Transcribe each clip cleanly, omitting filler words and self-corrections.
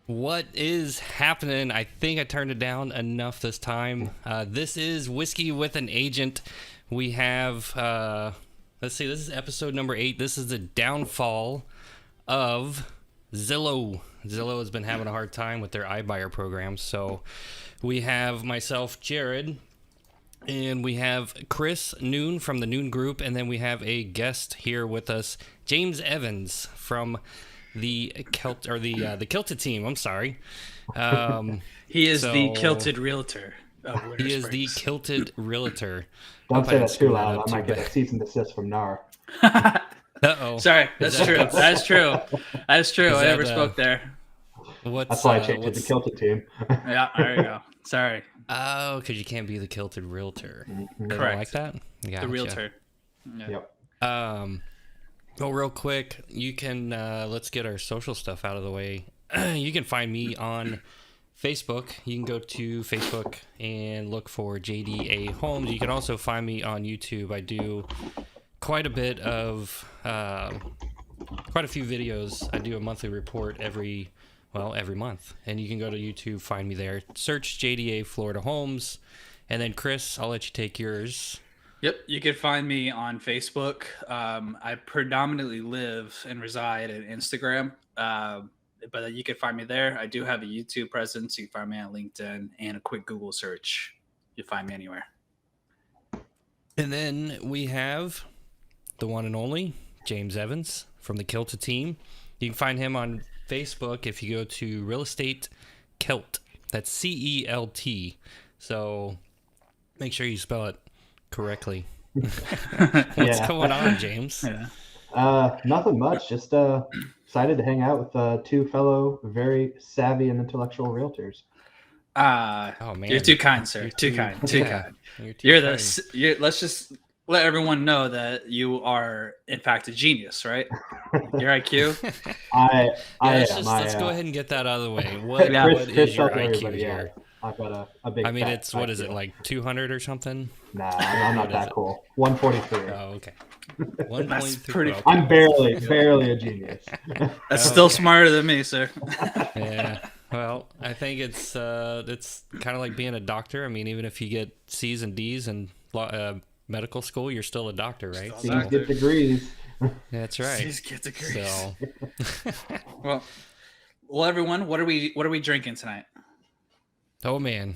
What is happening? I think I turned it down enough this time. This is Whiskey with an Agent. We have, let's see, this is episode number 8. This is the downfall of Zillow. Zillow has been having a hard time with their iBuyer program. So we have myself, Jared, and we have Chris Neun from the Neun Group, and then we have a guest here with us, James Evans from the kilted team. I'm sorry. He is the kilted realtor of Winter He is Springs. the kilted realtor. Don't Hope I say didn't that too screw loud. up I might too get a bad. cease and desist from NAR. Uh-oh. Sorry, that's true. That's true. That's true. I that, never spoke there. What's, That's why I changed it to kilted team. Yeah, there you go. Sorry. Oh, because you can't be the kilted realtor. They don't Correct. like that? Gotcha. The realtor. Yeah. Yep. Well, real quick, you can, let's get our social stuff out of the way. You can find me on Facebook. You can go to Facebook and look for JDA Homes. You can also find me on YouTube. I do quite a bit of, quite a few videos. I do a monthly report every month. And you can go to YouTube, find me there. Search JDA Florida Homes. And then, Chris, I'll let you take yours. Yep, you can find me on Facebook. I predominantly live and reside in Instagram, but you can find me there. I do have a YouTube presence. You can find me on LinkedIn, and a quick Google search. You'll find me anywhere. And then we have the one and only James Evans from the Kilted team. You can find him on Facebook if you go to Real Estate Kilt. That's CELT. So make sure you spell it correctly. What's going on, James? Yeah. Nothing much. Just excited to hang out with two fellow very savvy and intellectual realtors. Oh man, You're too kind, sir. Too kind. Too kind. Let's just let everyone know that you are, in fact, a genius, right? Your IQ. Let's go ahead and get that out of the way. What is your IQ here? I've got a big. I mean, it's what IQ. is it, like 200 or something? Nah, I'm not that cool. 143. Oh, okay. That's pretty. Okay. I'm barely a genius. That's still smarter than me, sir. Yeah. Well, I think it's kind of like being a doctor. I mean, even if you get C's and D's in medical school, you're still a doctor, right? C's get degrees. That's right. C's get degrees. So, well, everyone, what are we drinking tonight? oh man,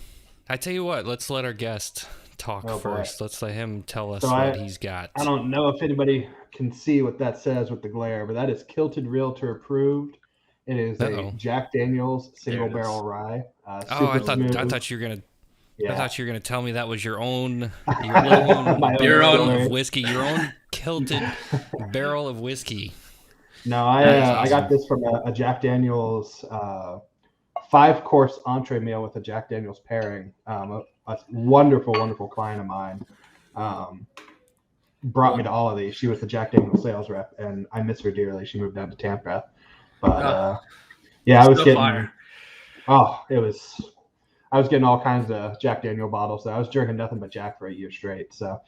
I tell you what. Let's let our guest talk first. Boy. Let's let him tell us So what he's got. I don't know if anybody can see what that says with the glare, but that is Kilted Realtor approved. It is a Jack Daniel's single barrel rye. I thought you were gonna. Yeah. I thought you were gonna tell me that was your own barrel of whiskey, your own kilted barrel of whiskey. No, I got this from a Jack Daniel's 5-course entree meal with a Jack Daniel's pairing. A wonderful client of mine brought me to all of these. She was the Jack Daniel's sales rep, and I miss her dearly. She moved down to Tampa, but yeah, I was getting. Fire. I was getting all kinds of Jack Daniel bottles. So I was drinking nothing but Jack for 8 years straight. So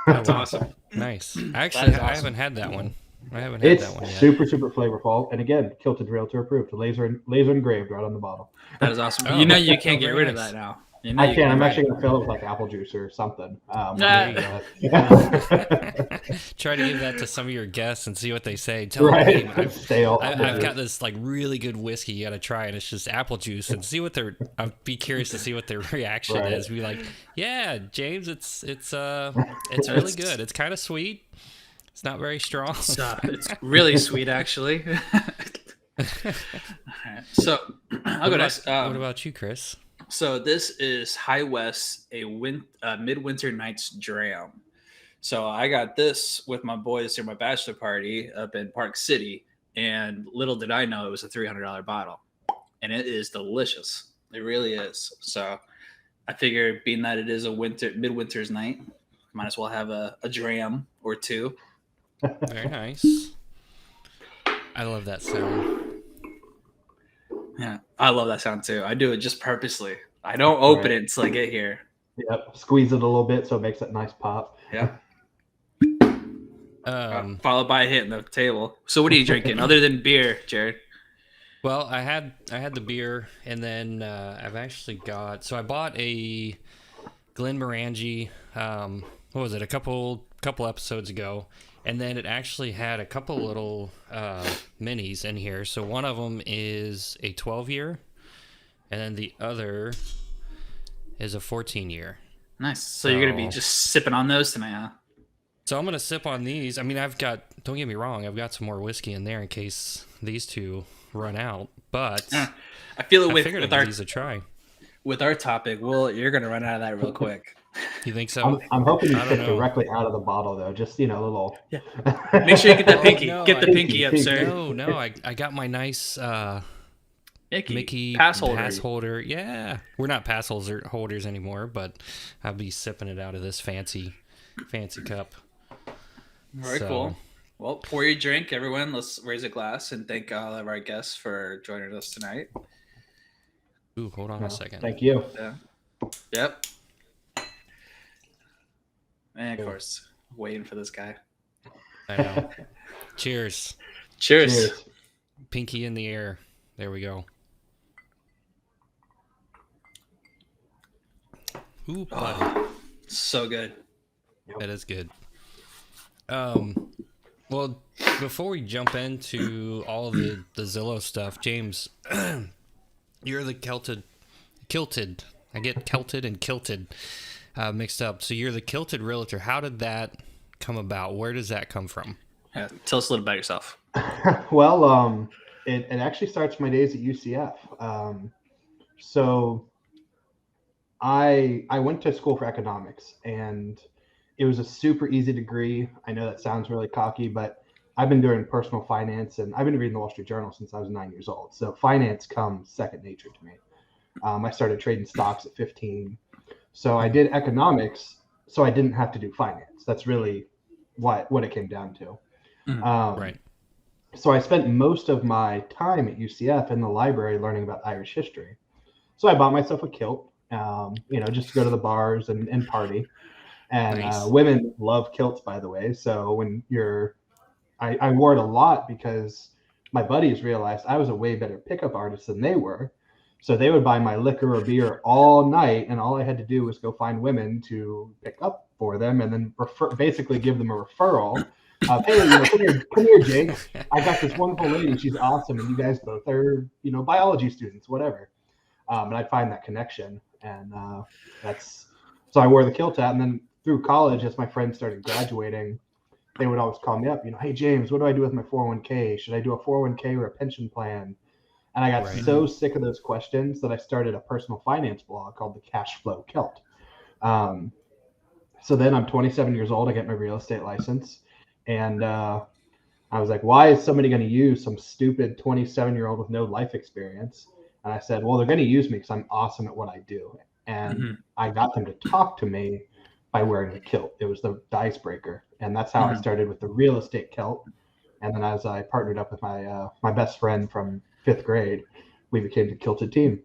That's awesome. Nice. Actually, I haven't had that one. It's that one yet. Super flavorful, and again, Kilted Realtor approved. Laser engraved right on the bottle. That is awesome. You can't get rid of that now. I can. I'm actually gonna fill it with like apple juice or something. Try to give that to some of your guests and see what they say. Tell them, hey, I've got this like really good whiskey you got to try, and it's just apple juice, and see what their. I'd be curious to see what their reaction is. Be like, yeah, James, it's really good. It's kind of sweet. It's not very strong. It's really sweet, actually. So I'll go next. What about you, Chris? So this is High West, a Midwinter Nights Dram. So I got this with my boys during my bachelor party up in Park City, and little did I know it was a $300 bottle, and it is delicious. It really is. So I figure, being that it is a midwinter's night, might as well have a dram or two. Very nice. I love that sound. Yeah, I love that sound too. I do it just purposely. I don't open it until I get here. Yep, squeeze it a little bit so it makes that nice pop. Yeah. Followed by a hit in the table. So what are you drinking other than beer, Jared? Well, I had the beer, and then I've actually I bought a Glenmorangie. What was it? A couple episodes ago, and then it actually had a couple little minis in here. So one of them is a 12-year, and then the other is a 14-year. Nice. So you're gonna be just sipping on those tonight, huh? So I'm gonna sip on these. I mean, don't get me wrong, I've got some more whiskey in there in case these two run out. But I feel it figured I'd give these a try. With our topic, you're gonna run out of that real quick. You think so? I'm hoping you sip directly out of the bottle, though. Just, a little. Yeah. Make sure you get that pinky. Get the pinky up, sir. No. I got my nice Mickey pass holder. Yeah. We're not pass holders anymore, but I'll be sipping it out of this fancy cup. Very cool. Well, pour your drink, everyone. Let's raise a glass and thank all of our guests for joining us tonight. Ooh, hold on a second. Thank you. Yeah. Yep. And of course, waiting for this guy. I know. Cheers. Cheers. Pinky in the air. There we go. Ooh, buddy. Oh, so good. That is good. Well, before we jump into all the Zillow stuff, James, you're the kilted. I get kelted and kilted mixed up. So you're the kilted realtor. How did that come about? Where does that come from? Yeah, tell us a little about yourself. Well, it actually starts my days at UCF. So I went to school for economics, and it was a super easy degree. I know that sounds really cocky, but I've been doing personal finance, and I've been reading the Wall Street Journal since I was 9 years old. So finance comes second nature to me. I started trading stocks at 15. So I did economics, so I didn't have to do finance. That's really what it came down to. Right. So I spent most of my time at UCF in the library learning about Irish history. So I bought myself a kilt, just to go to the bars and party. And Nice. Women love kilts, by the way. So when I wore it a lot because my buddies realized I was a way better pickup artist than they were. So they would buy my liquor or beer all night, and all I had to do was go find women to pick up for them, and then basically give them a referral. Hey, come here, Jake. I got this wonderful lady. She's awesome, and you guys both are, biology students, whatever. And I'd find that connection, and so I wore the kilt hat, and then through college, as my friends started graduating, they would always call me up. Hey, James, what do I do with my 401k? Should I do a 401k or a pension plan? And I got so sick of those questions that I started a personal finance blog called the Cash Flow Kilt. So then I'm 27 years old. I get my real estate license. And I was like, why is somebody going to use some stupid 27-year-old with no life experience? And I said, well, they're going to use me because I'm awesome at what I do. And I got them to talk to me by wearing a kilt. It was the icebreaker. And that's how I started with the real estate kilt. And then as I partnered up with my best friend from 5th grade, we became the kilted team.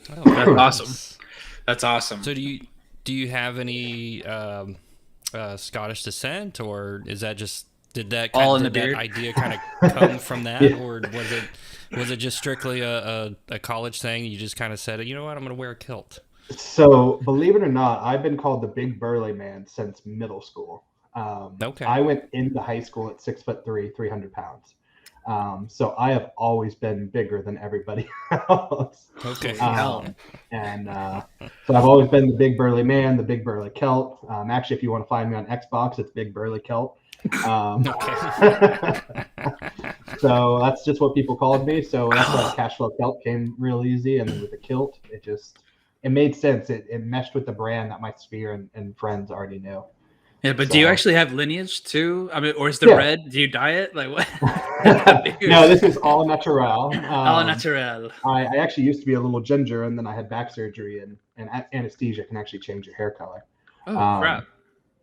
Oh, that's awesome. That's awesome. So do you have any Scottish descent, or is that just did that idea kind of come from that, or was it just strictly a college thing? You just kind of said, you know what, I'm going to wear a kilt. So believe it or not, I've been called the big burly man since middle school. Okay. I went into high school at 6'3", 300 pounds. So I have always been bigger than everybody else. Okay. And so I've always been the big burly man, the big burly Celt. Actually, if you want to find me on Xbox, it's Big Burly Celt. So that's just what people called me. So that's why Cash Flow Celt came real easy. And then with the kilt, it made sense. It meshed with the brand that my sphere and friends already knew. Yeah, but do you actually have lineage too? I mean, or is the red? Do you dye it? Like what? No, this is all natural. All natural. I actually used to be a little ginger, and then I had back surgery, and anesthesia can actually change your hair color. Oh crap!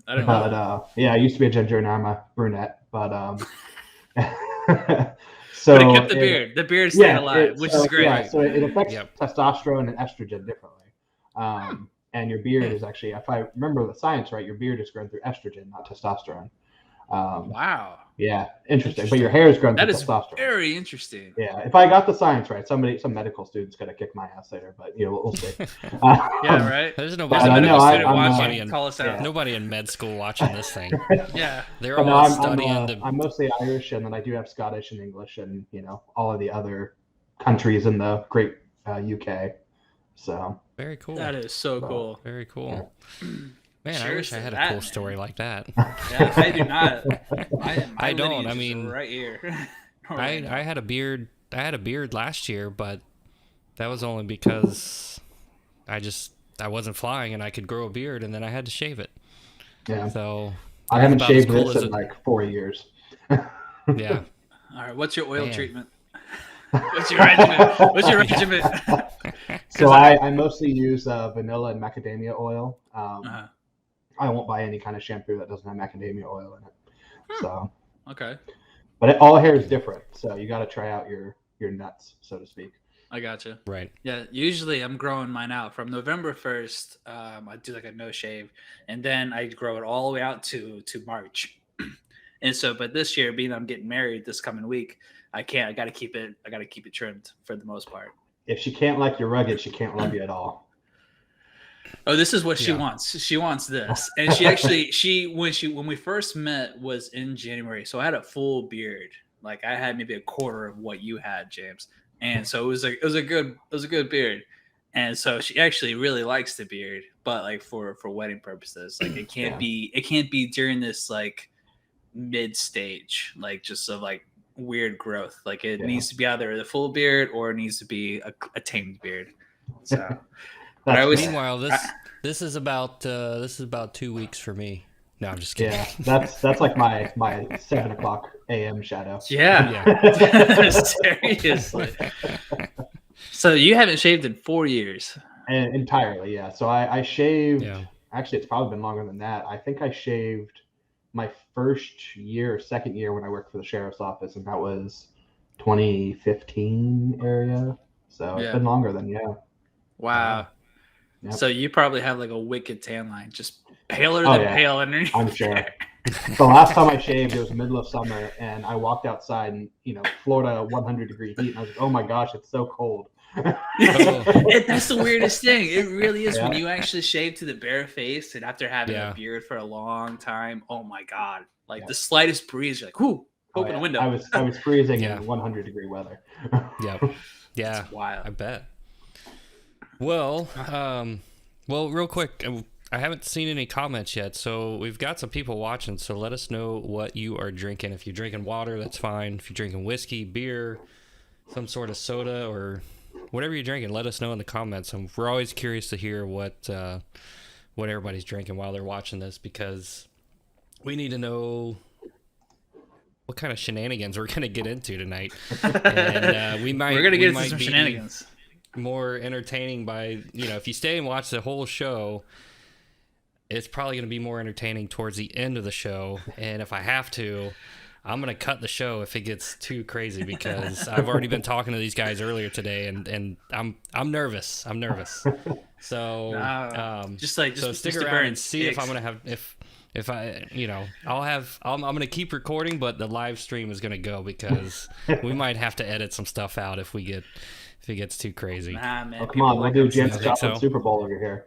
I don't know. But I used to be a ginger, now I'm a brunette. But so but it kept the beard. The beard stayed alive, which is great. Yeah, so it affects testosterone and estrogen differently. And your beard is actually, if I remember the science right, your beard is grown through estrogen, not testosterone. Wow. Yeah, interesting. But your hair is growing That through is testosterone. very interesting. Yeah, if I got the science right, some medical student's gonna kick my ass later, but we'll see. Yeah, right. There's There's nobody, a medical student I'm, watching. Call us out. nobody in med school watching this thing. Yeah. They're But no, all studying to. I'm mostly Irish, and then I do have Scottish and English, and all of the other countries in the great UK. So Very cool. That is so cool. Very cool. Man, I Cheers wish I to had a that, cool man. story like that. Yeah, I do not. I don't. lineage I is mean, right here. I had a beard. I had a beard last year, but that was only because I wasn't flying and I could grow a beard, and then I had to shave it. yeah, So I haven't about as shaved cool this as in it- like 4 years. Yeah. All right, what's your oil Man. treatment? What's your regimen? What's your regimen? So I mostly use vanilla and macadamia oil. Uh-huh. I won't buy any kind of shampoo that doesn't have macadamia oil in it. So, Okay, but all hair is different, so you got to try out your nuts, so to speak. I gotcha. Right. Yeah, usually I'm growing mine out from November 1st. I do like a no shave, and then I grow it all the way out to March. And so, but this year, being I'm getting married this coming week, I can't. I got to keep it. I got to keep it trimmed for the most part. If she can't like you rugged, she can't love you at all. Oh, this is what she Yeah. wants. She wants this, and she actually when we first met was in January. So I had a full beard, like I had maybe a quarter of what you had, James. And so it was a good beard. And so she actually really likes the beard, but like for wedding purposes, like it can't be during this like mid stage, like just of like weird growth. Like it needs to be either the full beard or it needs to be a tamed beard. So. But I always, Meanwhile, this is about 2 weeks for me. No, I'm just kidding. Yeah, that's like my 7:00 a.m. shadow. yeah. Seriously. So you haven't shaved in 4 years. And entirely, yeah. So I shaved. Yeah. Actually, it's probably been longer than that. I think I shaved my first year, second year when I worked for the sheriff's office, and that was 2015 area. So it's been longer than Wow. Yep. So you probably have like a wicked tan line, just paler than pale underneath. I'm sure. The last time I shaved, it was middle of summer, and I walked outside, and Florida 100-degree heat, and I was like, "Oh my gosh, it's so cold." That's the weirdest thing. It really is when you actually shave to the bare face, and after having a beard for a long time, oh my god! Like the slightest breeze, you're like, "Whoo, open the window." I was freezing in 100-degree weather. Yep. Yeah. It's wild. I bet. Well, real quick, I haven't seen any comments yet, so we've got some people watching, so let us know what you are drinking. If you're drinking water, that's fine. If you're drinking whiskey, beer, some sort of soda, or whatever you're drinking, let us know in the comments. We're always curious to hear what everybody's drinking while they're watching this, because we need to know what kind of shenanigans we're going to get into tonight. And we're going to get into some shenanigans. More entertaining by, if you stay and watch the whole show, it's probably going to be more entertaining towards the end of the show. And if I have to, I'm going to cut the show if it gets too crazy, because I've already been talking to these guys earlier today, and I'm nervous. So just stick around and see if I'm going to have if I, I'm going to keep recording, but the live stream is going to go, because we might have to edit some stuff out if it gets too crazy. Nah, man. Oh, come on, we'll do Janet Joplin Super Bowl over here.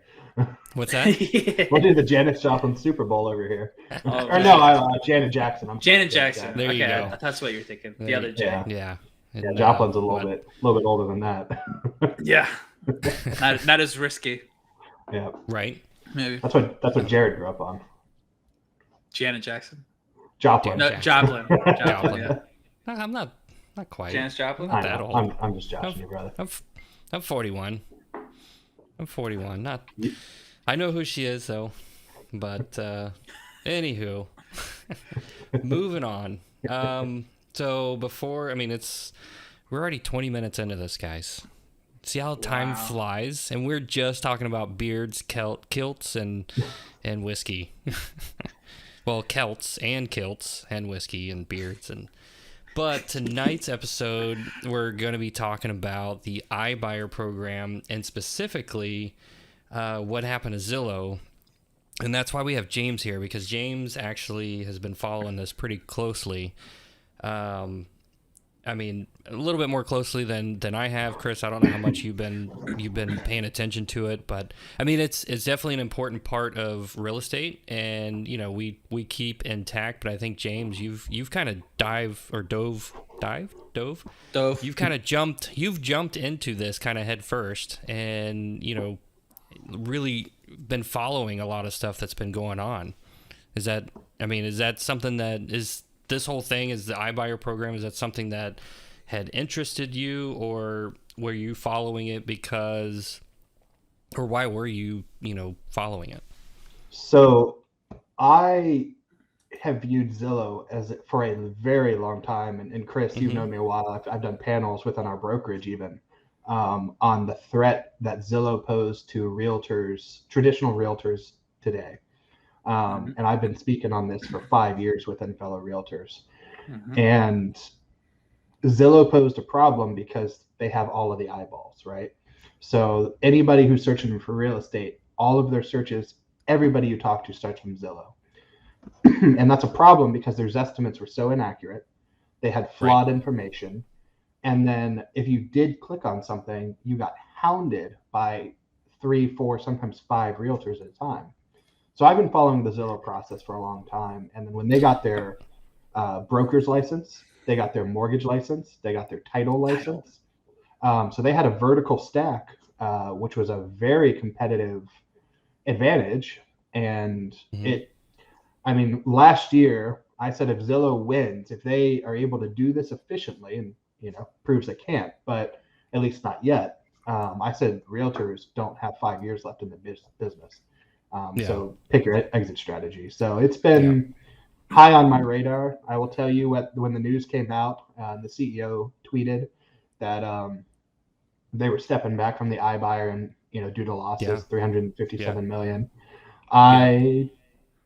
What's that? We'll do the Janet Joplin Super Bowl over here. Oh, or no, Janet Jackson. Janet Jackson. There you go. That's what you're thinking. The other J. Yeah. Yeah, Joplin's a little bit older than that. Yeah. Not as risky. Yeah. Right. Maybe. That's what Jared grew up on. Janet Jackson. Joplin. No, Joplin. Joplin. Yeah. No, I'm not quite. Janis Joplin. Not that old. I'm just joshing you, brother. I'm 41. I know who she is though, but anywho, moving on. So before, we're already 20 minutes into this, guys. See how time flies, and we're just talking about beards, kilts, and whiskey. Well, Celts and kilts and whiskey and beards But tonight's episode, we're going to be talking about the iBuyer program, and specifically what happened to Zillow And that's why we have James here, because James actually has been following this pretty closely. I mean, a little bit more closely than I have, Chris. I don't know how much you've been paying attention to it, but I mean, it's definitely an important part of real estate, and you know, we keep intact. But I think James, you've kind of dove. You've jumped into this kind of head first, and you know, really been following a lot of stuff that's been going on. Is that something that is? This whole thing is the iBuyer program. Is that something that had interested you, or were you following it because, or why were you, following it? So I have viewed Zillow as for a very long time, and Chris, you've known me a while. I've done panels within our brokerage even on the threat that Zillow posed to realtors, traditional realtors today. And I've been speaking on this for 5 years within fellow realtors. And Zillow posed a problem because they have all of the eyeballs, right? So anybody who's searching for real estate, all of their searches, everybody you talk to starts from Zillow. And that's a problem because their estimates were so inaccurate. They had flawed information. And then if you did click on something, you got hounded by 3, 4, sometimes 5 realtors at a time. So I've been following the Zillow process for a long time. And then when they got their broker's license, they got their mortgage license, they got their title license. So they had a vertical stack, which was a very competitive advantage. And last year I said, if Zillow wins, if they are able to do this efficiently, and proves they can't, but at least not yet. I said realtors don't have 5 years left in the business. So pick your exit strategy. So it's been high on my radar. I will tell you when the news came out, the CEO tweeted that they were stepping back from the iBuyer and due to losses, 357 million. I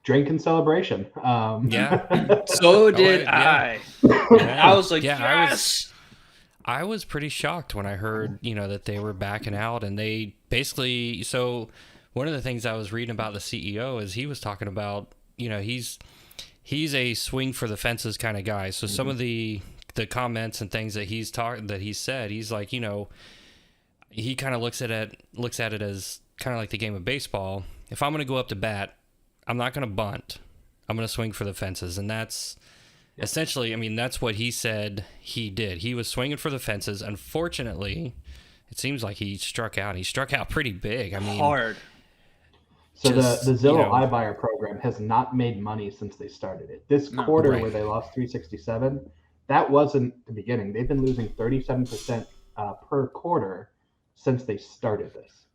drank in celebration. So did I. I was like, yes. I was pretty shocked when I heard that they were backing out, and they basically one of the things I was reading about the CEO is he was talking about, he's a swing for the fences kind of guy. So some of the comments and things that he said, he's like, he kind of looks at it as kind of like the game of baseball. If I'm going to go up to bat, I'm not going to bunt. I'm going to swing for the fences. And that's essentially, that's what he said he did. He was swinging for the fences. Unfortunately, it seems like he struck out. He struck out pretty big. Hard. So the Zillow iBuyer program has not made money since they started it. This quarter where they lost 367, that wasn't the beginning. They've been losing 37% per quarter since they started this.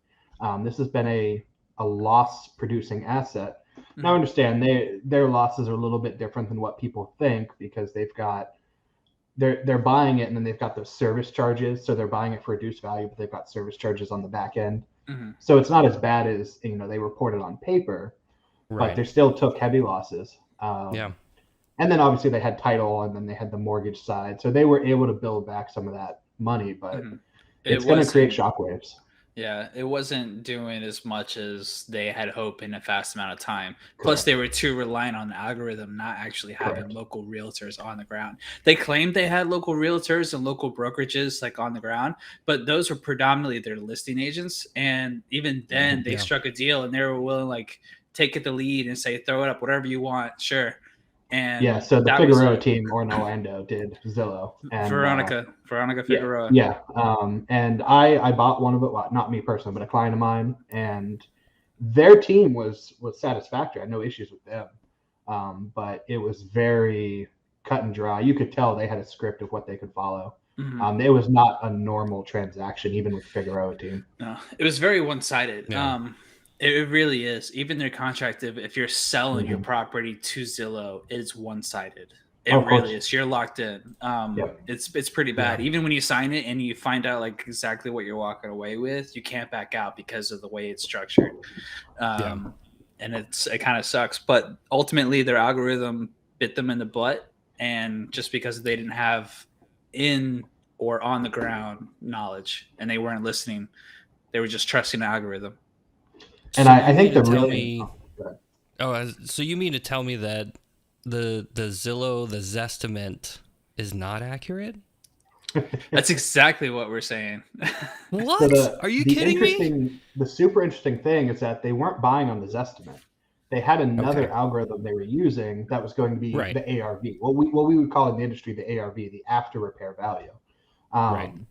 This has been a loss-producing asset. Now, I understand their losses are a little bit different than what people think because they're buying it and then they've got those service charges. So they're buying it for reduced value, but they've got service charges on the back end. So it's not as bad as they reported on paper, but they still took heavy losses. And then obviously they had title, and then they had the mortgage side, so they were able to build back some of that money. But it's going to create shockwaves. Yeah, it wasn't doing as much as they had hoped in a fast amount of time. Correct. Plus, they were too reliant on the algorithm, not actually having local realtors on the ground. They claimed they had local realtors and local brokerages on the ground, but those were predominantly their listing agents. And even then, they struck a deal, and they were willing take it the lead and say, throw it up, whatever you want, sure. And so the Figueroa team or in Orlando did Zillow. And Veronica Figueroa. And I bought one of it. Well, not me personally, but a client of mine. And their team was satisfactory. I had no issues with them. But it was very cut and dry. You could tell they had a script of what they could follow. It was not a normal transaction, even with Figueroa team. No, it was very one-sided. Yeah. It really is. Even their contract, if you're selling your property to Zillow, it's one-sided. It really is. You're locked in. It's pretty bad. Even when you sign it and you find out exactly what you're walking away with, you can't back out because of the way it's structured. And it kind of sucks. But ultimately, their algorithm bit them in the butt, and just because they didn't have in or on the ground knowledge and they weren't listening, they were just trusting the algorithm. And I think the really Oh, so you mean to tell me that the Zillow, the Zestimate is not accurate? That's exactly what we're saying. So What? Are you kidding me? the super interesting thing is that they weren't buying on the Zestimate. They had another Okay. algorithm they were using that was going to be Right. the ARV, what we would call in the industry the ARV, the after repair value. Right. Um,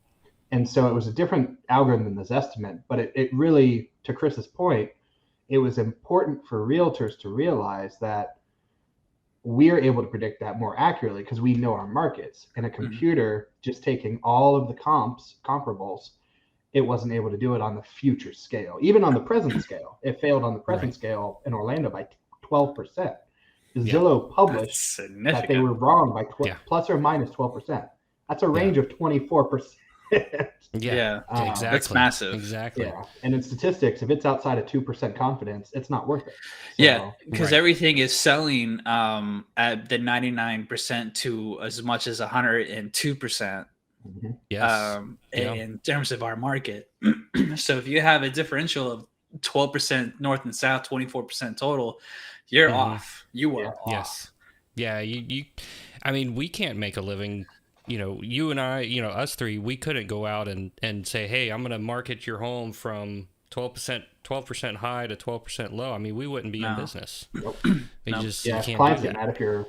and so it was a different algorithm than the Zestimate, but it really, to Chris's point, it was important for realtors to realize that we're able to predict that more accurately because we know our markets. And a computer just taking all of the comparables, it wasn't able to do it on the future scale. Even on the present scale, it failed on the present Right. scale in Orlando by 12%. Yeah. Zillow That's published that they significant. were wrong by Yeah. plus or minus 12%. That's a Yeah. range of 24%. Yeah. Yeah, that's Exactly. massive. Exactly. Yeah. And in statistics, if it's outside of 2% confidence, it's not worth it. Yeah, So, because Right. everything is selling at the 99% to as much as 102%, mhm. Yes. Yeah. in terms of our market. So if you have a differential of 12% north and south, 24% total, you're Mm-hmm. off. You Yeah. are Yes. off. Yeah. I mean, we can't make a living. You and I, us three, we couldn't go out and say, hey, I'm going to market your home from 12% high to 12% low. I mean, we wouldn't be in No. business. Nope. You No. just, you Yeah. can't do Clients get that. mad if you're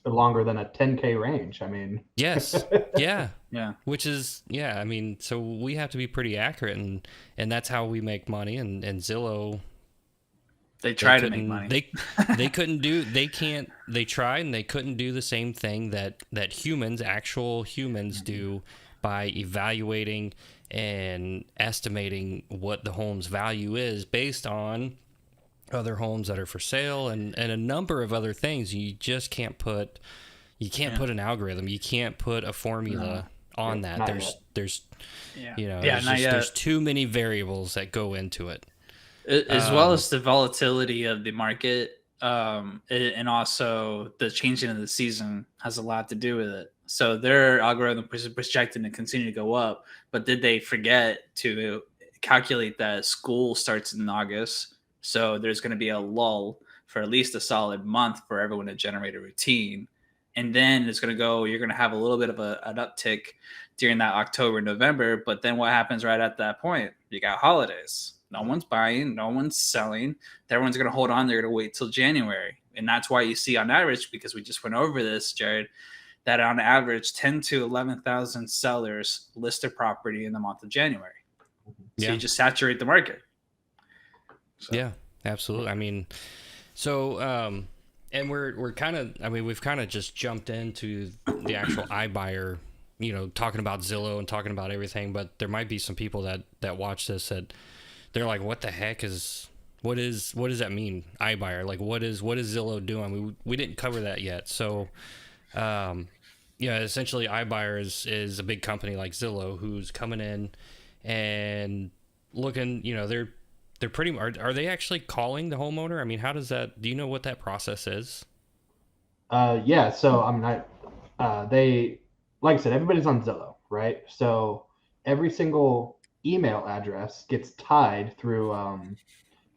longer than a 10K range. I mean, Yes. Yeah. Yeah. Which is, yeah, I mean, so we have to be pretty accurate, and that's how we make money. And Zillow, They try to make money. they tried and they couldn't do the same thing that actual humans do by evaluating and estimating what the home's value is based on other homes that are for sale and a number of other things. You just can't put put an algorithm, you can't put a formula on that. not There's Yeah. there's Not yet. there's too many variables that go into it. As well as the volatility of the market, and also the changing of the season has a lot to do with it. So their algorithm is projecting to continue to go up, but did they forget to calculate that school starts in August? So there's going to be a lull for at least a solid month for everyone to generate a routine, and then it's going to go. You're going to have a little bit of an uptick during that October, November, but then what happens right at that point? You got holidays. No one's buying, no one's selling. Everyone's going to hold on. They're going to wait till January. And that's why you see on average, because we just went over this, Jared, that on average 10 to 11,000 sellers list their property in the month of January. So you just saturate the market. So. Yeah, absolutely. I mean, so and we're kind of, I mean, we've kind of just jumped into the actual iBuyer, talking about Zillow and talking about everything, but there might be some people that watch this that they're like, what the heck what does that mean, iBuyer? Like, what is Zillow doing? We didn't cover that yet. So, essentially iBuyer is a big company like Zillow who's coming in and looking, they're pretty, are they actually calling the homeowner? I mean, how does that, do you know what that process is? Yeah. So I'm not, they, like I said, everybody's on Zillow, right? So every single email address gets tied through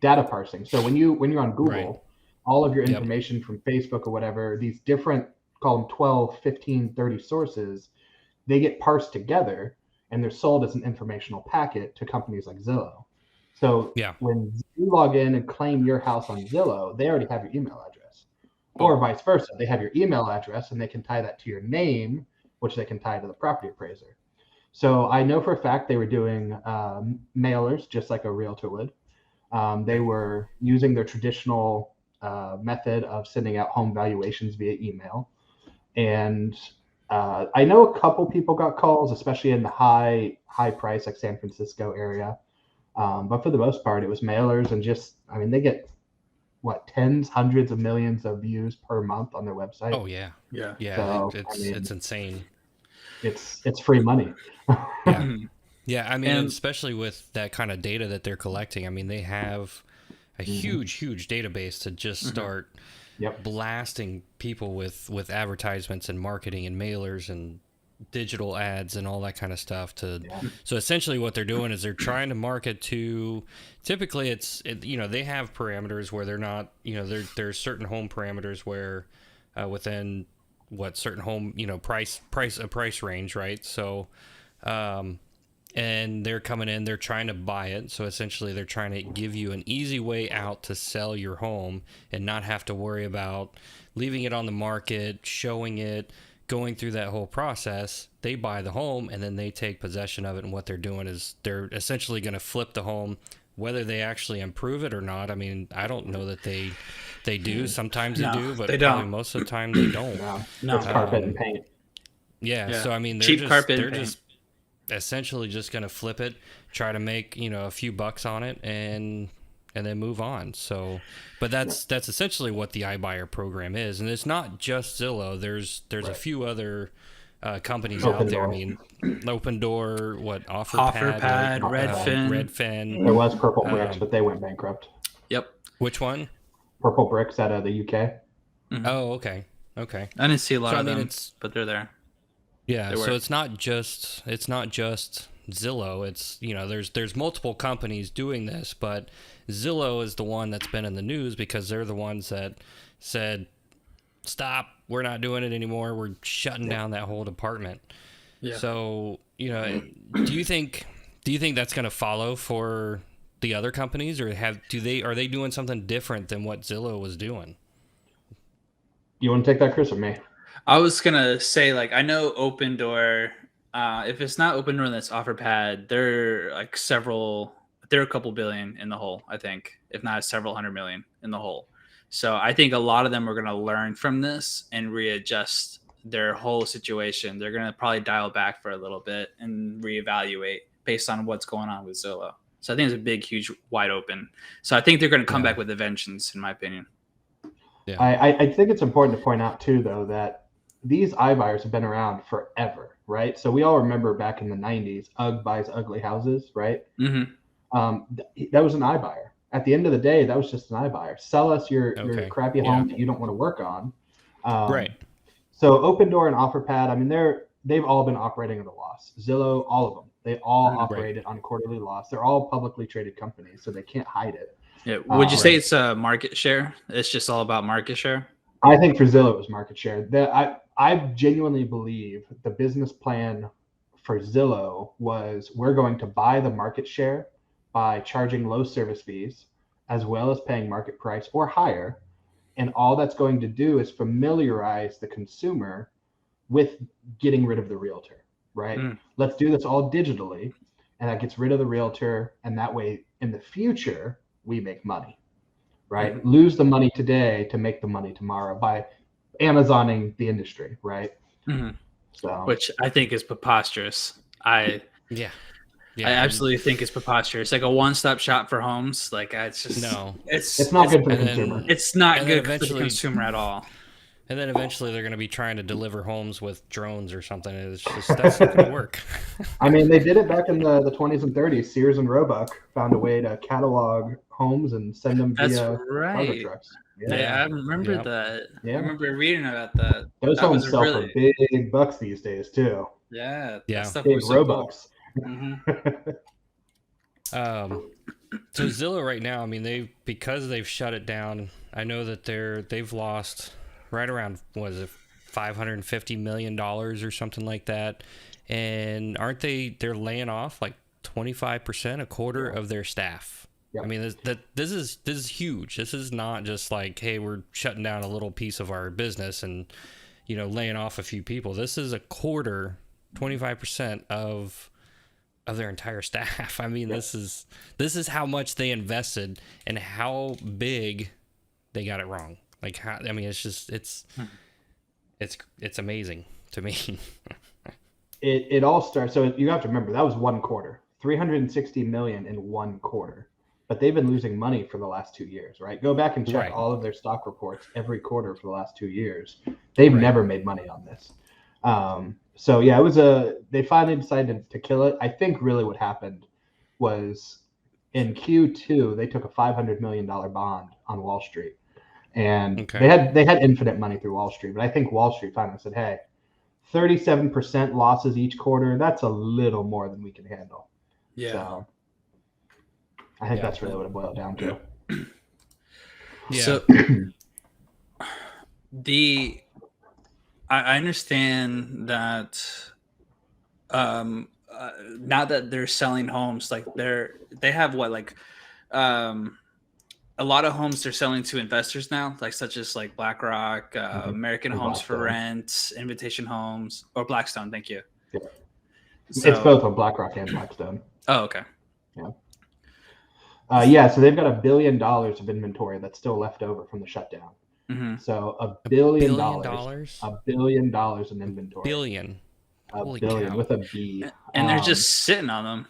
data parsing. So when you're on Google, Right. all of your Yep. information from Facebook or whatever, these different, call them 12, 15, 30 sources, they get parsed together and they're sold as an informational packet to companies like Zillow. So Yeah. when you log in and claim your house on Zillow, they already have your email address. Or vice versa. They have your email address and they can tie that to your name, which they can tie to the property appraiser. So I know for a fact they were doing mailers just like a realtor would. They were using their traditional method of sending out home valuations via email. And I know a couple people got calls, especially in the high price, like San Francisco area. But for the most part, it was mailers and just, I mean, they get tens, hundreds of millions of views per month on their website. Oh yeah. Yeah. Yeah. So, It's insane. It's free money. Yeah. Yeah. I mean, And- especially with that kind of data that they're collecting. I mean, they have a huge database to just start Yep. blasting people with advertisements and marketing and mailers and digital ads and all that kind of stuff Yeah. so essentially what they're doing is they're trying to market to, typically they have parameters where they're not, there's certain home parameters where within what certain home, price range, right? So and they're coming in, they're trying to buy it. So essentially they're trying to give you an easy way out to sell your home and not have to worry about leaving it on the market, showing it, going through that whole process. They buy the home and then they take possession of it. And what they're doing is they're essentially going to flip the home, whether they actually improve it or not. I mean, I don't know that they do. Sometimes they do, but they probably don't. most of the time they don't. No, it's carpet and paint. Yeah. So I mean, cheap carpet. They're just essentially just going to flip it, try to make, a few bucks on it and then move on. So, but that's essentially what the iBuyer program is. And it's not just Zillow. There's a few other companies out there. I mean, Open Door, OfferPad, Redfin. There was Purple Bricks, but they went bankrupt. Yep. Which one? Purple Bricks out of the UK. Mm-hmm. Oh, okay. I didn't see a lot of them, but they're there. Yeah, so it's not just Zillow. It's, there's multiple companies doing this, but Zillow is the one that's been in the news because they're the ones that said, stop, we're not doing it anymore. We're shutting down that whole department. Yeah. So, do you think that's going to follow for the other companies, or are they doing something different than what Zillow was doing? You want to take that, Chris, or me? I was gonna say, I know Open Door. If it's not Open Door, that's OfferPad. They're a couple billion in the hole, I think, if not several hundred million in the hole. So I think a lot of them are gonna learn from this and readjust their whole situation. They're gonna probably dial back for a little bit and reevaluate based on what's going on with Zillow. So I think it's a big, huge, wide open. So I think they're gonna come back with a vengeance, in my opinion. Yeah. I think it's important to point out too, though, that these iBuyers have been around forever, right? So we all remember back in the 90s, UGG buys ugly houses, right? Mm-hmm. That was an iBuyer. At the end of the day, that was just an iBuyer. Sell us your crappy home that you don't want to work on. Right. So Open Door and OfferPad, I mean, they've all been operating at a loss. Zillow, all of them, they all operated on quarterly loss. They're all publicly traded companies, so they can't hide it. Yeah. Would you say it's a market share? It's just all about market share? I think for Zillow it was market share. I genuinely believe the business plan for Zillow was, we're going to buy the market share by charging low service fees as well as paying market price or higher. And all that's going to do is familiarize the consumer with getting rid of the realtor, right? Let's do this all digitally, and that gets rid of the realtor. And that way in the future, we make money, right? Lose the money today to make the money tomorrow by Amazoning the industry, right? So, which I think is preposterous. I absolutely think it's preposterous. Like a one-stop shop for homes. It's just it's not good for the consumer. It's not good for the consumer at all. And then eventually they're going to be trying to deliver homes with drones or something. It's just, that's not going to work. I mean, they did it back in the 20s and 30s. Sears and Roebuck found a way to catalog homes and send them via cargo trucks. Yeah, I remember that. Yeah. I remember reading about that. Those homes sell for big bucks these days too. Yeah. Stuff big Roebucks. So Zillow right now, I mean, because they've shut it down, I know that they've lost right around, what is it, $550 million or something like that. And they're laying off like 25%, a quarter of their staff. Yep. I mean, this is huge. This is not just like, hey, we're shutting down a little piece of our business and, laying off a few people. This is a quarter, 25% of their entire staff. I mean, this is how much they invested and how big they got it wrong. It's just it's amazing to me. It all starts. So you have to remember that was one quarter, 360 million in one quarter, but they've been losing money for the last 2 years, right? Go back and check all of their stock reports every quarter for the last 2 years. They've never made money on this. So yeah, they finally decided to kill it. I think really what happened was in Q2, they took a $500 million bond on Wall Street. And they had infinite money through Wall Street, but I think Wall Street finally said, hey, 37% losses each quarter. That's a little more than we can handle. Yeah. So I think that's really what it boiled down to. Yeah. So I understand that now that they're selling homes, like they have what, like a lot of homes they're selling to investors now, like such as like BlackRock, American And Homes for Blackstone. Rent, Invitation Homes, or Blackstone. Thank you. Yeah. So, It's both on BlackRock and Blackstone. Oh, okay. Yeah, so they've got $1 billion of inventory that's still left over from the shutdown. Mm-hmm. So $1 billion, $1 $1 billion in inventory. Billion. A Holy billion cow. with a B. And they're just sitting on them.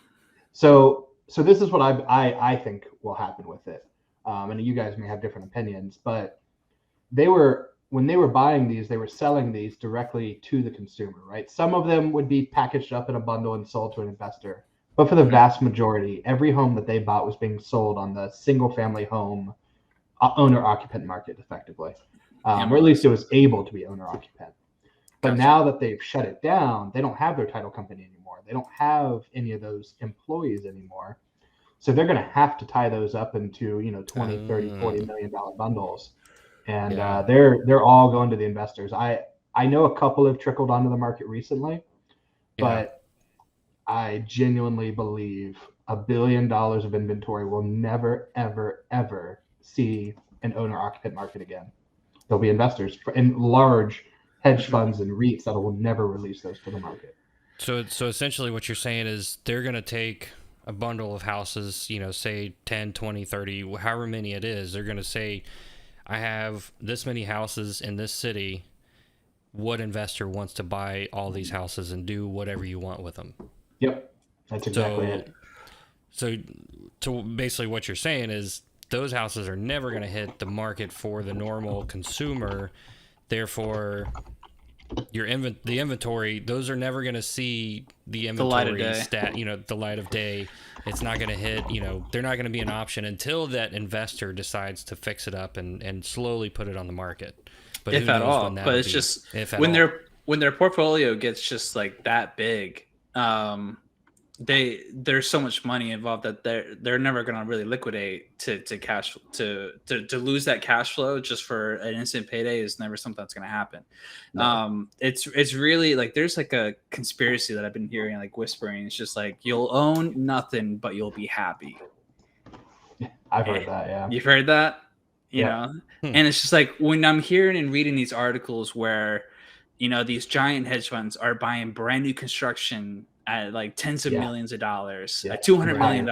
So this is what I think will happen with it. And you guys may have different opinions, but when they were buying these, they were selling these directly to the consumer, right? Some of them would be packaged up in a bundle and sold to an investor. But for the vast majority, every home that they bought was being sold on the single family home owner occupant market effectively. Or at least it was able to be owner occupant. But Gotcha. now that they've shut it down, they don't have their title company anymore. They don't have any of those employees anymore. So they're going to have to tie those up into, 20, 30, $40 million bundles. And they're all going to the investors. I know a couple have trickled onto the market recently, but I genuinely believe $1 billion of inventory will never, ever, ever see an owner occupant market again. There'll be investors and large hedge funds and REITs that will never release those to the market. So essentially what you're saying is they're going to take a bundle of houses, say 10, 20, 30, however many it is. They're going to say, I have this many houses in this city. What investor wants to buy all these houses and do whatever you want with them? Yep, that's exactly it. So basically what you're saying is those houses are never going to hit the market for the normal consumer. Therefore, the inventory, those are never going to see the inventory stat, the light of day. It's not going to hit, they're not going to be an option until that investor decides to fix it up and slowly put it on the market. But if at all, but it's just when their portfolio gets just like that big, there's so much money involved that they're never going to really liquidate to lose that cash flow just for an instant payday is never something that's going to happen. No. It's really like there's like a conspiracy that I've been hearing, like whispering. It's just like you'll own nothing but you'll be happy. I've heard that. Yeah, you've heard that, you know. And it's just like when I'm hearing and reading these articles where these giant hedge funds are buying brand new construction at like tens of millions of dollars, at $200 million,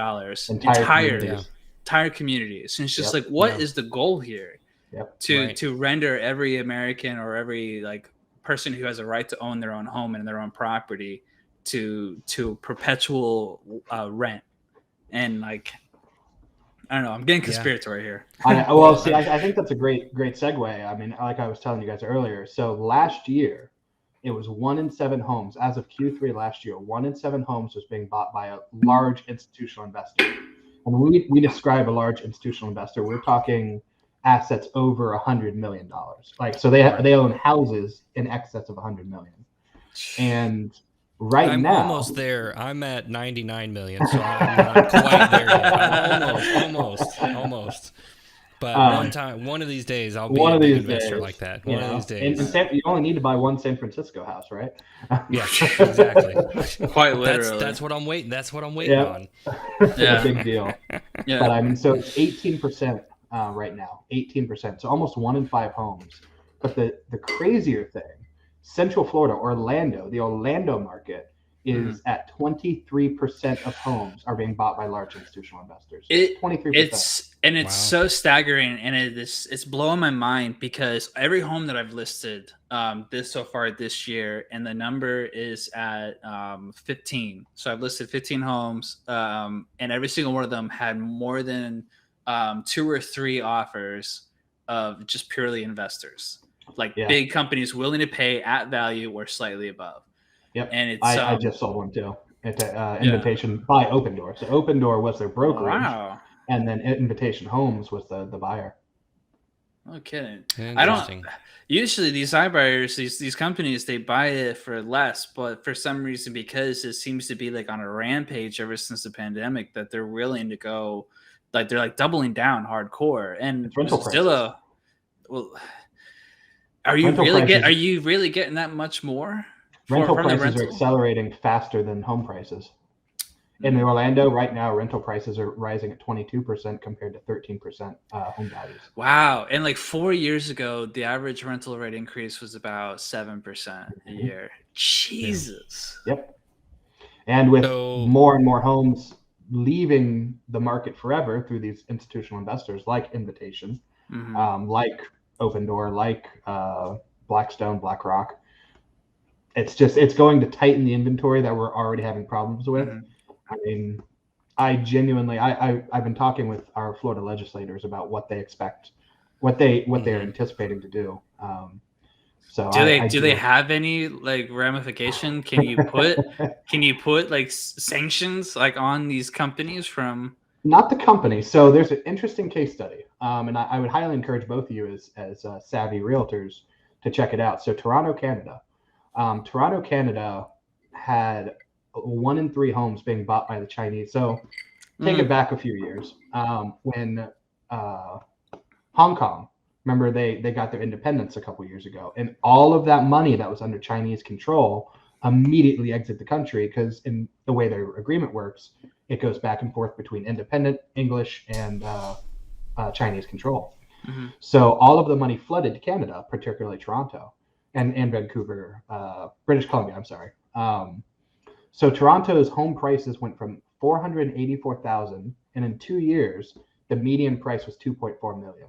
entire communities. And it's just like, what is the goal here? To render every American or every like person who has a right to own their own home and their own property to perpetual rent. And like, I don't know, I'm getting conspiratory here. I think that's a great segue. I mean, like I was telling you guys earlier. So last year, it was 1 in 7 homes. As of Q3 last year, 1 in 7 homes was being bought by a large institutional investor. And when we describe a large institutional investor, we're talking assets over $100 million. Like, so they own houses in excess of $100 million. And I'm now almost there. I'm at 99 million, so I'm not quite there yet. I'm almost. But one of these days, I'll be a big investor like that. One of these days. You only need to buy one San Francisco house, right? Yeah, exactly. Quite literally. That's what I'm waiting. That's what I'm waiting on. Yeah, big deal. Yeah. But I mean, so it's 18% right now. 18%. So almost 1 in 5 homes. But the crazier thing, Central Florida, Orlando, the Orlando market is at 23% of homes are being bought by large institutional investors. 23%. It's so staggering, and it's blowing my mind because every home that I've listed so far this year, and the number is at 15. So I've listed 15 homes, and every single one of them had more than 2 or 3 offers of just purely investors, like big companies willing to pay at value or slightly above. Yep, and it's I just sold one too. It's an invitation by Open Door. So Open Door was their brokerage, and then Invitation Homes was the buyer. No kidding. I don't. Interesting. Usually, these iBuyers, these companies, they buy it for less, but for some reason, because it seems to be like on a rampage ever since the pandemic, that they're willing to go, like they're like doubling down hardcore. And It's rental prices. Zillow, well, are Rental you prices. really getting that much more Rental from the prices are rental? accelerating faster than home prices. In Orlando right now, rental prices are rising at 22% compared to 13% home values. Wow. And like 4 years ago, the average rental rate increase was about 7% a year. Jesus. Yep. And with So more and more homes leaving the market forever through these institutional investors like Invitation, like Open Door, like Blackstone, BlackRock, it's going to tighten the inventory that we're already having problems with. I mean, I genuinely, I've been talking with our Florida legislators about what they expect, what they're anticipating to do. So do they have any like ramification? Can you put like sanctions like on these companies from? Not the company. So there's an interesting case study, and I would highly encourage both of you as savvy realtors to check it out. So Toronto, Canada. Toronto, Canada had 1 in 3 homes being bought by the Chinese. So take it back a few years when Hong Kong, remember they got their independence a couple years ago, and all of that money that was under Chinese control immediately exit the country because in the way their agreement works, it goes back and forth between independent English and Chinese control. So all of the money flooded to Canada, particularly Toronto and Vancouver, British Columbia. I'm sorry. So Toronto's home prices went from 484,000, and in 2 years, the median price was 2.4 million.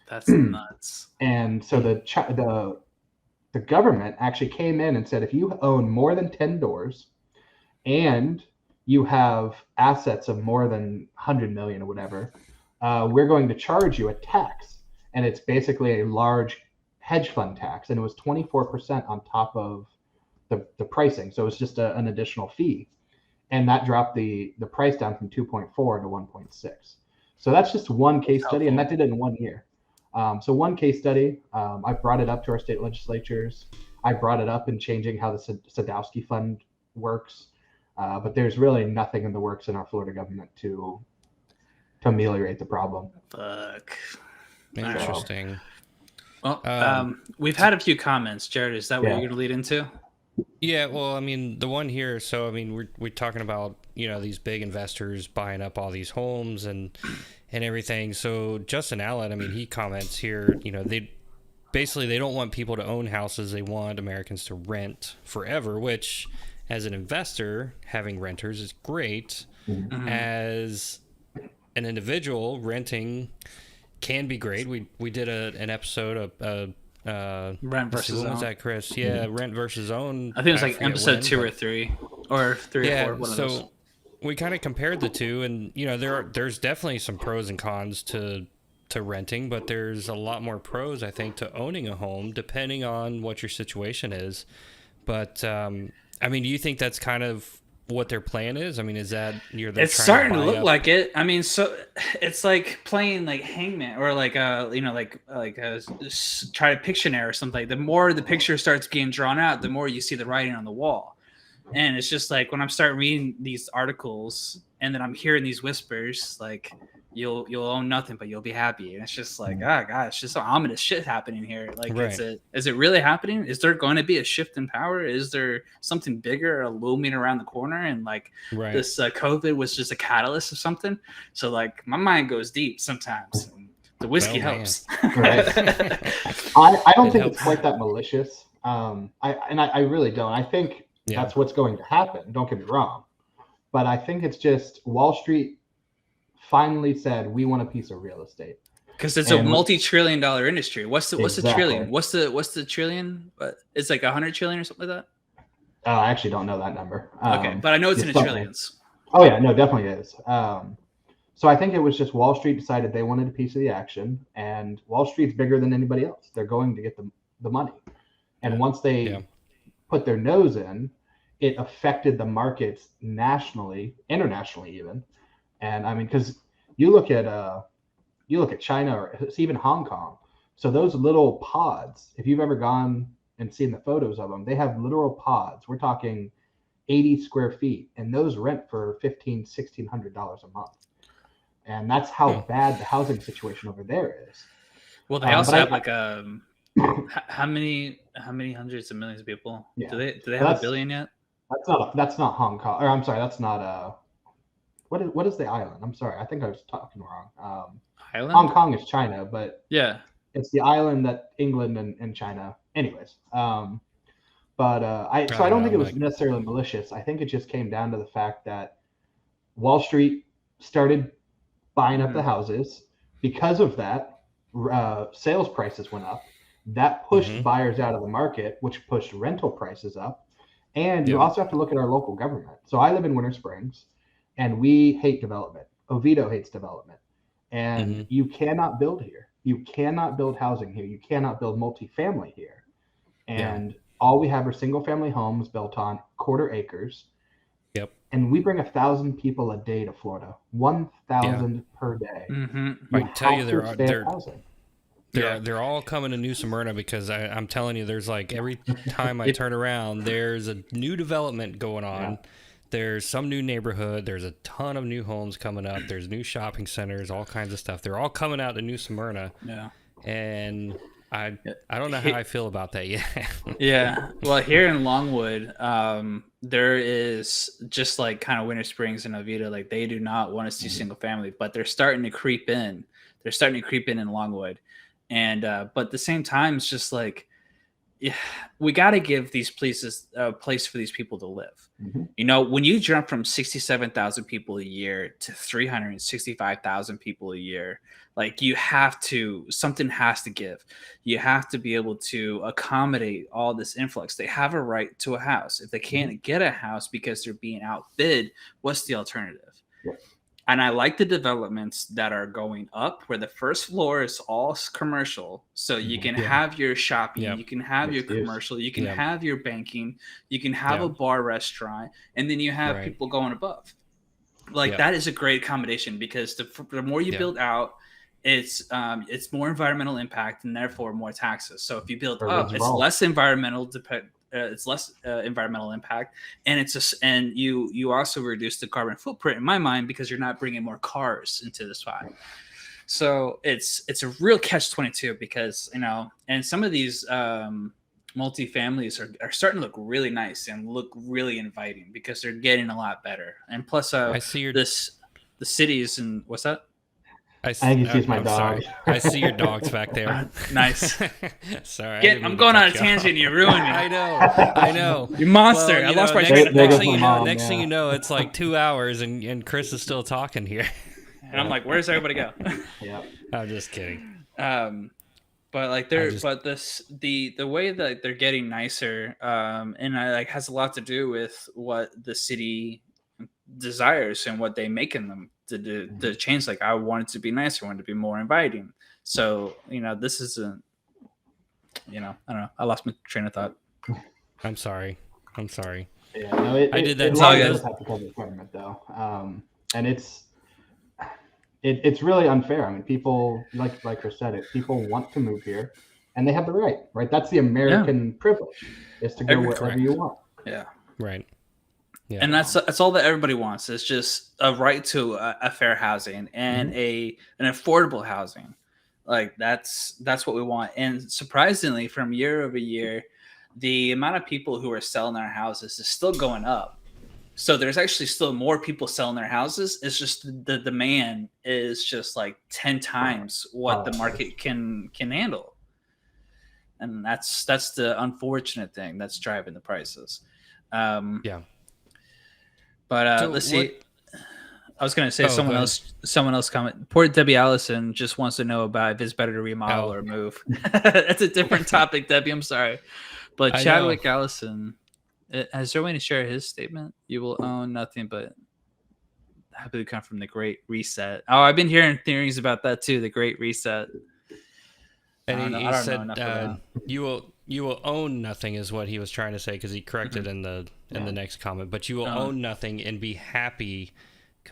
That's nuts. And so the government actually came in and said, if you own more than 10 doors and you have assets of more than 100 million or whatever, we're going to charge you a tax. And it's basically a large hedge fund tax. And it was 24% on top of the pricing. So it's just an additional fee. And that dropped the price down from 2.4 to 1.6. So that's just one case study, and that did it in 1 year. So one case study, I brought it up to our state legislatures. I brought it up in changing how the Sadowski Fund works. But there's really nothing in the works in our Florida government to ameliorate the problem. Fuck. Interesting. Well, we've had a few comments. Jared, is that what you're going to lead into? Yeah, well, I mean, the one here, so I mean, we're talking about, these big investors buying up all these homes and everything. So Justin Allen, I mean, he comments here, they don't want people to own houses. They want Americans to rent forever, which as an investor, having renters is great. As an individual, renting can be great. We did an episode of Rent versus own. own. Was that, Chris? Yeah, rent versus own. I think it was like episode 2 or 3, or 3 or 4. One of those. We kind of compared the two, and there's definitely some pros and cons to renting, but there's a lot more pros, I think, to owning a home, depending on what your situation is. But I mean, do you think that's kind of what their plan is? I mean, is that it's starting to look like it. I mean, so it's like playing like hangman or like try to Pictionary or something. The more the picture starts being drawn out, the more you see the writing on the wall. And it's just like when I'm starting reading these articles and then I'm hearing these whispers, like you'll own nothing, but you'll be happy. And it's just like, oh gosh, it's just some ominous shit happening here. Like, is it really happening? Is there going to be a shift in power? Is there something bigger looming around the corner? And like this COVID was just a catalyst of something. So like my mind goes deep sometimes. And the whiskey helps. I don't think it's quite that malicious. I really don't. I think that's what's going to happen. Don't get me wrong. But I think it's just Wall Street finally said we want a piece of real estate because it's a multi-trillion-dollar industry. What's the trillion? What's the trillion? It's like 100 trillion or something like that. I actually don't know that number. Okay, but I know it's in the trillions. Oh yeah, no, definitely is. So I think it was just Wall Street decided they wanted a piece of the action, and Wall Street's bigger than anybody else. They're going to get the money, and once they put their nose in, it affected the markets nationally, internationally even. And I mean, because you look at China or even Hong Kong, So those little pods, if you've ever gone and seen the photos of them, they have literal pods. We're talking 80 square feet, and those rent for $1,500-$1,600 a month. And that's how bad the housing situation over there is. Well, they also have like how many hundreds of millions of people? Yeah. Do they have a billion yet? That's not Hong Kong. Or I'm sorry, that's not what is the island? I'm sorry, I think I was talking wrong. Island? Hong Kong is China, but yeah, it's the island that England and China. Anyways, I don't think it was necessarily malicious. I think it just came down to the fact that Wall Street started buying up the houses. Because of that, sales prices went up. That pushed buyers out of the market, which pushed rental prices up. And you also have to look at our local government. So I live in Winter Springs, and we hate development. Oviedo hates development. And you cannot build here. You cannot build housing here. You cannot build multifamily here. And all we have are single-family homes built on quarter acres. Yep. And we bring 1,000 people a day to Florida. 1,000 per day. I can tell you they're all coming to New Smyrna because I'm telling you, there's like every time I turn around, there's a new development going on. Yeah. There's some new neighborhood. There's a ton of new homes coming up. There's new shopping centers, all kinds of stuff. They're all coming out to New Smyrna. Yeah. And I don't know how I feel about that yet. Yeah. Well, here in Longwood, there is just like kind of Winter Springs and Oviedo. Like they do not want to see single family, but they're starting to creep in. They're starting to creep in Longwood. And but at the same time, it's just like, yeah, we got to give these places a place for these people to live. You know, when you jump from 67,000 people a year to 365,000 people a year, like something has to give. You have to be able to accommodate all this influx. They have a right to a house. If they can't get a house because they're being outbid, what's the alternative? Yeah. And I like the developments that are going up where the first floor is all commercial. So you can have your shopping, you can have your commercial, you can have your banking, you can have a bar restaurant, and then you have people going above. Like that is a great accommodation because the more you build out, it's more environmental impact and therefore more taxes. So if you build up, it's less environmental environmental impact, and you also reduce the carbon footprint in my mind because you're not bringing more cars into the spot. So it's a real catch-22 because and some of these multifamilies are starting to look really nice and look really inviting because they're getting a lot better. And plus, I see the cities and what's that? I think he's my dog. Sorry. I see your dogs back there. Nice. Sorry. I'm going on a tangent. You ruined me. I know. You monster. Well, I lost my next thing you know, it's like 2 hours and Chris is still talking here. And I'm like, where's everybody go? Yeah. I'm just kidding. But like the way that they're getting nicer, and has a lot to do with what the city desires and what they make in them to change. Like I want it to be nicer, I want it to be more inviting. So this isn't I don't know, I lost my train of thought. I'm sorry. Yeah, no, I did that. It does have to come with government though, and it's really unfair. I mean, people like Chris said, people want to move here and they have the right. That's the American privilege, is to go wherever you want. Yeah, right. Yeah. And that's all that everybody wants. It's just a right to a fair housing and an affordable housing. Like that's what we want. And surprisingly, from year over year, the amount of people who are selling their houses is still going up. So there's actually still more people selling their houses. It's just the demand is just like 10 times what the market can handle. And that's the unfortunate thing that's driving the prices. But so let's see. I was going to say someone else comment. Poor Debbie Allison just wants to know about if it's better to remodel or move. That's a different topic, Debbie. I'm sorry. But Chadwick Allison, has Joanne shared his statement? You will own nothing but happily come from the Great Reset. Oh, I've been hearing theories about that too, the Great Reset. And he said you will own nothing is what he was trying to say, because he corrected in the next comment. But you will own nothing and be happy.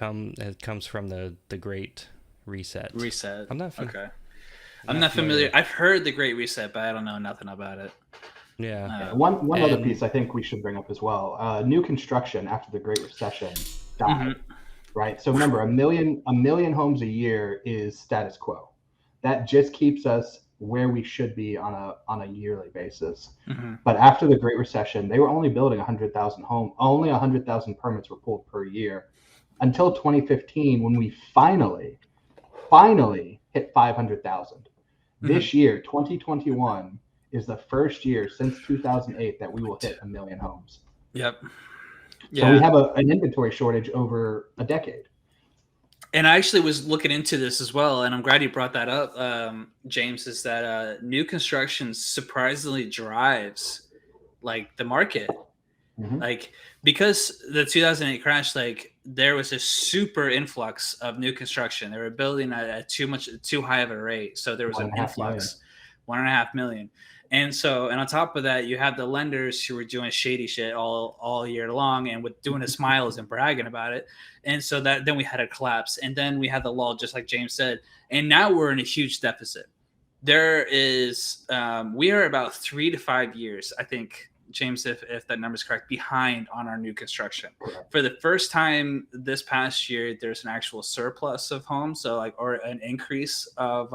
It comes from the Great Reset. Reset. I'm not. Okay. I'm not familiar. I've heard the Great Reset, but I don't know nothing about it. Yeah. One other piece I think we should bring up as well. New construction after the Great Recession died, right? So remember, a million homes a year is status quo. That just keeps us where we should be on a yearly basis. But after the Great Recession, they were only building 100,000 homes. Only 100,000 permits were pulled per year until 2015, when we finally hit 500,000. This year, 2021, is the first year since 2008 that we will hit 1 million homes. Yep. So we have an inventory shortage over a decade. And I actually was looking into this as well, and I'm glad you brought that up, James, is that new construction surprisingly drives like the market. Like, because the 2008 crash, like there was a super influx of new construction. They were building at too high of a rate. So there was an influx, 1.5 million. And so, and on top of that, you had the lenders who were doing shady shit all year long and with doing the smiles and bragging about it. And so that then we had a collapse, and then we had the lull, just like James said. And now we're in a huge deficit. There is, we are about 3 to 5 years, I think, James, if that number is correct, behind on our new construction. For the first time this past year, there's an actual surplus of homes, so like, or an increase of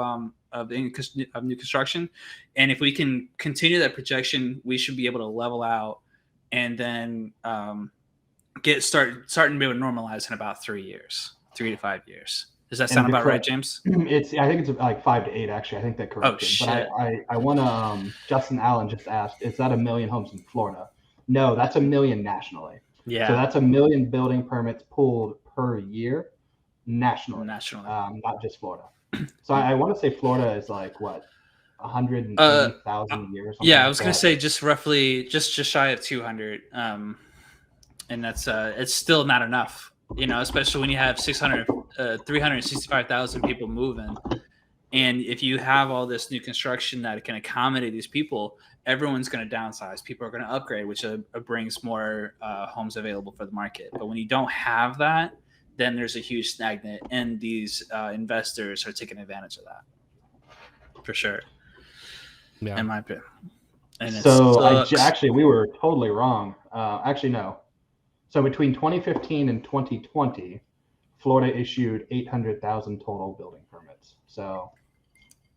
new construction. And if we can continue that projection, we should be able to level out and then starting to be able to normalize in about 3 to 5 years. Does that sound about right, James? I think it's like 5 to 8, actually. I think that corrected. Oh, shit. But I want to, Justin Allen just asked, is that 1 million homes in Florida? No, that's 1 million nationally. Yeah. So that's 1 million building permits pulled per year nationally. Not just Florida. So I want to say Florida is like, what, 180,000 a year or something? Yeah, I was going to say just roughly, just shy of 200. And that's, it's still not enough. You know, especially when you have 365,000 people moving. And if you have all this new construction that can accommodate these people, everyone's going to downsize. People are going to upgrade, which brings more homes available for the market. But when you don't have that, then there's a huge stagnant, and these investors are taking advantage of that. For sure. Yeah. In my opinion. And actually, we were totally wrong. Actually, no. So between 2015 and 2020, Florida issued 800,000 total building permits. So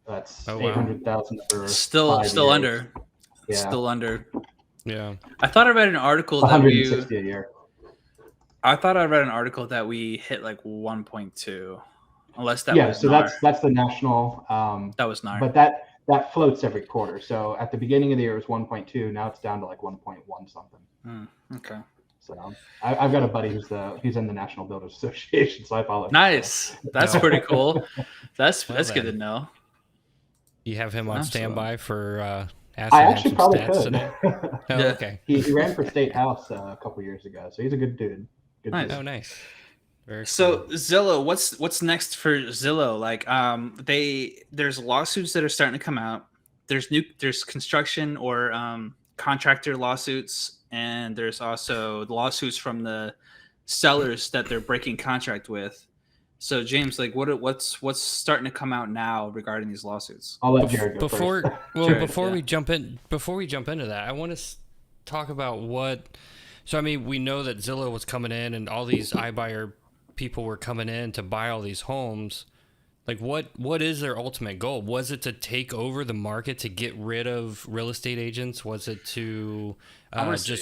that's 800,000 for still under. Yeah. Still under. Yeah. I thought I read an article that 160 a year. I thought I read an article that we hit like 1.2, unless that was so NAR. that's the national. That was NAR. But that floats every quarter. So at the beginning of the year it was 1.2. Now it's down to like 1.1 something. Okay. So I've got a buddy who's in the National Builders Association, so I follow him. Nice. That's pretty cool. That's good to know. You have him on standby for I actually probably could. Okay. He ran for state house a couple years ago, so he's a good dude. Nice. Dude. Oh, nice. Very so cool. Zillow, what's next for Zillow? Like, there's lawsuits that are starting to come out. There's construction or contractor lawsuits, and there's also lawsuits from the sellers that they're breaking contract with. So James, like, what's starting to come out now regarding these lawsuits? I'll let Jared go first. Before we jump into that, I want to talk about what. So I mean, we know that Zillow was coming in, and all these iBuyer people were coming in to buy all these homes. Like, what is their ultimate goal? Was it to take over the market, to get rid of real estate agents? Was it to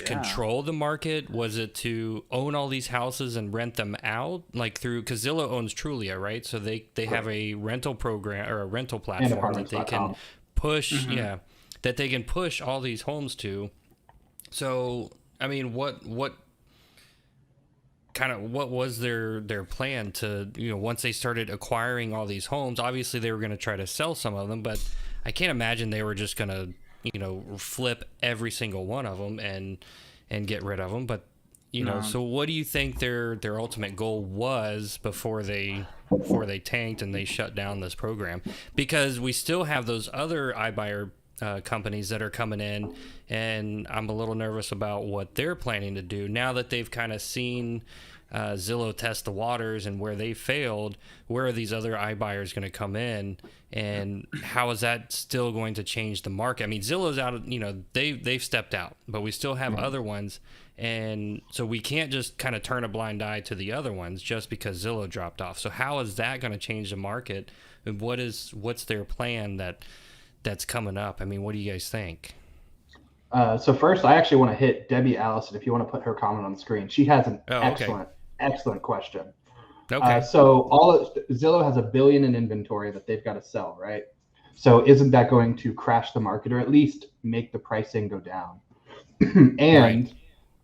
control the market? Was it to own all these houses and rent them out? Like because Zillow owns Trulia, right? So they have a rental program or a rental platform that they can push, that they can push all these homes to. So, I mean, what was their plan to, once they started acquiring all these homes? Obviously they were going to try to sell some of them, but I can't imagine they were just going to flip every single one of them and get rid of them. But so what do you think their ultimate goal was before they tanked and they shut down this program? Because we still have those other iBuyer companies that are coming in, and I'm a little nervous about what they're planning to do now that they've kind of seen Zillow test the waters and where they failed, where are these other iBuyers going to come in, and how is that still going to change the market? I mean, Zillow's out, they've stepped out, but we still have other ones, and so we can't just kind of turn a blind eye to the other ones just because Zillow dropped off. So how is that going to change the market? And what's their plan that's coming up? I mean, what do you guys think? So first, I actually want to hit Debbie Allison if you want to put her comment on the screen. She has an excellent question. Okay. So Zillow has $1 billion in inventory that they've got to sell, right? So isn't that going to crash the market or at least make the pricing go down? And right.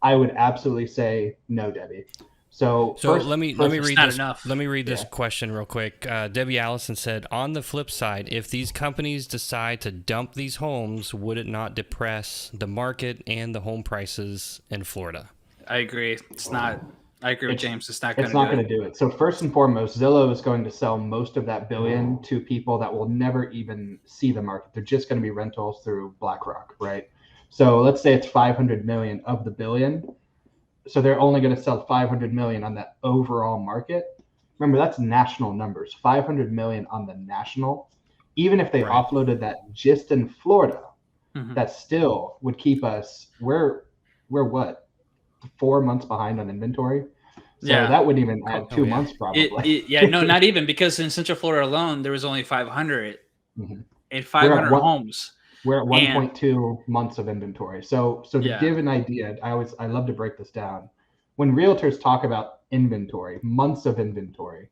I would absolutely say no, Debbie. So first, let me read this. Let me read this question real quick. Debbie Allison said, on the flip side, if these companies decide to dump these homes, would it not depress the market and the home prices in Florida? I agree. It's not. I agree with James. It's not going to do it. So first and foremost, Zillow is going to sell most of that $1 billion to people that will never even see the market. They're just going to be rentals through BlackRock, right? So let's say it's 500 million of the $1 billion. So they're only going to sell 500 million on that overall market. Remember, that's national numbers. 500 million on the national. Even if they offloaded that just in Florida, that still would keep us. We're what? 4 months behind on inventory. So that wouldn't even add 2 months probably. No, not even, because in Central Florida alone, there was only 500 and 500 homes. We're at 1.2 months of inventory. So to give an idea, I love to break this down. When realtors talk about inventory, months of inventory,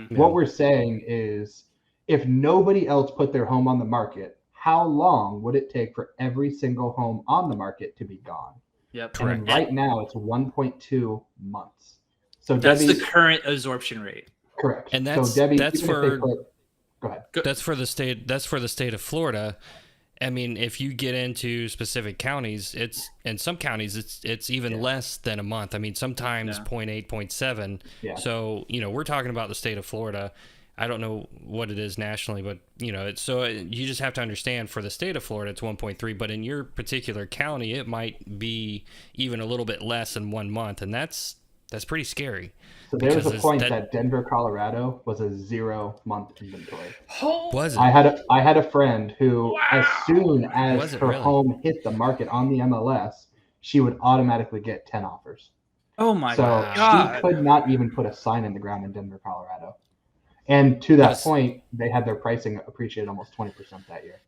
what we're saying is if nobody else put their home on the market, how long would it take for every single home on the market to be gone? Yep. And right now it's 1.2 months. So that's the current absorption rate. Correct. And that's so Debbie, go ahead. That's for the state of Florida. I mean, if you get into specific counties, in some counties it's even less than a month. I mean, sometimes 0.8, 0.7. Yeah. So, we're talking about the state of Florida. I don't know what it is nationally, but you just have to understand for the state of Florida, it's 1.3, but in your particular county, it might be even a little bit less than 1 month. And that's pretty scary. So there was a point that Denver, Colorado was a 0 month inventory. Was it? I had a friend who, as soon as her home hit the market on the MLS, she would automatically get 10 offers. Oh my God. So she could not even put a sign in the ground in Denver, Colorado. And to that point, they had their pricing appreciated almost 20% that year.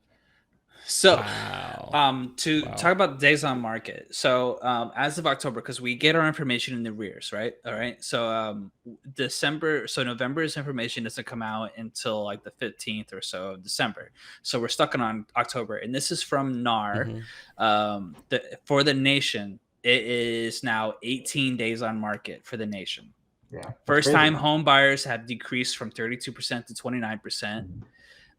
So, talk about days on market. So, as of October, because we get our information in the rears, right? All right. So, November's information doesn't come out until like the 15th or so of December. So we're stuck on October, and this is from NAR. For the nation, it is now 18 days on market for the nation. Yeah. First-time home buyers have decreased from 32% to 29%.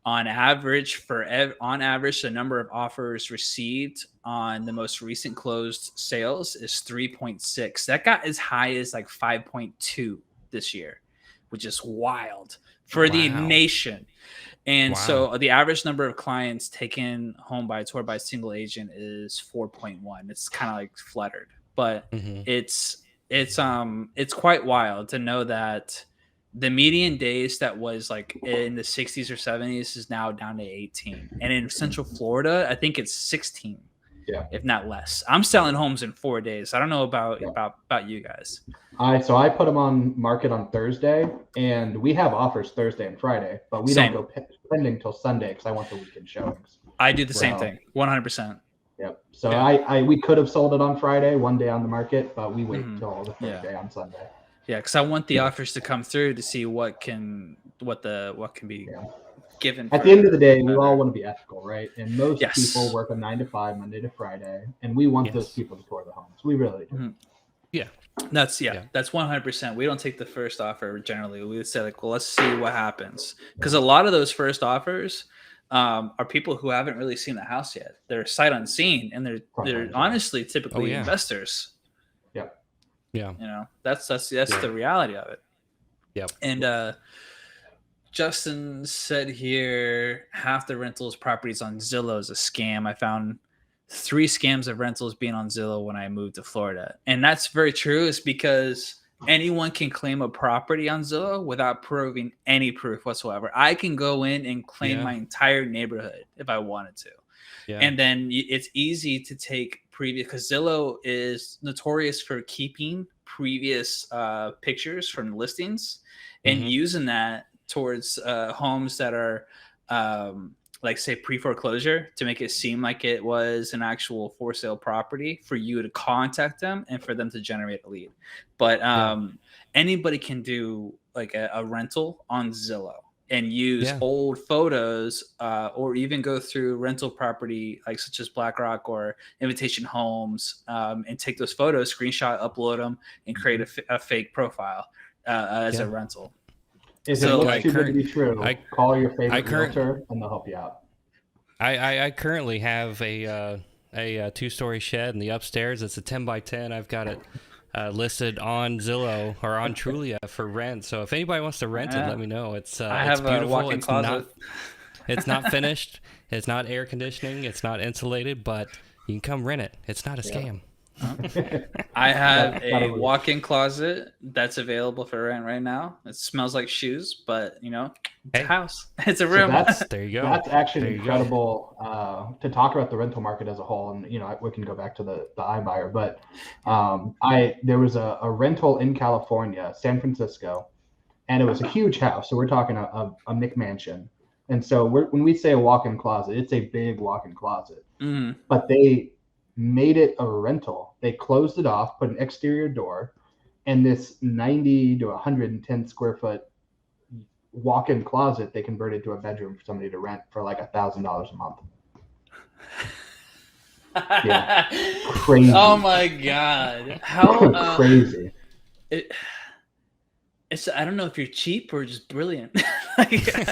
On average, the number of offers received on the most recent closed sales is 3.6. That got as high as like 5.2 this year, which is wild for the nation. And so the average number of clients taken home by a tour by a single agent is 4.1. It's kind of like fluttered, but it's quite wild to know that the median days that was like in the 60s or 70s is now down to 18. And in Central Florida, I think it's 16, if not less. I'm selling homes in 4 days. I don't know about you guys. So I put them on market on Thursday, and we have offers Thursday and Friday, but we don't go pending till Sunday because I want the weekend showings. I do the same thing, 100%. Yep. So we could have sold it on Friday, 1 day on the market, but we wait till the third day on Sunday. Yeah, because I want the offers to come through to see what can be given. At the end of the day, we all want to be ethical, right? And most people work a 9 to 5, Monday to Friday, and we want those people to tour the homes. We really do. Yeah, that's 100%. We don't take the first offer generally. We would say like, well, let's see what happens, because a lot of those first offers are people who haven't really seen the house yet. They're sight unseen, and they're honestly typically investors. Yeah. That's the reality of it. Yeah. And Justin said here, half the rentals properties on Zillow is a scam. I found 3 scams of rentals being on Zillow when I moved to Florida. And that's very true. It's because anyone can claim a property on Zillow without proving any proof whatsoever. I can go in and claim my entire neighborhood if I wanted to. Yeah. And then it's easy to take previous, because Zillow is notorious for keeping previous pictures from listings and using that towards homes that are like say pre-foreclosure to make it seem like it was an actual for sale property for you to contact them and for them to generate a lead. But anybody can do like a rental on Zillow and use old photos or even go through rental property like such as BlackRock or Invitation Homes and take those photos, screenshot, upload them, and create a fake profile as a rental. If it looks too good to be true, call your favorite realtor and they'll help you out. I currently have a 2-story shed in the upstairs. It's a 10 by 10. I've got it listed on Zillow or on Trulia for rent. So if anybody wants to rent it, let me know. It's it's beautiful. A walk-in closet. It's not finished. It's not air conditioning. It's not insulated, but you can come rent it. It's not a scam. I have a walk-in closet that's available for rent right now. It smells like shoes, but it's a house. It's a room. There you go. That's actually incredible to talk about the rental market as a whole. And we can go back to the iBuyer, but there was a rental in California, San Francisco, and it was a huge house. So we're talking a McMansion. And so when we say a walk-in closet, it's a big walk-in closet. But they made it a rental. They closed it off, put an exterior door, and this 90 to 110 square foot walk-in closet they converted to a bedroom for somebody to rent for like $1,000 a month. Yeah, crazy. Oh my god, how crazy! It's I don't know if you're cheap or just brilliant.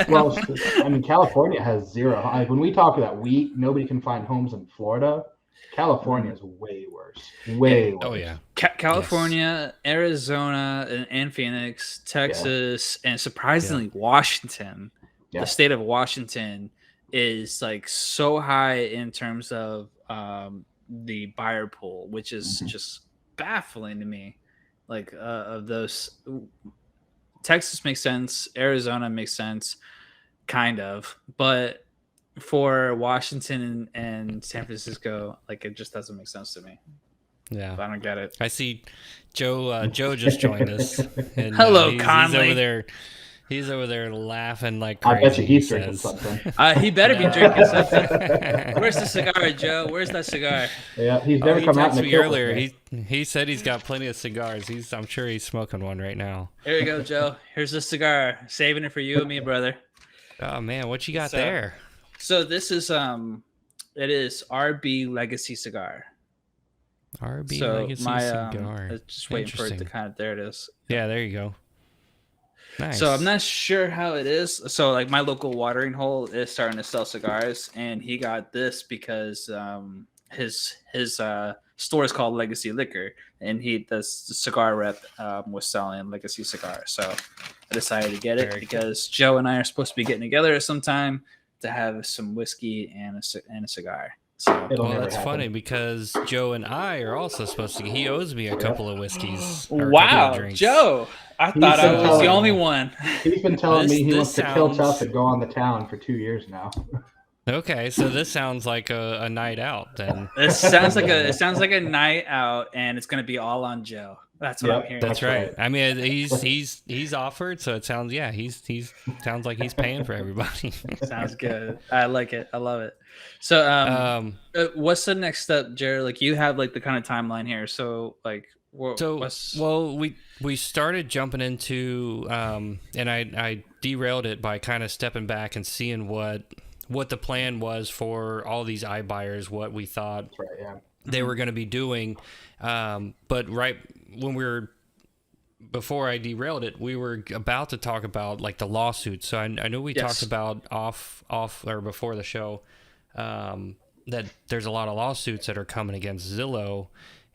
Well, I mean, California has zero. When we talk about nobody can find homes in Florida. California is way worse. Way worse. Oh yeah. California, Arizona, and Phoenix, Texas, and surprisingly Washington. The state of Washington is like so high in terms of the buyer pool, which is just baffling to me. Like of those, Texas makes sense, Arizona makes sense, kind of, but for Washington and San Francisco, like it just doesn't make sense to me. Yeah, I don't get it. I see Joe. Joe just joined us. And, Hello, Conley. He's over there laughing like crazy. I bet you he's drinking something. He better be drinking something. Where's the cigar, Joe? Where's that cigar? Yeah, he's never come out in the earlier. He said he's got plenty of cigars. I'm sure he's smoking one right now. Here you go, Joe. Here's the cigar. Saving it for you and me, brother. Oh man, what you got there? So this is it is RB Legacy Cigar. RB Legacy Cigar. Just waiting for it to kind of. There it is. Yeah, there you go. Nice. So I'm not sure how it is. So like my local watering hole is starting to sell cigars, and he got this because his store is called Legacy Liquor, and the cigar rep was selling Legacy cigars. So I decided to get it because Joe and I are supposed to be getting together at some time to have some whiskey and a cigar. So that's funny because Joe and I are also supposed to. He owes me a couple of whiskeys. Wow, Joe! I thought I was the only one. He's been telling me he wants to kill up and go on the town for 2 years now. Okay, so this sounds like a night out then. It sounds like a night out, and it's gonna be all on Joe. That's what I'm hearing. That's right. I mean, he's offered, so it sounds he's sounds like he's paying for everybody. Sounds good. I like it. I love it. So, what's the next step, Jared? Like, you have like the kind of timeline here. So, like, we started jumping into, and I derailed it by kind of stepping back and seeing what the plan was for all these iBuyers, what we thought they were going to be doing. But right when before I derailed it, we were about to talk about like the lawsuits. So I know we talked about off or before the show that there's a lot of lawsuits that are coming against Zillow.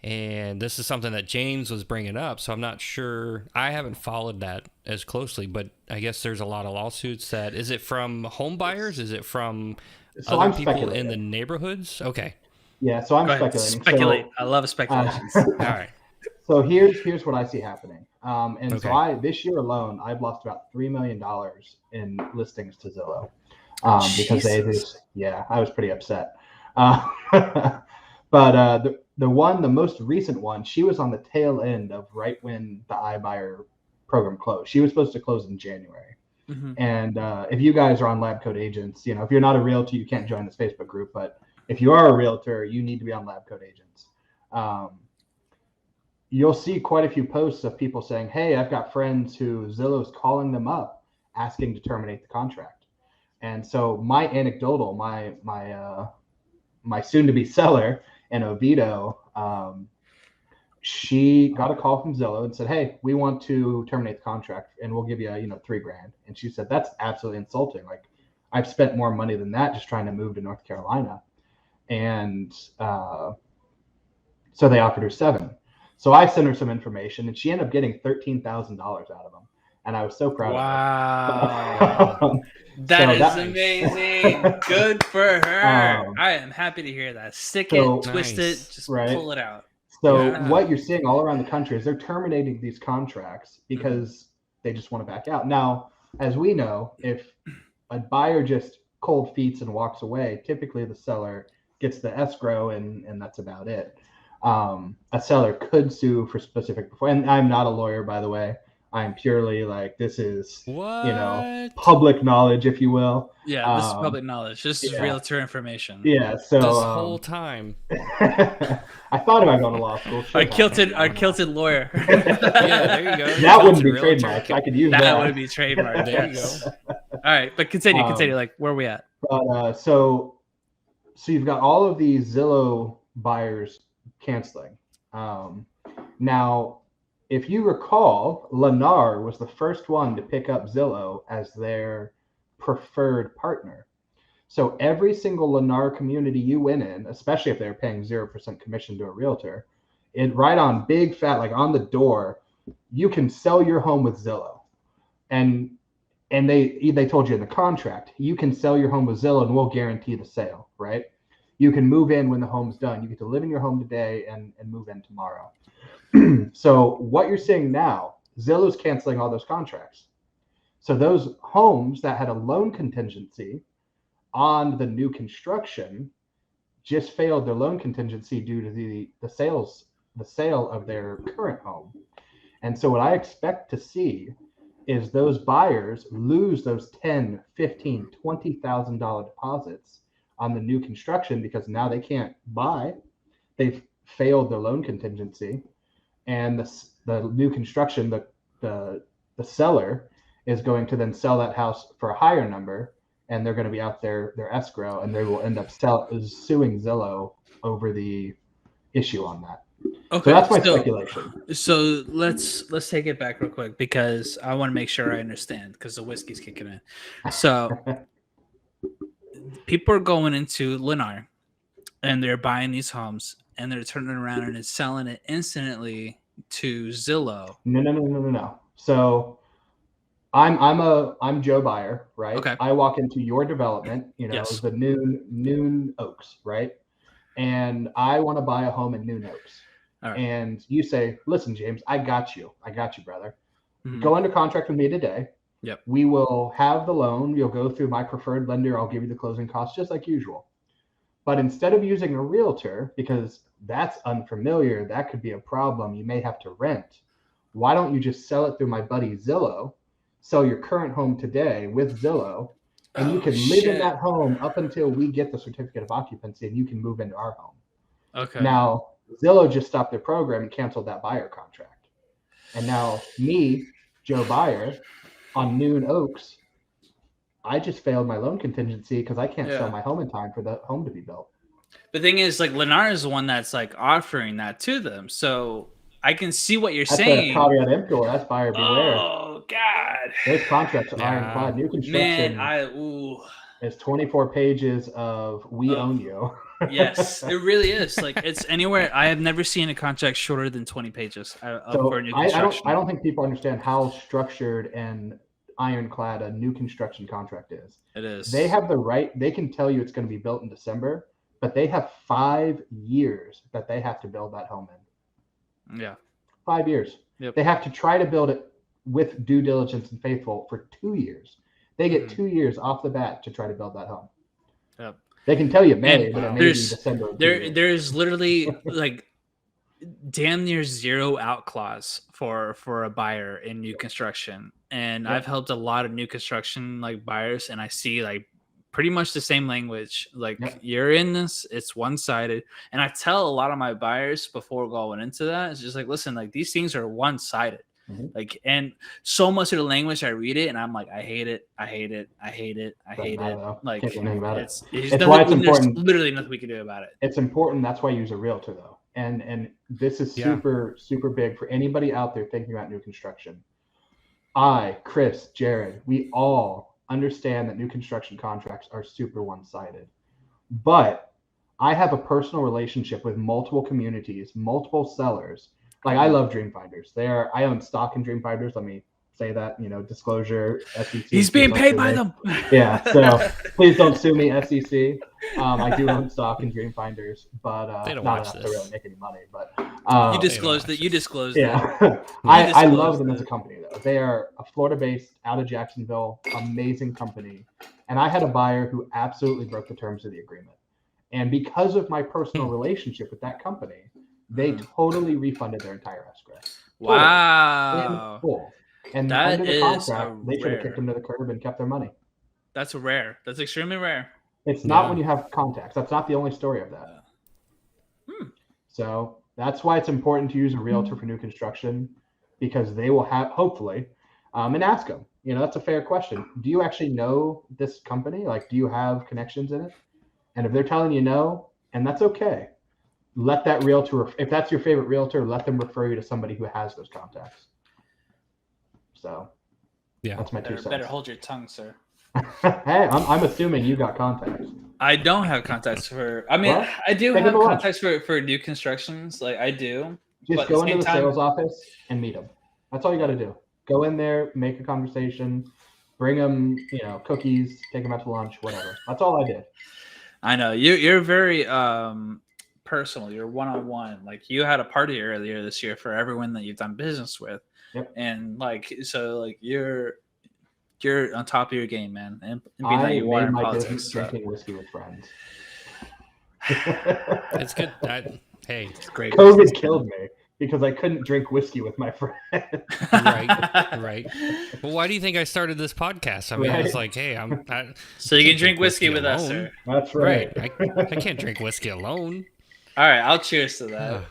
And this is something that James was bringing up. So I'm not sure. I haven't followed that as closely, but I guess there's a lot of lawsuits is it from home buyers? Is it from other people in the neighborhoods? Okay. Yeah. So I'm speculating. Speculate. I love speculations. All right. So here's what I see happening. And so Okay. this year alone, I've lost about $3 million in listings to Zillow. Because they Jesus. just, yeah, I was pretty upset. Uh, but the most recent one, she was on the tail end of right when the iBuyer program closed. She was supposed to close in January. Mm-hmm. And if you guys are on Lab Coat Agents, if you're not a realtor, you can't join this Facebook group. But if you are a realtor, you need to be on Lab Coat Agents. You'll see quite a few posts of people saying, hey, I've got friends who Zillow's calling them up asking to terminate the contract. And so my anecdotal, my soon-to-be seller in Oviedo, she got a call from Zillow and said, hey, we want to terminate the contract and we'll give you, $3,000. And she said, that's absolutely insulting. Like, I've spent more money than that just trying to move to North Carolina. And so they offered her $7,000. So I sent her some information and she ended up getting $13,000 out of them. And I was so proud Wow. of her. That So is amazing. Good for her. I am happy to hear that. Stick it, twist it, just pull it out. So what you're seeing all around the country is they're terminating these contracts because they just want to back out. Now, as we know, if a buyer just cold feet and walks away, typically the seller gets the escrow and that's about it. A seller could sue for specific performance. And I'm not a lawyer, by the way. I'm purely like, this is, public knowledge, if you will. Yeah, this is public knowledge. This is realtor information. Yeah, so this whole time. I thought about going to law school. Our kilted lawyer. Yeah, there you go. That wouldn't be trademarked. I could use that. That would be trademarked. There you go. All right, but continue. Like, where are we at? But so you've got all of these Zillow buyers canceling. Now, if you recall, Lennar was the first one to pick up Zillow as their preferred partner. So every single Lennar community you went in, especially if they're paying 0% commission to a realtor, right on big fat, like on the door, you can sell your home with Zillow. And they told you in the contract, you can sell your home with Zillow and we'll guarantee the sale, right? You can move in when the home's done. You get to live in your home today and move in tomorrow. So what you're seeing now, Zillow's canceling all those contracts. So those homes that had a loan contingency on the new construction just failed their loan contingency due to the sale of their current home. And so what I expect to see is those buyers lose those $10,000, $15,000, $20,000 deposits on the new construction because now they can't buy. They've failed their loan contingency. And the new construction, the seller is going to then sell that house for a higher number, and they're going to be out their escrow, and they will end up suing Zillow over the issue on that. Okay, so that's my speculation. So let's take it back real quick because I want to make sure I understand because the whiskey's kicking in. So people are going into Lennar and they're buying these homes and they're turning around and it's selling it instantly to Zillow. No. So I'm Joe Buyer, right? Okay. I walk into your development, the Neun Oaks, right? And I want to buy a home in Neun Oaks. Right. And you say, listen, James, I got you, brother. Mm-hmm. Go under contract with me today. Yep. We will have the loan. You'll go through my preferred lender. I'll give you the closing costs just like usual. But instead of using a realtor, because that's unfamiliar, that could be a problem. You may have to rent. Why don't you just sell it through my buddy Zillow, sell your current home today with Zillow, and you can live in that home up until we get the certificate of occupancy and you can move into our home. Okay. Now, Zillow just stopped their program and canceled that buyer contract. And now me, Joe Buyer, on Neun Oaks, I just failed my loan contingency because I can't sell my home in time for the home to be built. The thing is, like, Lennar is the one that's like offering that to them. So I can see what you're saying. That's caveat emptor. That's buyer beware. Oh, God. Those contracts are ironclad. New construction is 24 pages of we own you. Yes, it really is. Like, it's anywhere. I have never seen a contract shorter than 20 pages for a new construction. I don't think people understand how structured and ironclad a new construction contract is. It is. They have the right. They can tell you it's going to be built in December, but they have 5 years that they have to build that home in. Yeah. 5 years. Yep. They have to try to build it with due diligence and faithful for 2 years. They get 2 years off the bat to try to build that home. Yep. They can tell you May, And but it may be December. There's literally like damn near zero out clause for a buyer in new construction. And I've helped a lot of new construction like buyers, and I see like pretty much the same language. Like you're in this, it's one-sided. And I tell a lot of my buyers before going into that, it's just like, listen, like these things are one-sided. Like, and so much of the language I read it and I'm like, I hate it. Like Can't do anything about it's why it's important. There's literally nothing we can do about it. It's important. That's why you use a realtor though. And this is super, super big for anybody out there thinking about new construction. I, Chris, Jared, we all understand that new construction contracts are super one-sided. But I have a personal relationship with multiple communities, multiple sellers. Like I love Dream Finders. I own stock in Dream Finders. Let me say that, disclosure, SEC. He's being paid by them. Yeah, so please don't sue me, SEC. I do own stock in Dream Finders, but they don't not watch enough this. to really make any money. But you disclosed it. You disclosed it. Yeah, I love them as a company though. They are a Florida-based, out of Jacksonville, amazing company. And I had a buyer who absolutely broke the terms of the agreement. And because of my personal relationship with that company, they totally refunded their entire escrow. Wow. Cool. And that under the is contract, they should have kicked them to the curb and kept their money. That's rare. That's extremely rare. It's not when you have contacts. That's not the only story of that. So that's why it's important to use a realtor for new construction, because they will have, hopefully, and ask them. That's a fair question. Do you actually know this company? Like, do you have connections in it? And if they're telling you no, and that's okay, let that realtor, if that's your favorite realtor, let them refer you to somebody who has those contacts. So, that's my 2 cents. Better hold your tongue, sir. Hey, I'm assuming you got contacts. I don't have contacts for. I mean, I do have contacts for new constructions. Like I do. Just go into the sales office and meet them. That's all you got to do. Go in there, make a conversation, bring them, cookies, take them out to lunch, whatever. That's all I did. I know you're very personal. You're one-on-one. Like you had a party earlier this year for everyone that you've done business with. Yep. And you're on top of your game, man. And being I that you are made in my politics, business drinking whiskey with friends. It's good. Hey, it's great. COVID killed me because I couldn't drink whiskey with my friends. Right. Well, why do you think I started this podcast? I mean, I was like, hey, so you can drink whiskey with us, sir. That's right. I can't drink whiskey alone. All right, I'll cheers to that.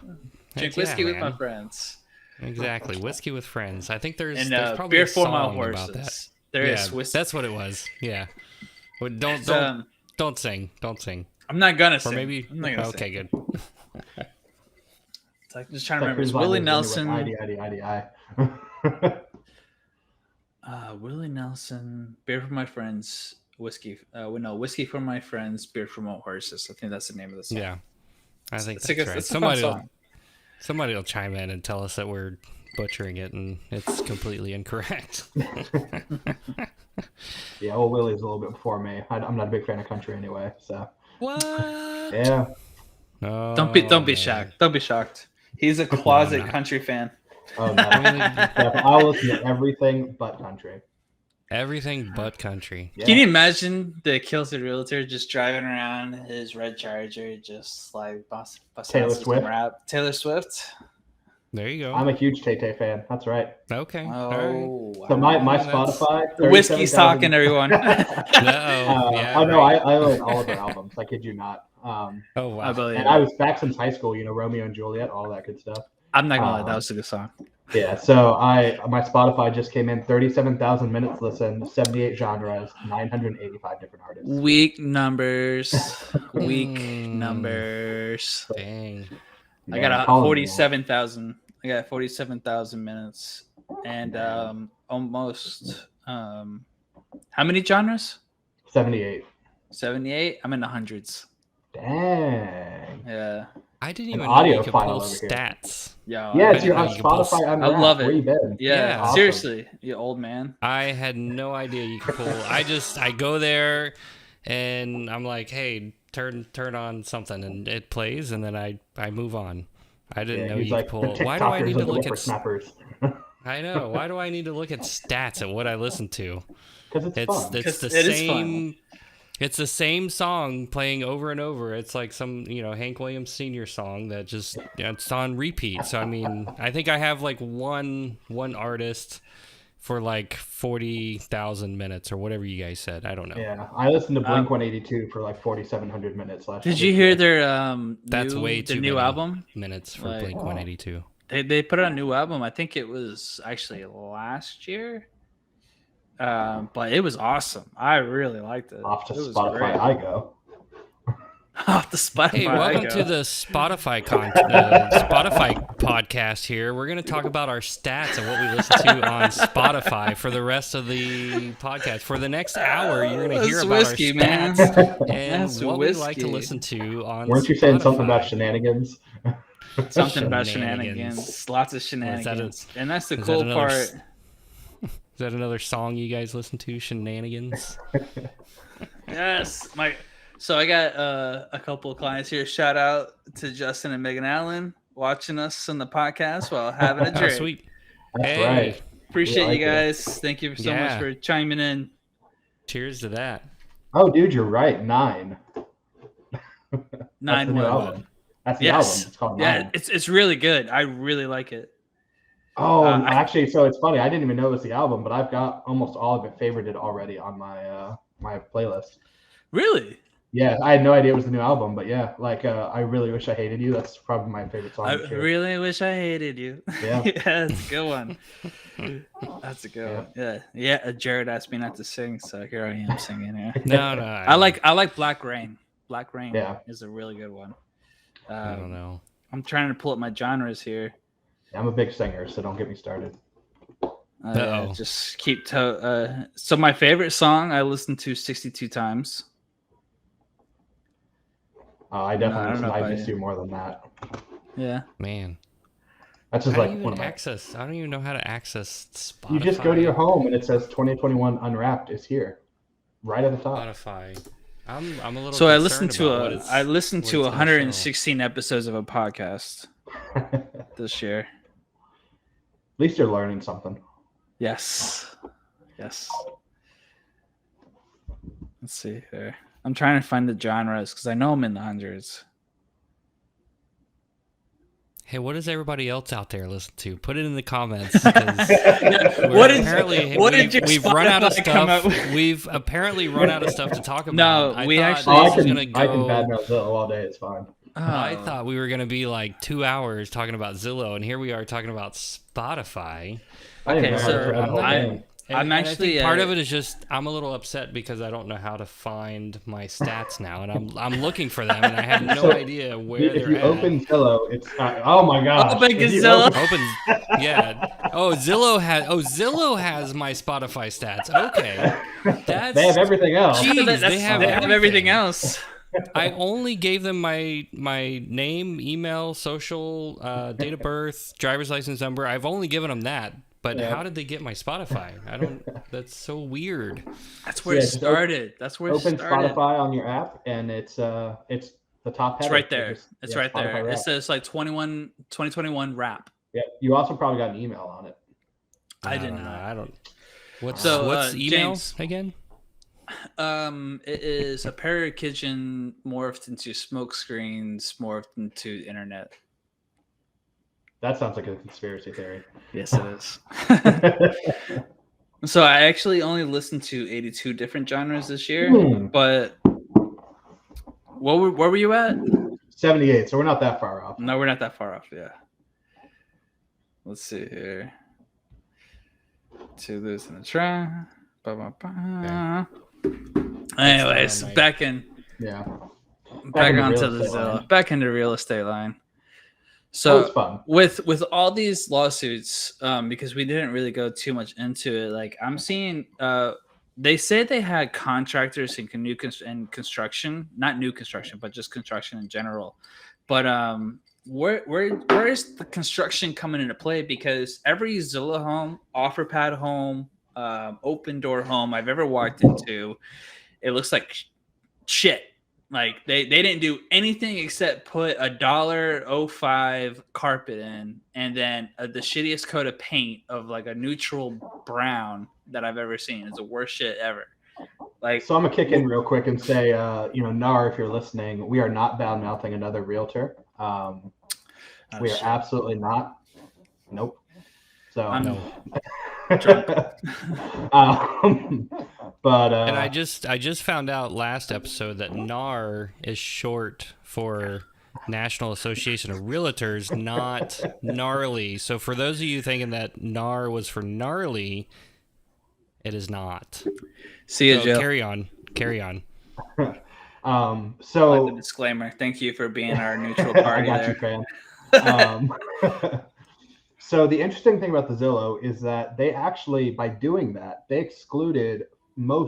Drink whiskey with my friends. Exactly, whiskey with friends. I think there's probably beer a for my song horses. about that. There is whiskey. That's what it was. Yeah. Well, don't sing. Don't sing. I'm not gonna sing. Or maybe. I'm not gonna okay, sing. good. It's like just trying to remember. It's Willie Nelson. Willie Nelson. Beer for my friends. Whiskey. Whiskey for my friends. Beer for my horses. I think that's the name of the song. Yeah. I think that's right. Somebody will chime in and tell us that we're butchering it and it's completely incorrect. Yeah, well, Willie's a little bit before me. I'm not a big fan of country anyway, so. What? Yeah. Oh, don't be shocked. Don't be shocked. He's a closet country fan. Oh no. I'll listen to everything but country. Everything but country. Yeah. Can you imagine the kilted realtor just driving around his red Charger, just like Taylor Swift? Taylor Swift. There you go. I'm a huge Tay-Tay fan. That's right. Okay. Oh, so my Spotify. The whiskey's talking, everyone. Yeah. Oh no, I own all of their albums. I kid you not. Oh wow. I believe. And I was back since high school. Romeo and Juliet, all that good stuff. I'm not gonna lie, that was a good song. Yeah. So my Spotify just came in 37,000 minutes listened, 78 genres, 985 different artists. Weak numbers. Dang. I got 47,000. I got 47,000 minutes, and almost. How many genres? 78. 78. I'm in the hundreds. Dang. Yeah. I didn't even audio know you could file pull over here. stats. Yeah, it's your on Spotify. I love it. Where you been? Yeah, awesome. Seriously, you old man. I had no idea you could pull. I go there, and I'm like, hey, turn on something, and it plays, and then I move on. I didn't know he's you could like the pull. Why do I TikTokers need and to the look at? whippersnappers. I know. Why do I need to look at stats at what I listen to? Because it's fun. It's the it is same. It's the same song playing over and over. It's like some, Hank Williams Sr. song that just it's on repeat. So I mean, I think I have like one artist for like 40,000 minutes or whatever you guys said. I don't know. Yeah, I listened to Blink 182 for like 4,700 minutes last year. Did you hear their That's way too new many album minutes for Like- Blink 182. They put out a new album. I think it was actually last year. But it was awesome. I really liked it. Off to It was Spotify great. I go. Off the Spotify. Hey, I welcome go. to the Spotify Spotify podcast here. We're going to talk about our stats and what we listen to on Spotify for the rest of the podcast. For the next hour, you're going to hear That's about whiskey, our man. stats and That's what we like to whiskey. listen to on Weren't you saying something about Spotify. shenanigans? Something about Shenanigans. shenanigans. Lots of that a- shenanigans. And that's the is that cool another part. Is that another song you guys listen to? Shenanigans? Yes. So I got a couple of clients here. Shout out to Justin and Megan Allen watching us on the podcast while having a Oh, drink. sweet. That's Hey. right. Appreciate like you it. guys. Thank you so much Yeah. for chiming in. Cheers to that. Oh, dude, you're right. 9. That's Nine the new what? album. That's the Yes. album. It's called Yeah, 9. it's really good. I really like it. Oh, I- so it's funny. I didn't even know it was the album, but I've got almost all of it favorited already on my my playlist. Really? Yeah, I had no idea it was the new album, but yeah, like I really wish I hated you. That's probably my favorite song. I this year. really wish I hated you. Yeah. That's a good one. That's a good one. Yeah. Jared asked me not to sing, so here I am singing here. No. I like Black Rain. Black Rain Yeah. is a really good one. I don't know. I'm trying to pull up my genres here. I'm a big singer, so don't get me started. Uh-oh. Just keep so my favorite song I listened to 62 times. I I definitely don't listen know to I about Miss you. You more than that. Yeah. Man. That's just How do like you one even of my. access? I don't even know how to access Spotify. You just go to your home and it says 2021 Unwrapped is here, right at the top. Spotify. I'm a little. So I concerned listened to about what it's- I listened what to it's gonna 116 episodes of a podcast this year. At least you're learning something. Yes. Yes. Let's see here. I'm trying to find the genres because I know I'm in the hundreds. Hey, what does everybody else out there listen to? Put it in the comments. 'Cause What did- apparently what did your we've run out of Spotify come up stuff. with? We've apparently run out of stuff to talk about. No, I we thought actually- Oh, this I was can gonna go. badmouth Zillow all day. It's fine. I thought we were gonna be like 2 hours talking about Zillow, and here we are talking about Spotify. I didn't Okay, know how to so turn the whole I- thing. And I think actually, part of it is just I'm a little upset because I don't know how to find my stats now, and I'm looking for them, and I have no So, idea where If they're you at. open Zillow, it's oh my gosh. Open If you Zillow. open- Yeah. Zillow has my Spotify stats. Okay. That's They have everything else. Jeez, That's- they have everything everything. else. I only gave them my name, email, social, date of birth, driver's license number. I've only given them that. But Yeah. how did they get my Spotify? I don't. That's so weird. That's where Yeah, it just started. That's where it Open started. Spotify on your app, and it's the top It's header. right there. It's right Spotify there. It Wrap. says like 2021 wrap. Yeah, you also probably got an email on it. I don't did know. not. I don't. What's So, email James. again? It is a parrot kitchen morphed into smoke screens, morphed into internet. That sounds like a conspiracy theory. Yes, it is. So I actually only listened to 82 different genres this year, Hmm. but where were you at? 78, so we're not that far off. No, we're not that far off. Yeah. Let's see here. To this in the try. Anyways, Mike. back Yeah. back into onto real the estate Zillow, line. back into real estate line. So So it's fun. with all these lawsuits, because we didn't really go too much into it, like I'm seeing, they say they had contractors in construction, not new construction, but just construction in general. But where is the construction coming into play? Because every Zillow home, offer pad home, open door home I've ever walked into, it looks like shit. Like they didn't do anything except put a $1.05 carpet in, and then the shittiest coat of paint of like a neutral brown that I've ever seen. It's the worst shit ever. Like, so I'm gonna kick in real quick and say, Nar, if you're listening, we are not bad mouthing another realtor. We are absolutely not. Nope. So I'm but And I just found out last episode that NAR is short for National Association of Realtors, not gnarly. So for those of you thinking that NAR was for gnarly, it is not. see you, So Joe. carry on. So Like the disclaimer. Thank you for being our neutral party. I got there. you, fam. So the interesting thing about the Zillow is that they actually, by doing that, they excluded a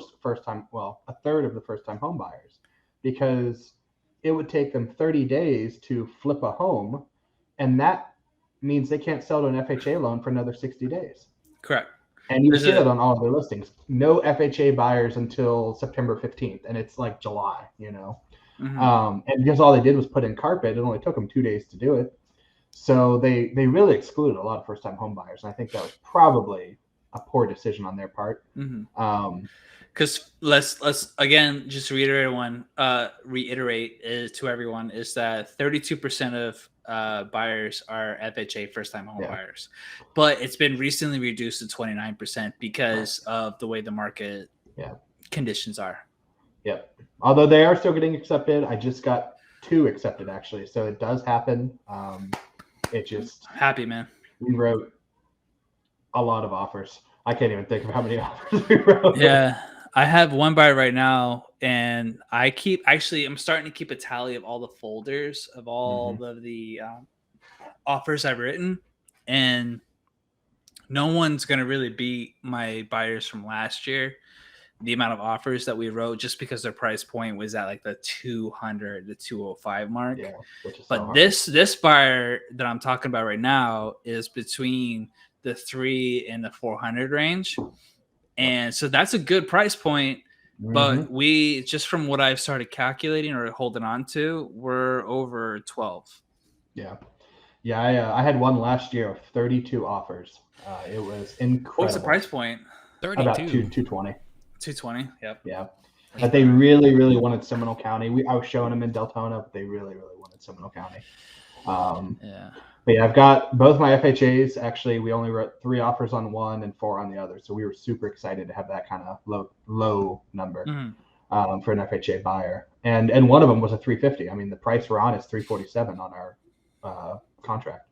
third of the first-time home buyers, because it would take them 30 days to flip a home, and that means they can't sell to an FHA loan for another 60 days. Correct. And you see that on all of their listings. No FHA buyers until September 15th, and it's like July, Mm-hmm. And because all they did was put in carpet, it only took them 2 days to do it. So they really excluded a lot of first-time home buyers, and I think that was probably a poor decision on their part. Because let's again just reiterate is to everyone is that 32% of buyers are FHA first-time home buyers, but it's been recently reduced to 29% because of the way the market conditions are. Yep. Although they are still getting accepted, I just got 2 accepted actually, so it does happen. It just happy, man. We wrote a lot of offers. I can't even think of how many offers we wrote. Yeah, I have one buyer right now, and I'm starting to keep a tally of all the folders of all of the offers I've written, and no one's gonna really beat my buyers from last year. The amount of offers that we wrote, just because their price point was at like the 200 to 205 mark. Yeah, which is but this buyer that I'm talking about right now is between the 3 and the 400 range, and so that's a good price point. But we, just from what I've started calculating or holding on to, we're over 12. Yeah. I had one last year of 32 offers. It was incredible. What's the price point? 32. About 220. 220. Yep. Yeah. But they really, really wanted Seminole County. I was showing them in Deltona, but they really, really wanted Seminole County. But yeah, I've got both my FHAs. Actually, we only wrote 3 offers on one and 4 on the other. So we were super excited to have that kind of low number for an FHA buyer. And one of them was a 350. I mean, the price we're on is 347 on our contract.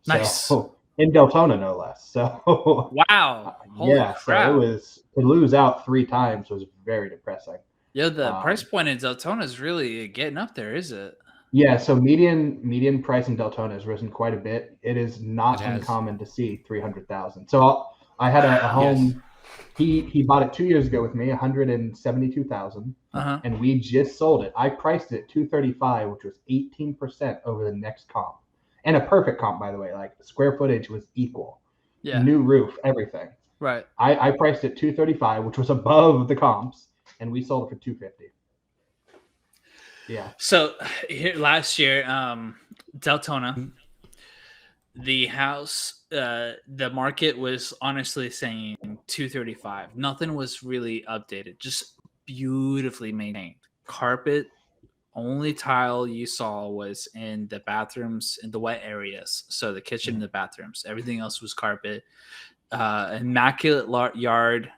Nice. So, in Deltona, no less. So wow. Holy crap. So it was, to lose out 3 times was very depressing. Yeah, the price point in Deltona is really getting up there, is it? Yeah, so median price in Deltona has risen quite a bit. It is not uncommon to see 300,000. So I had a home. Yes. He bought it 2 years ago with me, 172,000, and we just sold it. I priced it at 235, which was 18% over the next comp, and a perfect comp, by the way. Like, square footage was equal, new roof, everything. Right. I priced it 235, which was above the comps, and we sold it for 250. Yeah. So here last year, Deltona, the house, the market was honestly saying 235. Nothing was really updated, just beautifully maintained. Carpet, only tile you saw was in the bathrooms, in the wet areas. So the kitchen and the bathrooms. Everything else was carpet. Immaculate yard.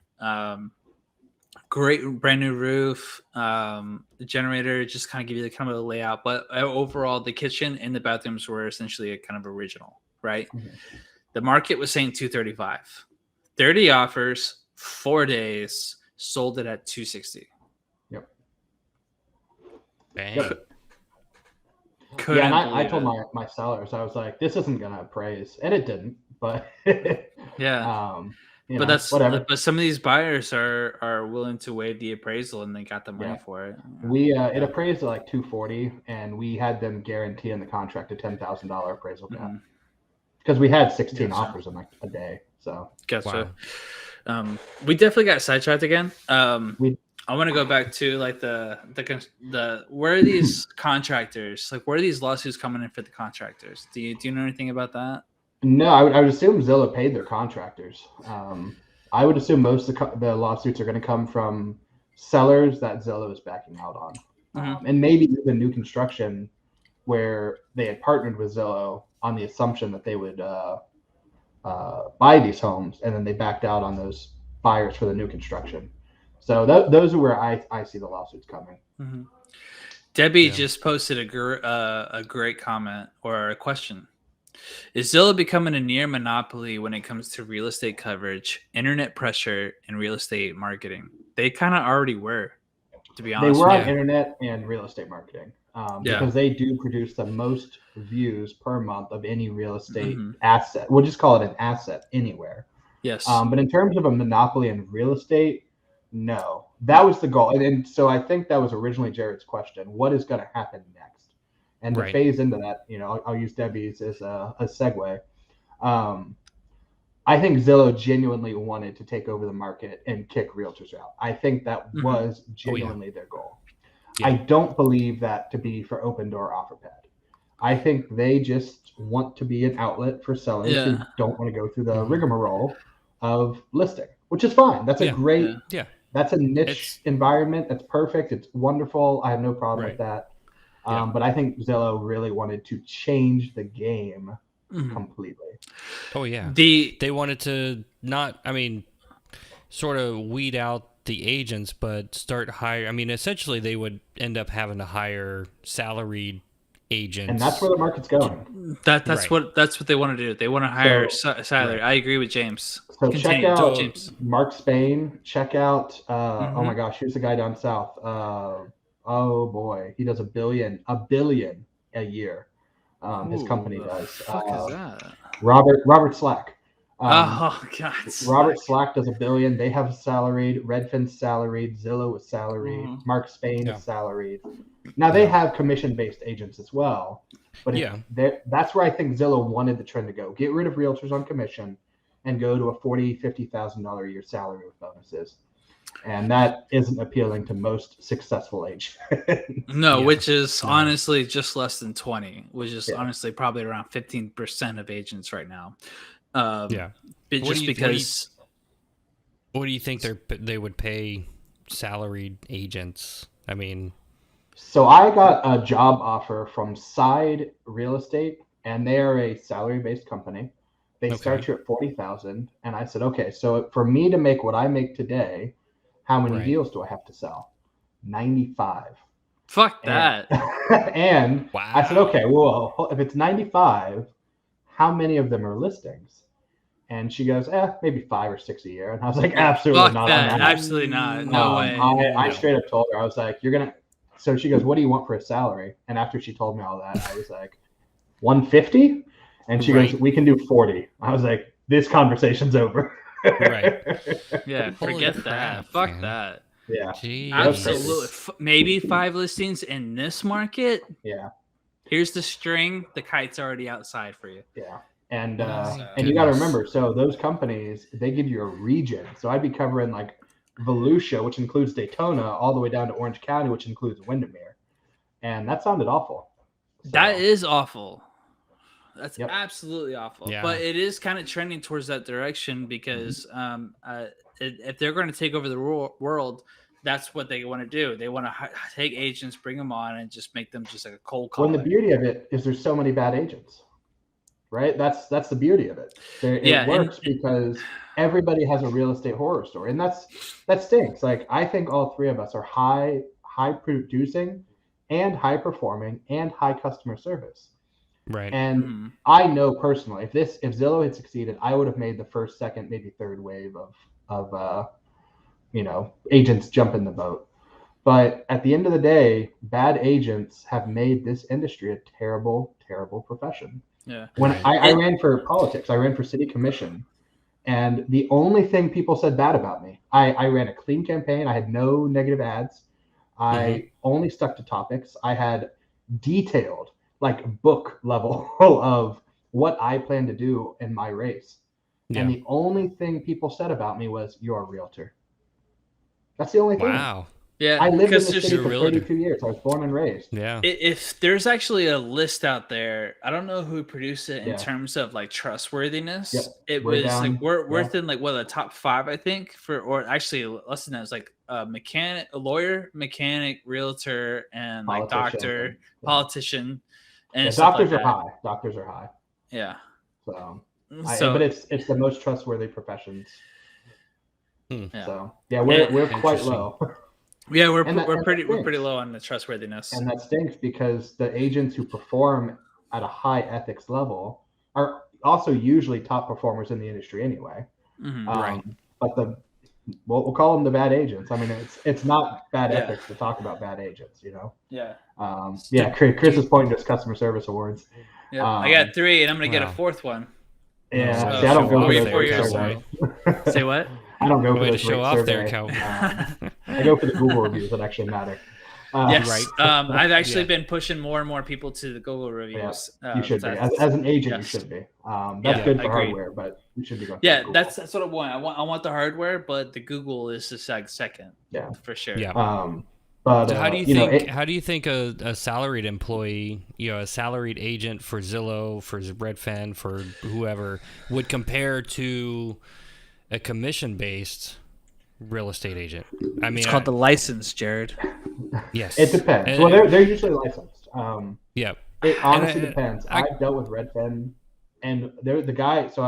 Great brand new roof. The generator, just kind of give you the kind of a layout, but overall the kitchen and the bathrooms were essentially a kind of original, right? The market was saying 235. 30 offers, 4 days, sold it at 260. Yep. Bang. Yep. Yeah, and I told my sellers, I was like, this isn't gonna appraise, and it didn't, but yeah. But that's whatever. But some of these buyers are willing to waive the appraisal, and they got the money for it. It appraised at like 240, and we had them guarantee in the contract a $10,000 appraisal cap because we had 16 offers in like a day. So gotcha. We definitely got sidetracked again. I want to go back to like the where are these contractors? Like, where are these lawsuits coming in for the contractors? Do you know anything about that? No, I would assume Zillow paid their contractors. I would assume most of the lawsuits are going to come from sellers that Zillow is backing out on, and maybe even new construction where they had partnered with Zillow on the assumption that they would buy these homes, and then they backed out on those buyers for the new construction. So those are where I see the lawsuits coming. Mm-hmm. Debbie just posted a great comment or a question. Is Zillow becoming a near monopoly when it comes to real estate coverage, internet pressure, and real estate marketing? They kind of already were, to be honest. They were on internet and real estate marketing Yeah. because they do produce the most views per month of any real estate asset. We'll just call it an asset anywhere. Yes. But in terms of a monopoly in real estate, no. That was the goal. And so I think that was originally Jared's question. What is going to happen next? And to phase into that, I'll use Debbie's as a segue. I think Zillow genuinely wanted to take over the market and kick realtors out. I think that was genuinely their goal. Yeah. I don't believe that to be for Open Door OfferPad. I think they just want to be an outlet for sellers who don't want to go through the rigmarole of listing, which is fine. That's a great, that's a niche environment. That's perfect. It's wonderful. I have no problem with that. But I think Zillow really wanted to change the game completely. Oh yeah. They wanted to sort of weed out the agents, but start hire. I mean, essentially they would end up having to hire salaried agents. And that's where the market's going. That's what they want to do. They want to hire salary. I agree with James. So check out Mark Spain. Check out oh my gosh, who's the guy down south? Oh boy, he does $1 billion a year. His company does. Fuck is that? Robert Slack. Oh God. Robert Slack does $1 billion. They have salaried. Redfin's salaried. Zillow is salaried. Mark Spain is salaried. Now they have commission-based agents as well, but that's where I think Zillow wanted the trend to go. Get rid of realtors on commission and go to a $40,000-$50,000 a year salary with bonuses. And that isn't appealing to most successful agents. No, which is honestly just less than 20, which is honestly probably around 15% of agents right now. What do you think they would pay salaried agents? I mean, so I got a job offer from Side Real Estate, and they are a salary-based company. They start you at $40,000, and I said, okay, so for me to make what I make today, how many deals do I have to sell? 95. Fuck that. And I said, okay, well, if it's 95, how many of them are listings? And she goes, maybe 5 or 6 a year. And I was like, absolutely not. That. Absolutely not. No way. I straight up told her, I was like, so she goes, what do you want for a salary? And after she told me all that, I was like, 150? And she goes, we can do 40. I was like, this conversation's over. Yeah, forget that. Fuck that. Yeah. Jeez. Absolutely. Maybe 5 listings in this market. Yeah. Here's the string. The kite's already outside for you. Yeah. And you got to remember, so those companies, they give you a region. So I'd be covering like Volusia, which includes Daytona, all the way down to Orange County, which includes Windermere. And that sounded awful. So, that is awful. That's absolutely awful. Yeah. But it is kind of trending towards that direction because if they're going to take over the world, that's what they want to do. They want to take agents, bring them on, and just make them just like a cold call. Well, the beauty of it is there's so many bad agents, right? That's the beauty of it. It works because everybody has a real estate horror story, and that stinks. Like I think all 3 of us are high producing and high performing and high customer service. Right. And I know personally, if Zillow had succeeded, I would have made the first, second, maybe third wave of agents jump in the boat. But at the end of the day, bad agents have made this industry a terrible, terrible profession. Yeah. When I ran for politics, I ran for city commission, and the only thing people said bad about me, I ran a clean campaign. I had no negative ads. I only stuck to topics. I had detailed, like book level of what I plan to do in my race. Yeah. And the only thing people said about me was, you're a realtor. That's the only thing. Wow. Yeah, I lived in because the city You're a for realtor. 32 years. I was born and raised. Yeah. if there's actually a list out there, I don't know who produced it in Yeah. terms of like trustworthiness. Yep. It We're was like down. we're Yeah. within like what the top 5, I think, for or actually less than that. It's like a mechanic, a lawyer, mechanic, realtor, and like Politician. doctor, Yeah. politician, and Yeah, stuff doctors like are that. high. Doctors are high. Yeah. So, So but it's the most trustworthy professions. yeah. So yeah, we're quite Interesting. low. Yeah, we're And that pretty stinks. low on the trustworthiness. And that stinks because the agents who perform at a high ethics level are also usually top performers in the industry anyway. Mhm. Right. But we'll call them the bad agents. I mean, it's not bad Yeah. ethics to talk about bad agents, you know. Yeah. Yeah, Chris is pointing to his customer service awards. Yeah. I got 3, and I'm gonna get a Wow. 4th one. Yeah, Oh, see, I don't show go off for there, those rate cowboy. surveys. Say what? I don't go for Way to those show rate off there, survey. cowboy. I go for the Google reviews that actually matter. Yes. Right. I've actually Yeah. been pushing more and more people to the Google Yeah, reviews. you should be. That's- As an agent, yes. you should be. That's Yeah, good for agreed. hardware, but you should be going. For Yeah, Google. that's what I want. I want the hardware, but the Google is the second. Yeah. For sure. Yeah. But So how do you you know, think? How do you think a salaried employee, a salaried agent for Zillow, for Redfin, for whoever, would compare to a commission-based real estate agent? I mean, It's called the license, Jared. yes. It depends. And- Well, they're usually licensed. yeah. It honestly I- depends. I- I've dealt with Redfin, and they're the guy. So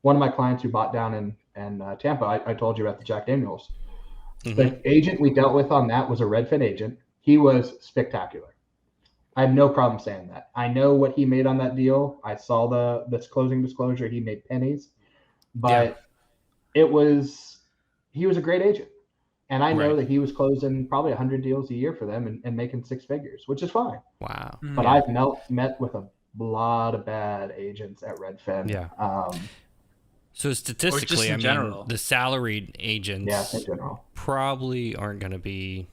one of my clients who bought down in Tampa, I told you about the Jack Daniels. Mhm. The agent we dealt with on that was a Redfin agent. He was spectacular. I have no problem saying that. I know what he made on that deal. I saw the closing disclosure. He made pennies, but he was a great agent. And I know Right. that he was closing probably 100 deals a year for them and making 6 figures, which is fine. Wow. But I've met with a lot of bad agents at Redfin. Yeah. So Or just statistically, in I mean, general. the salaried agents in general. probably aren't going to be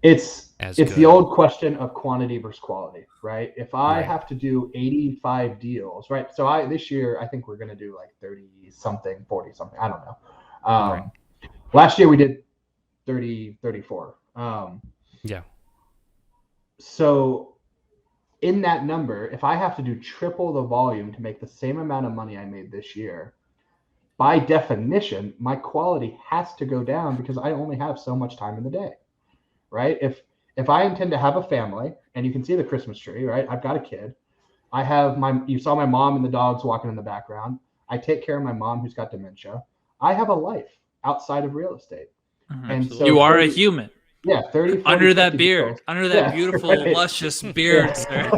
It's as the good. old question of quantity versus quality, right? If I Right. have to do 85 deals, right? So this year I think we're going to do like 30 something, 40 something. I don't know. Right. Last year we did 30, 34. Yeah. So in that number, if I have to do triple the volume to make the same amount of money I made this year, by definition, my quality has to go down because I only have so much time in the day, right? If I intend to have a family, and you can see the Christmas tree, right? I've got a kid. You saw my mom and the dogs walking in the background. I take care of my mom who's got dementia. I have a life outside of real estate. And so You are a human. Yeah, 30, 40, Under that 50 beard, deals. under that Yeah, beautiful, right. luscious beard, sir.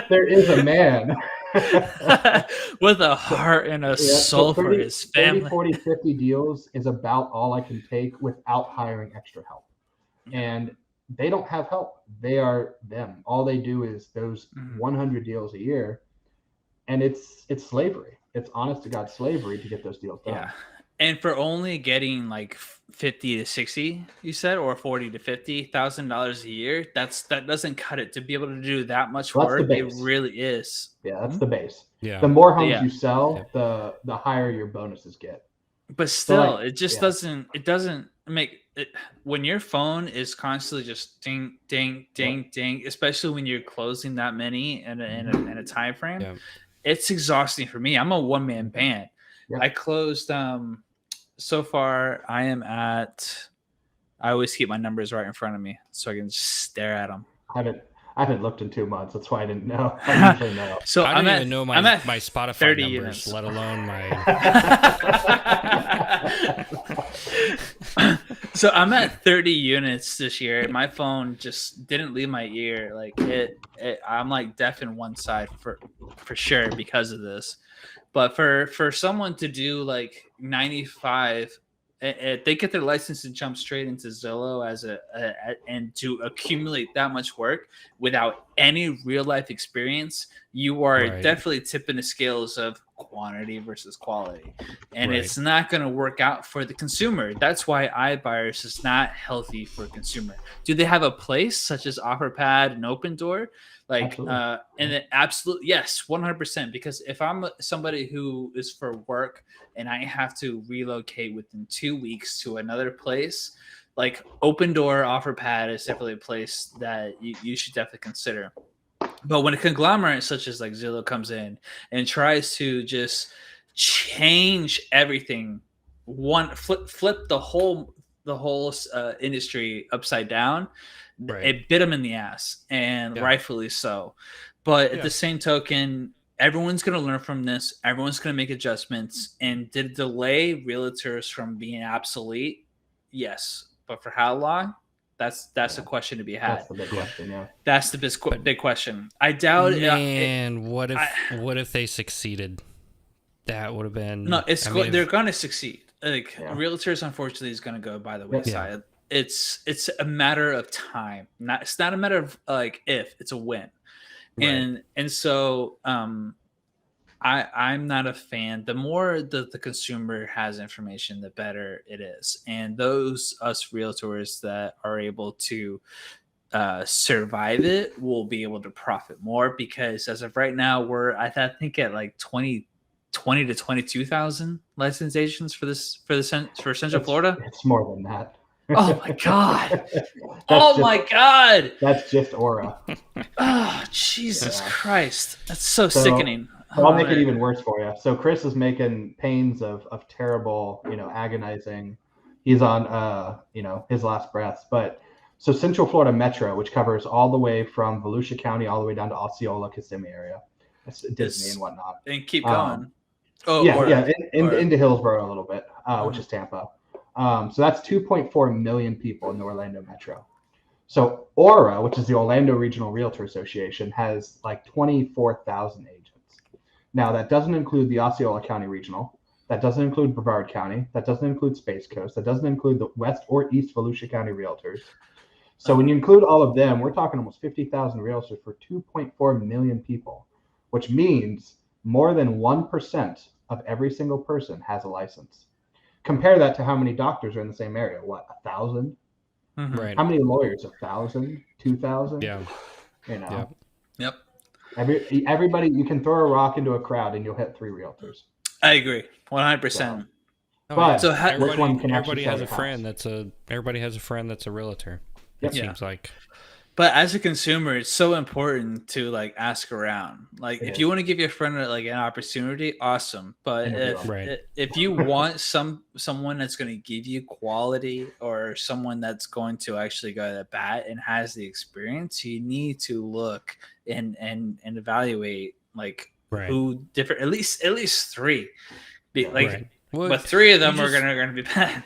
there is a man. With a heart and a soul for his family. 30, 40, 50 deals is about all I can take without hiring extra help. And they don't have help. They are them. All they do is those 100 deals a year. And it's slavery. It's honest to God slavery to get those deals done. Yeah. And for only getting like 50 to 60, you said, or 40 to $50,000 a year, that doesn't cut it to be able to do that much Well, that's work. the It base. really is. Yeah, that's the base. Yeah. The more homes Yeah. you sell, the higher your bonuses get. But still, like, it just doesn't make it when your phone is constantly just ding, ding, ding, ding, especially when you're closing that many in a time frame. Yeah. It's exhausting for me. I'm a one-man band. Yeah. I closed so far I am at I always keep my numbers right in front of me so I can just stare at them. I haven't looked in 2 months. That's why I didn't know. I usually know. So I I'm don't at, even know I'm at my Spotify 30 numbers, units. let alone my. So I'm at 30 units this year. My phone just didn't leave my ear. Like I'm like deaf in one side for sure because of this. But for someone to do like 95, they get their license and jump straight into Zillow and to accumulate that much work without any real life experience, you are Right. definitely tipping the scales of quantity versus quality, and Right. it's not going to work out for the consumer. That's why iBuyers is not healthy for consumer. Do they have a place such as OfferPad and Open Door? Like, Absolutely. and then absolutely yes, 100%. Because if I'm somebody who is for work and I have to relocate within 2 weeks to another place, like Open Door, OfferPad is definitely a place that you should definitely consider. But when a conglomerate such as like Zillow comes in and tries to just change everything, flip the whole industry upside down, Right. it bit them in the ass, and Yeah. rightfully so. But at Yeah. the same token, everyone's going to learn from this. Everyone's going to make adjustments. And did it delay realtors from being obsolete? Yes, but for how long? That's a question to be had. That's the big question. Yeah. That's the big question. I doubt Man, what if they succeeded? That would have been they're going to succeed. Like Yeah. realtors, unfortunately, is going to go by the wayside. It's a matter of time. It's not a matter of like if, it's a when. Right. And so I'm not a fan. The more the consumer has information, the better it is. And those us realtors that are able to survive it will be able to profit more, because as of right now, we're I think at like 20 to 22,000 license agents for Central Florida. It's more than that. Oh my god! That's my god! That's just Aura. Oh Jesus Yeah. Christ! That's so sickening. So I'll make it even worse for you. So Chris is making pains of terrible, agonizing. He's on, his last breaths. But so Central Florida Metro, which covers all the way from Volusia County all the way down to Osceola, Kissimmee area, that's Disney and whatnot. And keep going. Into Hillsborough a little bit, which is Tampa. So that's 2.4 million people in the Orlando Metro. So Aura, which is the Orlando Regional Realtor Association, has like 24,000 agents. Now, that doesn't include the Osceola County Regional. That doesn't include Brevard County. That doesn't include Space Coast. That doesn't include the West or East Volusia County Realtors. So when you include all of them, we're talking almost 50,000 realtors for 2.4 million people, which means more than 1% of every single person has a license. Compare that to how many doctors are in the same area. What, 1,000? Mm-hmm. Right. How many lawyers? 1,000? 2,000? Yeah. Yep. Everybody, you can throw a rock into a crowd and you'll hit 3 realtors. I agree, 100%. But so everybody has a friend that's a realtor. It seems like. But as a consumer, it's so important to like ask around. Like if you want to give your friend like an opportunity, awesome. But if you want someone that's going to give you quality, or someone that's going to actually go to bat and has the experience, you need to look and evaluate like who different, at least 3. But 3 of them are going to be bad.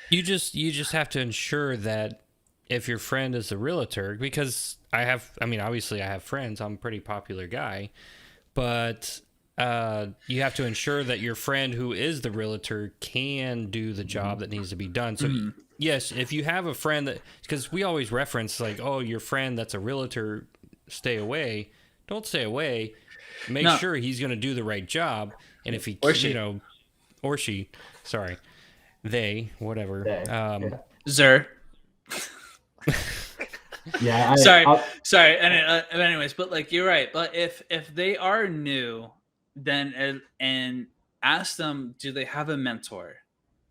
You just have to ensure that if your friend is a realtor, because obviously I have friends, I'm a pretty popular guy, but you have to ensure that your friend who is the realtor can do the job that needs to be done. So yes, if you have a friend because we always reference like, oh, your friend that's a realtor, stay away. Don't stay away. Make sure he's going to do the right job. And if he, or she, sorry, they, whatever. Zer. Sorry. Anyways, but like you're right. But if they are new, then and ask them, do they have a mentor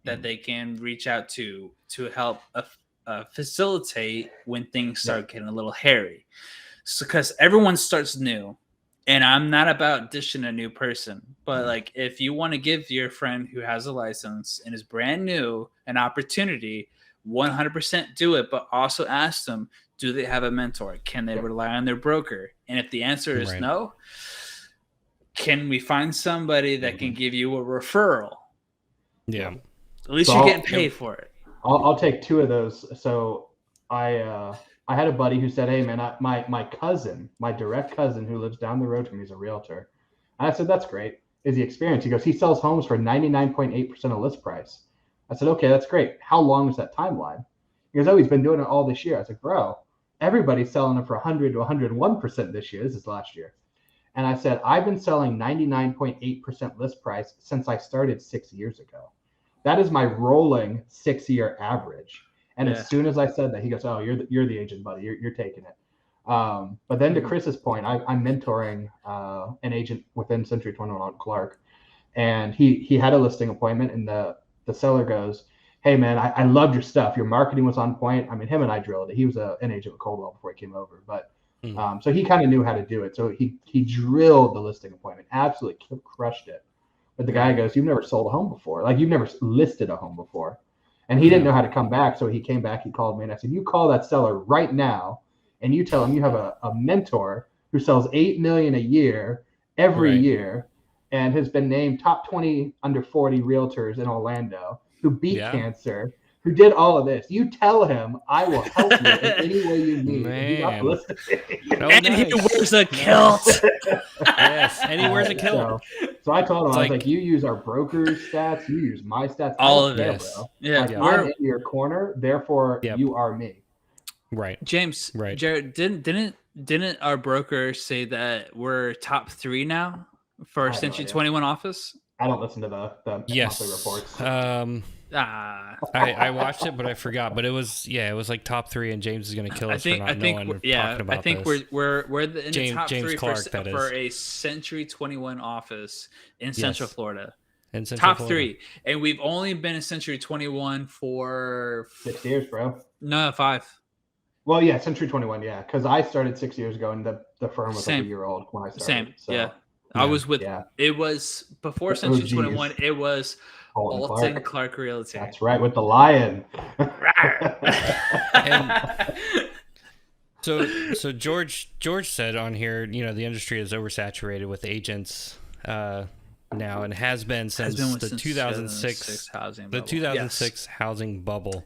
that they can reach out to help facilitate when things start getting a little hairy? So, because everyone starts new, and I'm not about dishing a new person, but like if you want to give your friend who has a license and is brand new an opportunity, 100% do it, but also ask them, do they have a mentor? Can they rely on their broker? And if the answer is no, can we find somebody that can give you a referral? Yeah. At least you're getting paid for it. I'll take 2 of those. So I had a buddy who said, hey man, my cousin, my direct cousin who lives down the road from me is a realtor. And I said, that's great. Is he experienced? He goes, he sells homes for 99.8% of list price. I said, okay, that's great. How long is that timeline? He goes, oh, he's been doing it all this year. I said, bro, everybody's selling it for 100 to 101% this year. This is last year. And I said, I've been selling 99.8% list price since I started 6 years ago. That is my rolling 6-year average. And as soon as I said that, he goes, "Oh, you're the agent, buddy. You're taking it." But then to Chris's point, I'm mentoring an agent within Century 21 on Clark, and he had a listing appointment, and the seller goes, "Hey man, I loved your stuff. Your marketing was on point." I mean, him and I drilled it. He was an agent with Coldwell before he came over, but so he kind of knew how to do it. So he drilled the listing appointment, absolutely crushed it. But the guy goes, "You've never sold a home before. Like you've never listed a home before." And he didn't know how to come back. So he came back, he called me, and I said, "You call that seller right now and you tell him you have a mentor who sells 8 million a year every year and has been named top 20 under 40 realtors in Orlando, who beat cancer, who did all of this. You tell him I will help you in any way you need." Man. And he got listed. And he wears a kilt. Yes, and he wears a kilt. So I told him, I was like, "You use our broker's stats, you use my stats, all of it, it, bro. Yeah, like, I'm in your corner, therefore you are me." Right, James. Right, Jared, didn't our broker say that we're top 3 now for Century 21 office? I don't listen to the monthly reports. I watched it, but I forgot. But it was like top 3, and James is going to kill us for not knowing or talking about I think this. we're in the top James 3 Clark, for a Century 21 office in Central Florida. In Central top Florida. 3, and we've only been in Century 21 for 6 years, bro. No, 5. Well, yeah, Century 21, yeah, because I started 6 years ago, and the firm was like a year old when I started. I was with. It was before Century 21. It was Alton Clark Realty. That's right, with the lion. So George said on here, the industry is oversaturated with agents now, and has been since the 2006 housing bubble. The 2006 housing bubble.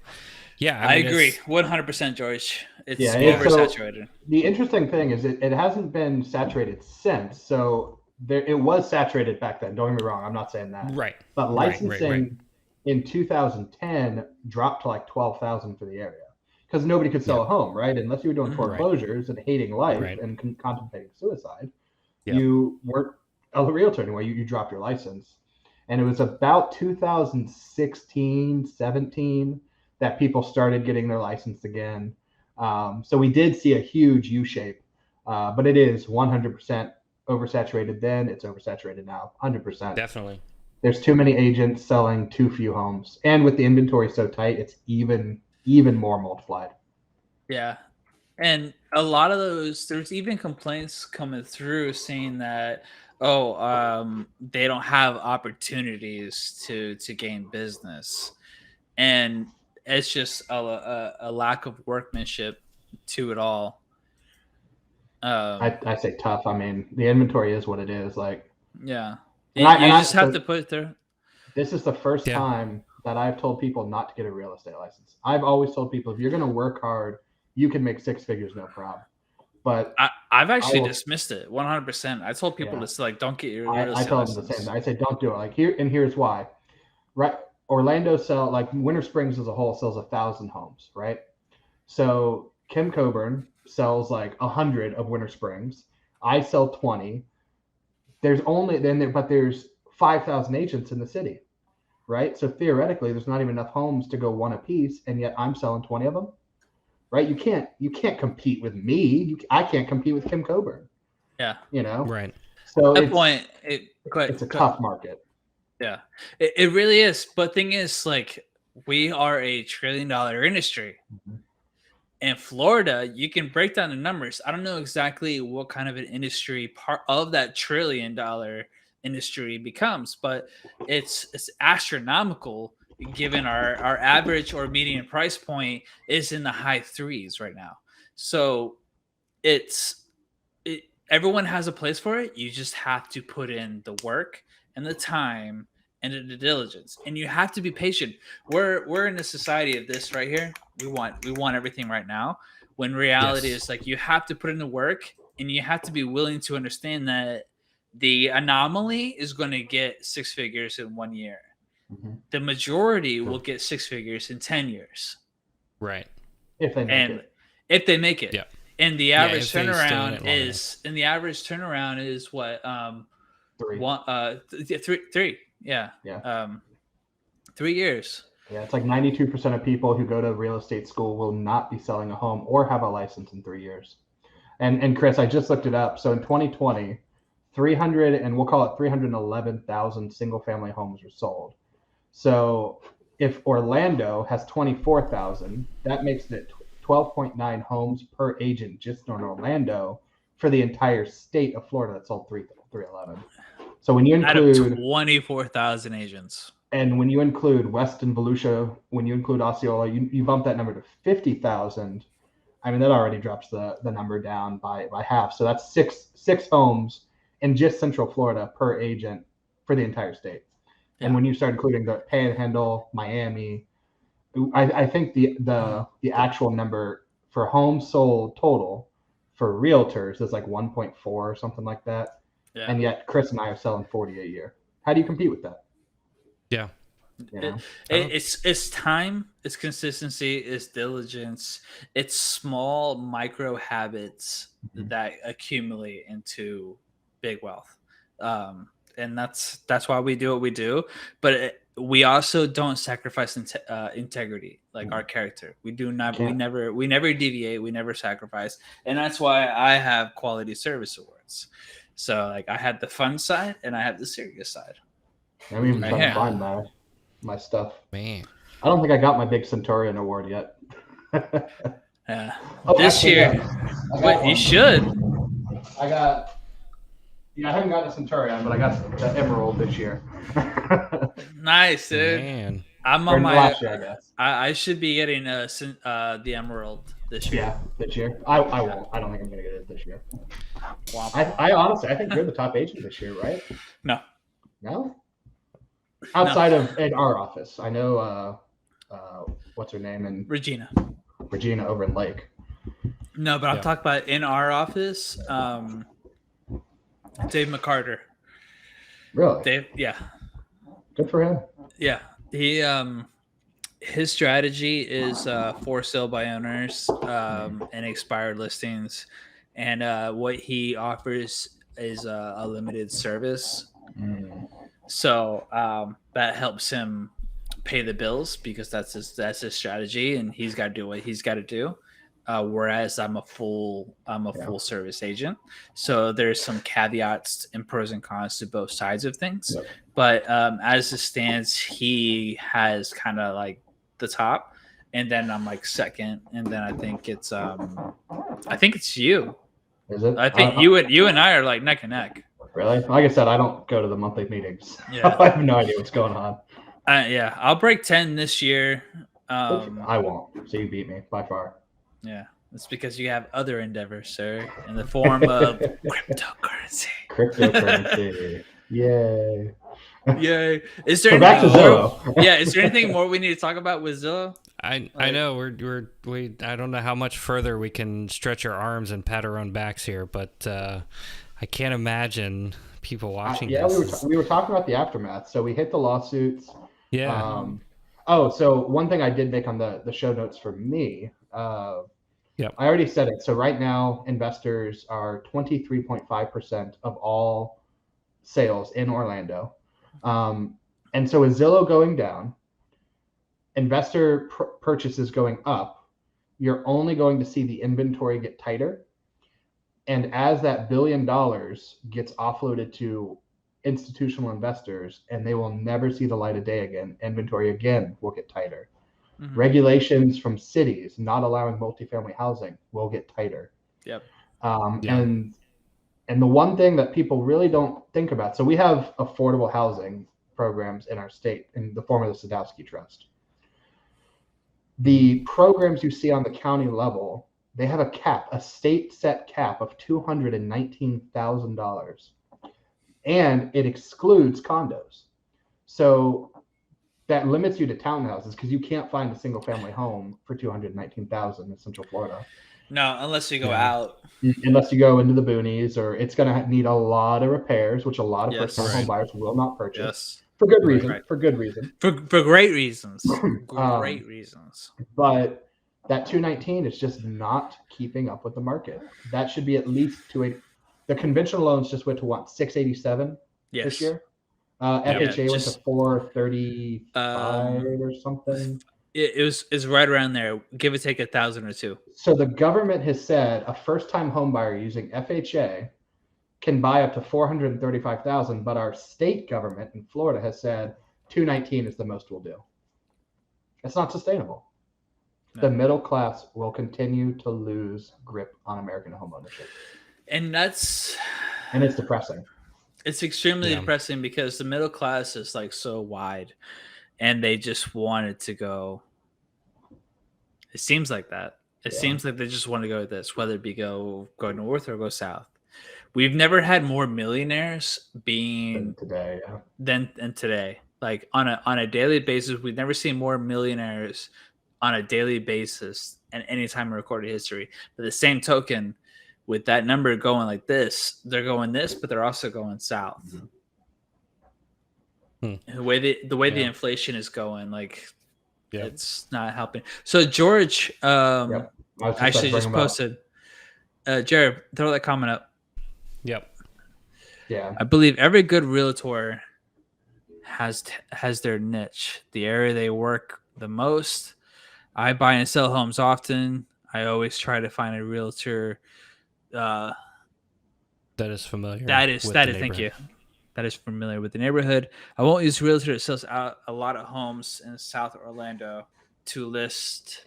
Yeah, I agree 100%, George. It's oversaturated. So the interesting thing is it hasn't been saturated since. So it was saturated back then. Don't get me wrong. I'm not saying that. Right. But licensing in 2010 dropped to like 12,000 for the area because nobody could sell a home, right? Unless you were doing foreclosures and hating life and contemplating suicide, you weren't a realtor anymore. You dropped your license. And it was about 2016, 17 that people started getting their license again. So we did see a huge U-shape, but it is 100% oversaturated then. It's oversaturated now, 100%. Definitely. There's too many agents selling too few homes. And with the inventory so tight, it's even more multiplied. Yeah. And a lot of those, there's even complaints coming through saying that, they don't have opportunities to gain business. And it's just a lack of workmanship to it all. I say tough. I mean, the inventory is what it is. Like, yeah, you just have to put it there. This is the first time that I've told people not to get a real estate license. I've always told people, if you're going to work hard, you can make 6 figures, no problem. But I've actually dismissed it 100%. I told people to like, don't get your real estate I tell them the same. I say, don't do it. Like here's why. Right. Orlando like Winter Springs as a whole sells 1,000 homes, right? So Kim Coburn sells like 100 of Winter Springs. I sell 20. There's 5,000 agents in the city, right? So theoretically, there's not even enough homes to go one a piece, and yet I'm selling 20 of them, right? You can't compete with me. I can't compete with Kim Coburn. Yeah, right. So it's a tough market. Yeah, it really is. But thing is, like, we are a $1 trillion industry. Mm-hmm. In Florida, you can break down the numbers. I don't know exactly what kind of an industry part of that $1 trillion industry becomes, but it's astronomical given our average or median price point is in the high 3s right now. So everyone has a place for it. You just have to put in the work and the time and the diligence, and you have to be patient. We're in a society of this right here. We want everything right now, when reality is like, you have to put in the work, and you have to be willing to understand that the anomaly is going to get 6 figures in 1 year. Mm-hmm. The majority will get 6 figures in 10 years. Right. If they make it. If they make it. Yeah. And the Yeah, average if they stay in turnaround it long is what 3. three. Yeah. Yeah. 3 years. Yeah, it's like 92% of people who go to real estate school will not be selling a home or have a license in 3 years. And Chris, I just looked it up. So in 2020, 300 and we'll call it 311,000 single family homes were sold. So if Orlando has 24,000, that makes it 12.9 homes per agent just in Orlando for the entire state of Florida that sold 311. So when you Out of include 24,000 agents. and when you include Weston, Volusia, when you include Osceola, you bump that number to 50,000. I mean, that already drops the number down by half. So that's six homes in just Central Florida per agent for the entire state. Yeah. And when you start including the Panhandle, Miami, I think the actual number for homes sold total for realtors is like 1.4 or something like that. Yeah. And yet Chris and I are selling 40 a year. How do you compete with that? Yeah. You know? It's time, it's consistency, it's diligence, it's small micro habits that accumulate into big wealth, and that's why we do what we do. But we also don't sacrifice integrity, like our character. We do not. We never deviate. We never sacrifice, and that's why I have quality service awards. So like I had the fun side and I have the serious side. I'm even trying to find my stuff. Man, I don't think I got my big Centurion award yet. Yeah. This year, you should. I haven't got a Centurion, but I got the Emerald this year. Nice, dude. Man. I'm on my. Last year, I guess. I should be getting the Emerald this year. Yeah, this year. I won't. I don't think I'm gonna get it this year. I honestly, I think you're the top agent this year, right? No. No. Outside of in our office, I know. What's her name? And Regina over in Lake. No, but I'm talking about in our office. Dave McCarter. Really? Dave, yeah. Good for him. Yeah, he his strategy is for sale by owners and expired listings, and what he offers is a limited service. So that helps him pay the bills because that's his strategy, and he's got to do what he's got to do. Whereas I'm a full service agent, so there's some caveats and pros and cons to both sides of things. Yep. But as it stands, he has kind of like the top, and then I'm like second, and then I think it's you. Is it? I think you and I are like neck and neck. Really? Like I said, I don't go to the monthly meetings. Yeah. I have no idea what's going on. Yeah, I'll break 10 this year. I won't. So you beat me by far. Yeah, it's because you have other endeavors, sir, in the form of cryptocurrency. Cryptocurrency. Yay. Yay. Is there back to Zillow. Yeah, is there anything more we need to talk about with Zillow? I know we I don't know how much further we can stretch our arms and pat our own backs here, but I can't imagine people watching this. we were talking about the aftermath. So we hit the lawsuits. Yeah. So one thing I did make on the show notes for me, I already said it. So right now, investors are 23.5% of all sales in Orlando. And so with Zillow going down, investor purchases going up, you're only going to see the inventory get tighter. And as that $1 billion gets offloaded to institutional investors and they will never see the light of day again, inventory again will get tighter. Mm-hmm. Regulations from cities not allowing multifamily housing will get tighter. Yep. And the one thing that people really don't think about, so we have affordable housing programs in our state in the form of the Sadowski Trust. The programs you see on the county level, they have a cap, a state set cap of $219,000. And it excludes condos. So that limits you to townhouses because you can't find a single family home for $219,000 in Central Florida. No, unless you go out. Unless you go into the boonies, or it's going to need a lot of repairs, which a lot of first-time home buyers will not purchase. Yes. For good reason. Right. For good reason. For great reasons. Great reasons. But That 219 is just not keeping up with the market. That should be at least 280. The conventional loans just went to what, 687 this year? FHA went to 435 or something. It's right around there. Give or take 1,000 or two. So the government has said a first-time home buyer using FHA can buy up to 435,000, but our state government in Florida has said 219 is the most we'll do. It's not sustainable. No. The middle class will continue to lose grip on American home ownership. And it's depressing. It's extremely depressing because the middle class is like so wide and they just want it to go. It seems like that. It seems like they just want to go with this, whether it be go north or go south. We've never had more millionaires being than today. Like on a daily basis, we've never seen more millionaires on a daily basis in any time in recorded history. But the same token, with that number going like this, they're going this, but they're also going south. The way the inflation is going, like it's not helping. So George actually just posted. Jared, throw that comment up. Yep. Yeah. I believe every good realtor has their niche, the area they work the most. I buy and sell homes often. I always try to find a realtor that is familiar. Thank you. That is familiar with the neighborhood. I won't use realtor that sells out a lot of homes in South Orlando to list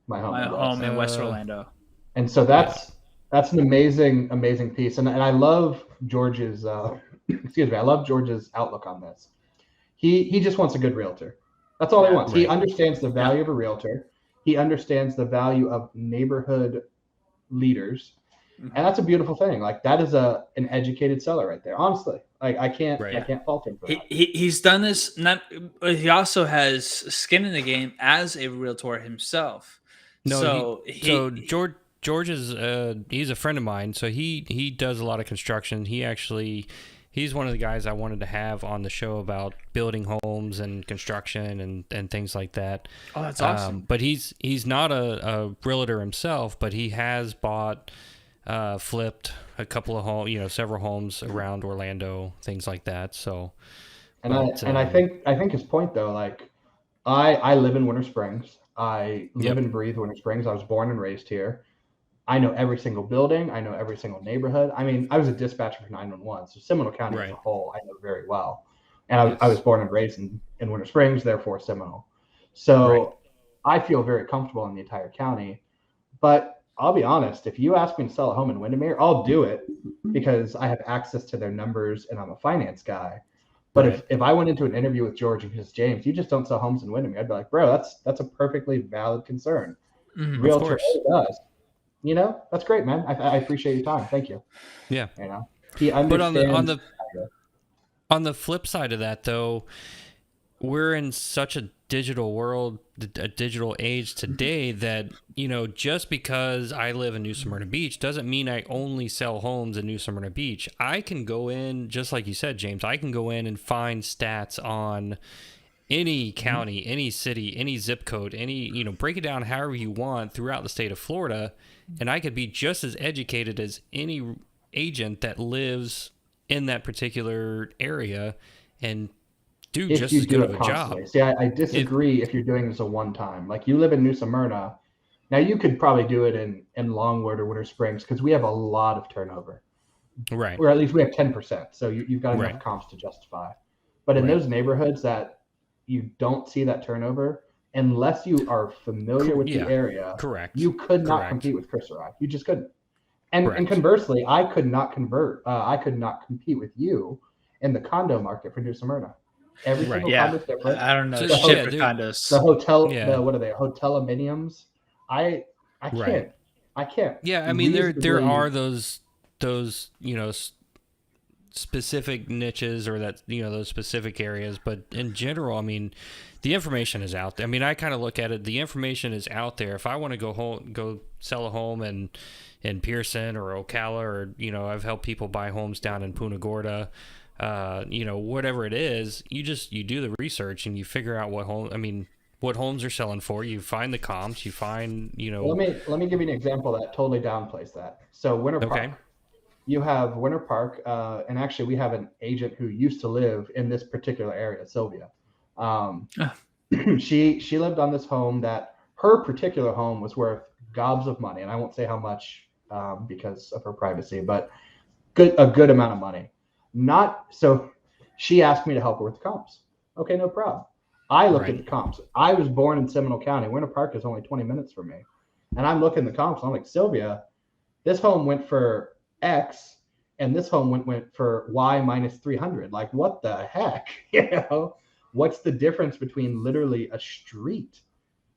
my home in West Orlando. And so that's an amazing piece. And I love George's I love George's outlook on this. He just wants a good realtor. That's all he wants. Right. He understands the value of a realtor. He understands the value of neighborhood leaders. And that's a beautiful thing. Like that is an educated seller right there. Honestly, like I can't fault him for that. He's done this. He also has skin in the game as a realtor himself. No, so George is he's a friend of mine. So he does a lot of construction. He's one of the guys I wanted to have on the show about building homes and construction and things like that. Oh, that's awesome. But he's not a realtor himself, but he has bought. Flipped a couple of several homes around Orlando, things like that. So, I think his point though, like I live in Winter Springs. I live and breathe Winter Springs. I was born and raised here. I know every single building. I know every single neighborhood. I mean, I was a dispatcher for 911, so Seminole County as a whole, I know very well. And I was born and raised in Winter Springs, therefore Seminole. So I feel very comfortable in the entire county. But I'll be honest, if you ask me to sell a home in Windermere, I'll do it because I have access to their numbers and I'm a finance guy. But if I went into an interview with George and says, James, you just don't sell homes in Windermere, I'd be like, bro, that's a perfectly valid concern. Realtor does. That's great, man. I appreciate your time. Thank you. Yeah. He understands. But on the flip side of that, though, we're in such a digital world, a digital age today that, just because I live in New Smyrna Beach doesn't mean I only sell homes in New Smyrna Beach. I can go in, just like you said, James, I can go in and find stats on any county, any city, any zip code, any, break it down however you want throughout the state of Florida. And I could be just as educated as any agent that lives in that particular area and do just as good of a job. See, I disagree if you're doing this a one-time. Like you live in New Smyrna. Now you could probably do it in Longwood or Winter Springs because we have a lot of turnover. Right. Or at least we have 10%. So you've got enough comps to justify. But in those neighborhoods that you don't see that turnover, unless you are familiar with the area, you could not compete with Chris or I. You just couldn't. And conversely, I could not compete with you in the condo market for New Smyrna. Every single condo is different. I don't know. Shit for condos. The hotel, what are they? Hotel aminiums. I can't. Yeah, I mean there are those specific niches or that those specific areas, but in general, I mean, the information is out there. I mean, I kind of look at it. The information is out there. If I want to go sell a home in Pearson or Ocala, or I've helped people buy homes down in Punta Gorda. Whatever it is, you do the research and you figure out what home. I mean, what homes are selling for. You find the comps. You find, Let me give you an example that totally downplays that. So Winter Okay. Park, you have Winter Park, and actually we have an agent who used to live in this particular area, Sylvia. She lived on this home that her particular home was worth gobs of money, and I won't say how much because of her privacy, but a good amount of money. Not so. She asked me to help her with the comps. Okay, no problem. I looked at the comps. I was born in Seminole County. Winter Park is only 20 minutes from me, and I'm looking at the comps. And I'm like, Sylvia, this home went for X, and this home went for Y minus 300. Like, what the heck? What's the difference between literally a street?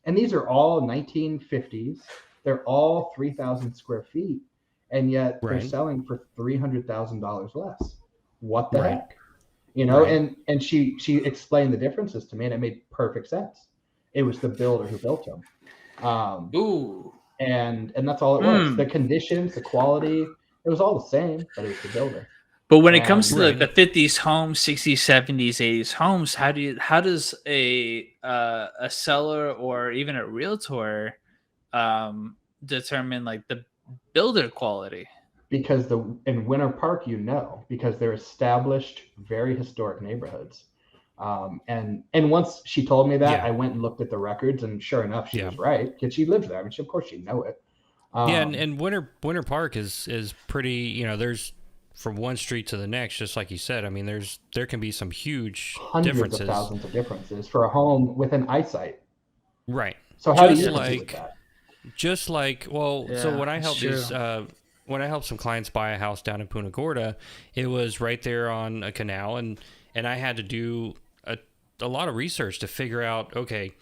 And these are all 1950s. They're all 3,000 square feet, and yet they're selling for $300,000 less. What the heck? And she explained the differences to me, and it made perfect sense. It was the builder who built them. And that's all it was. The conditions, the quality, it was all the same, but it was the builder. But when it comes to the 50s homes, 60s, 70s, 80s homes, how does a seller or even a realtor determine like the builder quality? Because in Winter Park, because they're established, very historic neighborhoods. And once she told me that, I went and looked at the records, and sure enough, she was right, because she lives there. I mean, of course she'd know it. And Winter Park is pretty, there's from one street to the next, just like you said. I mean, there can be some huge differences. Of thousands of differences for a home within eyesight. Right. So how do you with that? Just like, so when I helped when I helped some clients buy a house down in Punta Gorda, it was right there on a canal, and I had to do a lot of research to figure out, okay,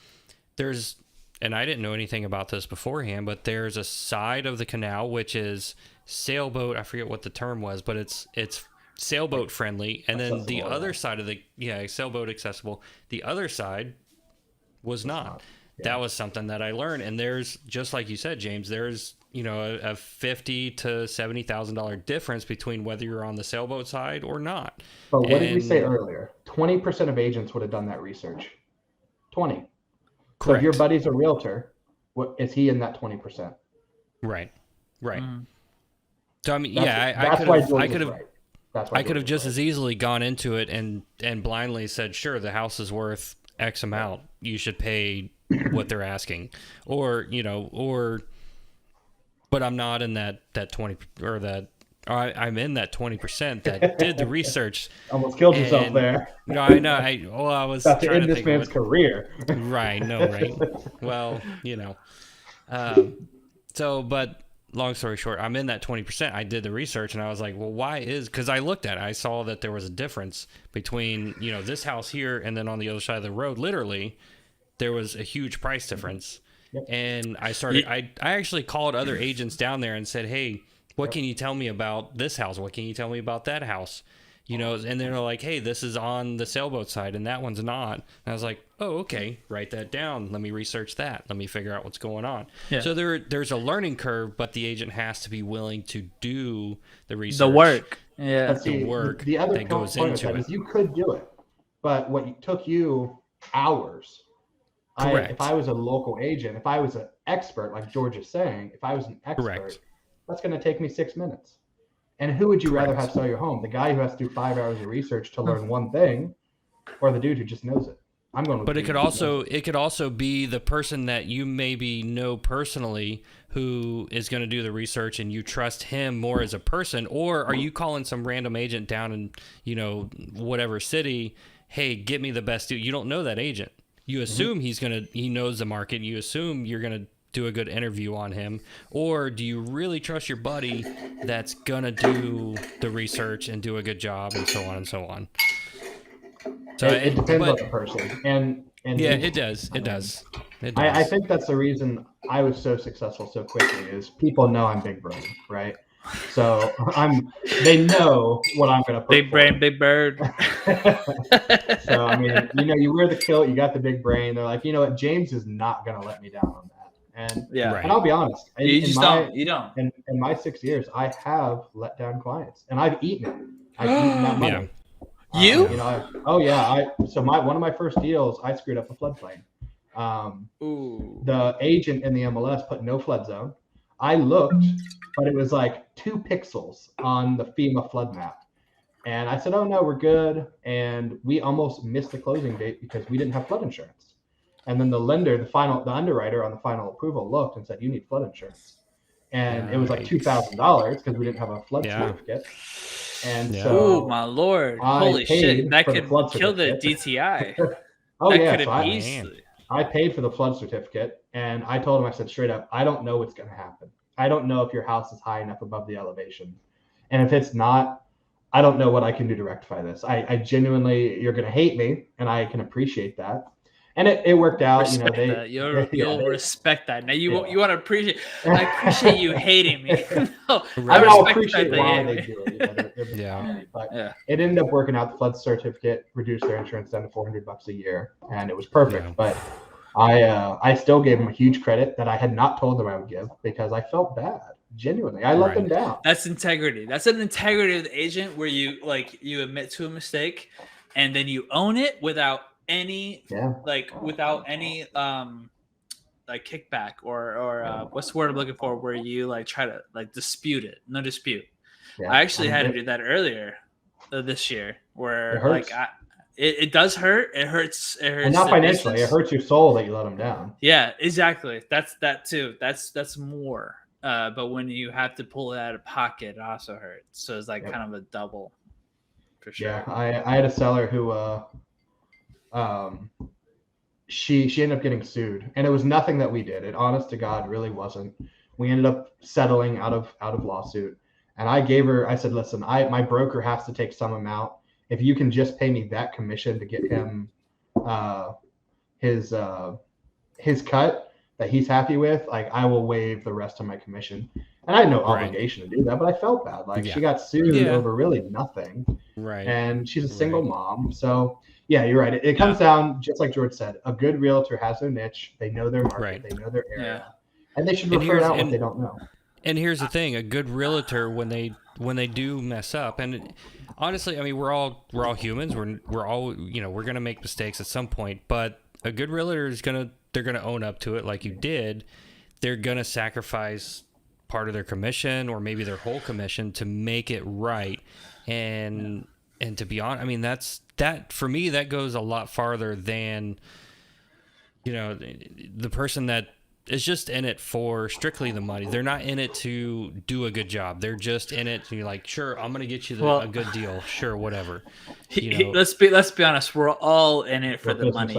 and I didn't know anything about this beforehand, but there's a side of the canal which is sailboat, I forget what the term was, but it's sailboat friendly, and then the other side of sailboat accessible. The other side was not. That was something that I learned, and there's, just like you said, James, there's a $50,000 to $70,000 difference between whether you're on the sailboat side or not. But what did we say earlier? 20% of agents would have done that research. 20. Correct. So if your buddy's a realtor, is he in that 20%? Right. So I mean, I could have just as easily gone into it and blindly said, sure, the house is worth X amount. You should pay what they're asking, but I'm not in that 20 or that. I'm in that 20% that did the research. Almost killed yourself there. No, I know. I was about trying to end to this man's career. Right. No. Right. Well, So, but long story short, I'm in that 20%. I did the research, and I was like, well, because I looked at it, I saw that there was a difference between this house here and then on the other side of the road. Literally, there was a huge price difference. Yep. And I actually called other agents down there and said, hey, what can you tell me about this house? What can you tell me about that house? And they're like, hey, this is on the sailboat side and that one's not. And I was like, oh, okay, write that down. Let me research that. Let me figure out what's going on. Yeah. So there's a learning curve, but the agent has to be willing to do the research. The work. Yeah. The work the other that goes into it. Is you could do it, but what took you hours. If I was a local agent, if I was an expert, like George is saying, if I was an expert, that's going to take me 6 minutes. And who would you rather have sell your home? The guy who has to do 5 hours of research to learn one thing, or the dude who just knows it? I'm going with. But it could also be the person that you maybe know personally who is going to do the research, and you trust him more as a person. Or are you calling some random agent down in whatever city? Hey, get me the best dude. You don't know that agent. You assume he knows the market. You assume you're going to do a good interview on him, or do you really trust your buddy that's going to do the research and do a good job, and so on and so on? So it depends on the person. And it does. I think that's the reason I was so successful so quickly is people know I'm big brain, right? So they know what I'm going to put. Big brain, big bird. So, I mean, you wear the kilt, you got the big brain. They're like, you know what? James is not going to let me down on that. And and I'll be honest. You don't. In my 6 years, I have let down clients, and I've eaten it. I've eaten that money. You? So one of my first deals, I screwed up a floodplain, Ooh. The agent in the MLS put no flood zone. I looked, but it was like 2 pixels on the FEMA flood map. And I said, oh no, we're good. And we almost missed the closing date because we didn't have flood insurance. And then the lender, the underwriter on the final approval looked and said, you need flood insurance. And it was like $2,000 because we didn't have a flood certificate. And so, oh my Lord, holy shit, that could kill the DTI. Oh that yeah, could have so easily. I paid for the flood certificate, and I told him, I said straight up, I don't know what's going to happen. I don't know if your house is high enough above the elevation. And if it's not, I don't know what I can do to rectify this. I genuinely, you're going to hate me, and I can appreciate that. And it worked out. Respect you know, that. You'll respect that. Now you want to appreciate. I appreciate you hating me. No, I'll appreciate why they do it. But it ended up working out. The flood certificate reduced their insurance down to $400 a year, and it was perfect. Yeah. But I still gave them a huge credit that I had not told them I would give because I felt bad. Genuinely, I let them down. That's integrity. That's an integrity of the agent where you admit to a mistake, and then you own it without any without any kickback or what's the word I'm looking for, where you try to dispute it. No dispute. I actually had to do that earlier this year where it does hurt. It hurts. And not financially. It hurts your soul that you let them down. Yeah, exactly. That's that too. That's more. But when you have to pull it out of pocket, it also hurts. So it's kind of a double for sure. Yeah, I had a seller who she ended up getting sued, and it was nothing that we did. It, honest to God, really wasn't. We ended up settling out of lawsuit, and I said, listen, my broker has to take some amount. If you can just pay me that commission to get him his cut that he's happy with, I will waive the rest of my commission. And I had no obligation to do that, but I felt bad. She got sued over really nothing. Right. And she's a single mom. So yeah, you're right. It comes down, just like George said, a good realtor has their niche. They know their market. They know their area. And they should refer out what they don't know. And here's the thing, a good realtor, when they do mess up, and honestly, I mean, we're all humans. We're all, we're going to make mistakes at some point, but a good realtor they're going to own up to it like you did. They're going to sacrifice part of their commission or maybe their whole commission to make it right. And to be honest, I mean, that for me, that goes a lot farther than, the person that is just in it for strictly the money. They're not in it to do a good job. They're just in it to be like, sure, I'm going to get you a good deal. Sure, whatever. Let's be honest. We're all in it for the money.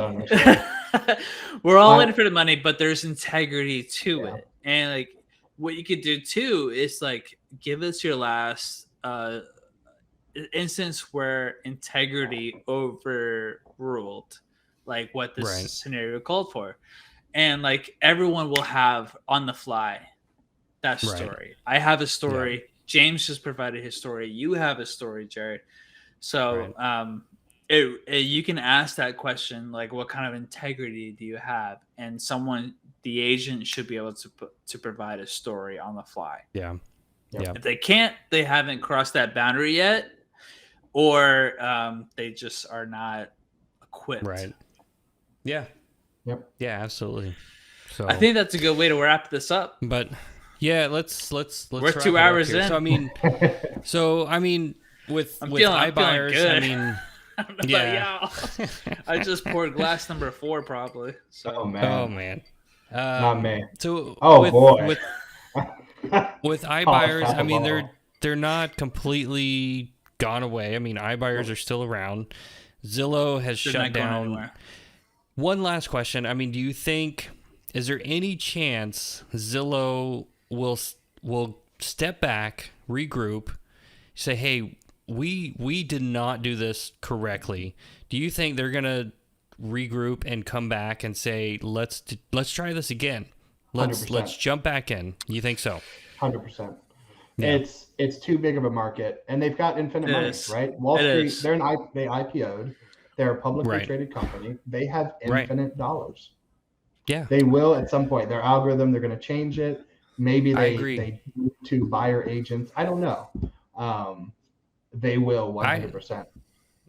We're all in it for the money, but there's integrity to it. And what you could do too is give us your last instance where integrity overruled what this scenario called for. And everyone will have on the fly that story. I have a story. Yeah. James just provided his story. You have a story, Jared. So you can ask that question, what kind of integrity do you have? And the agent should be able to provide a story on the fly. Yeah. Yeah. If they can't, they haven't crossed that boundary yet, or they just are not equipped. Right. Yeah. Yep. Yeah, absolutely. So I think that's a good way to wrap this up. But yeah, let's we're 2 hours in. So I mean, with iBuyers, I mean, I don't know about y'all. I just poured glass number 4 probably. So. Oh man. Not me. So boy. With iBuyers, I mean, they're not completely gone away. I mean, iBuyers are still around. Zillow has shut down. One last question. I mean, is there any chance Zillow will step back, regroup, say, hey, we did not do this correctly? Do you think they're going to regroup and come back and say, let's try this again? Let's jump back in. You think so? 100%. Yeah. It's too big of a market, and they've got infinite money, right? Wall Street, they IPO'd. They're a publicly traded company. They have infinite dollars. Yeah. They will at some point. Their algorithm, they're going to change it. Maybe they move to buyer agents. I don't know. They will 100%.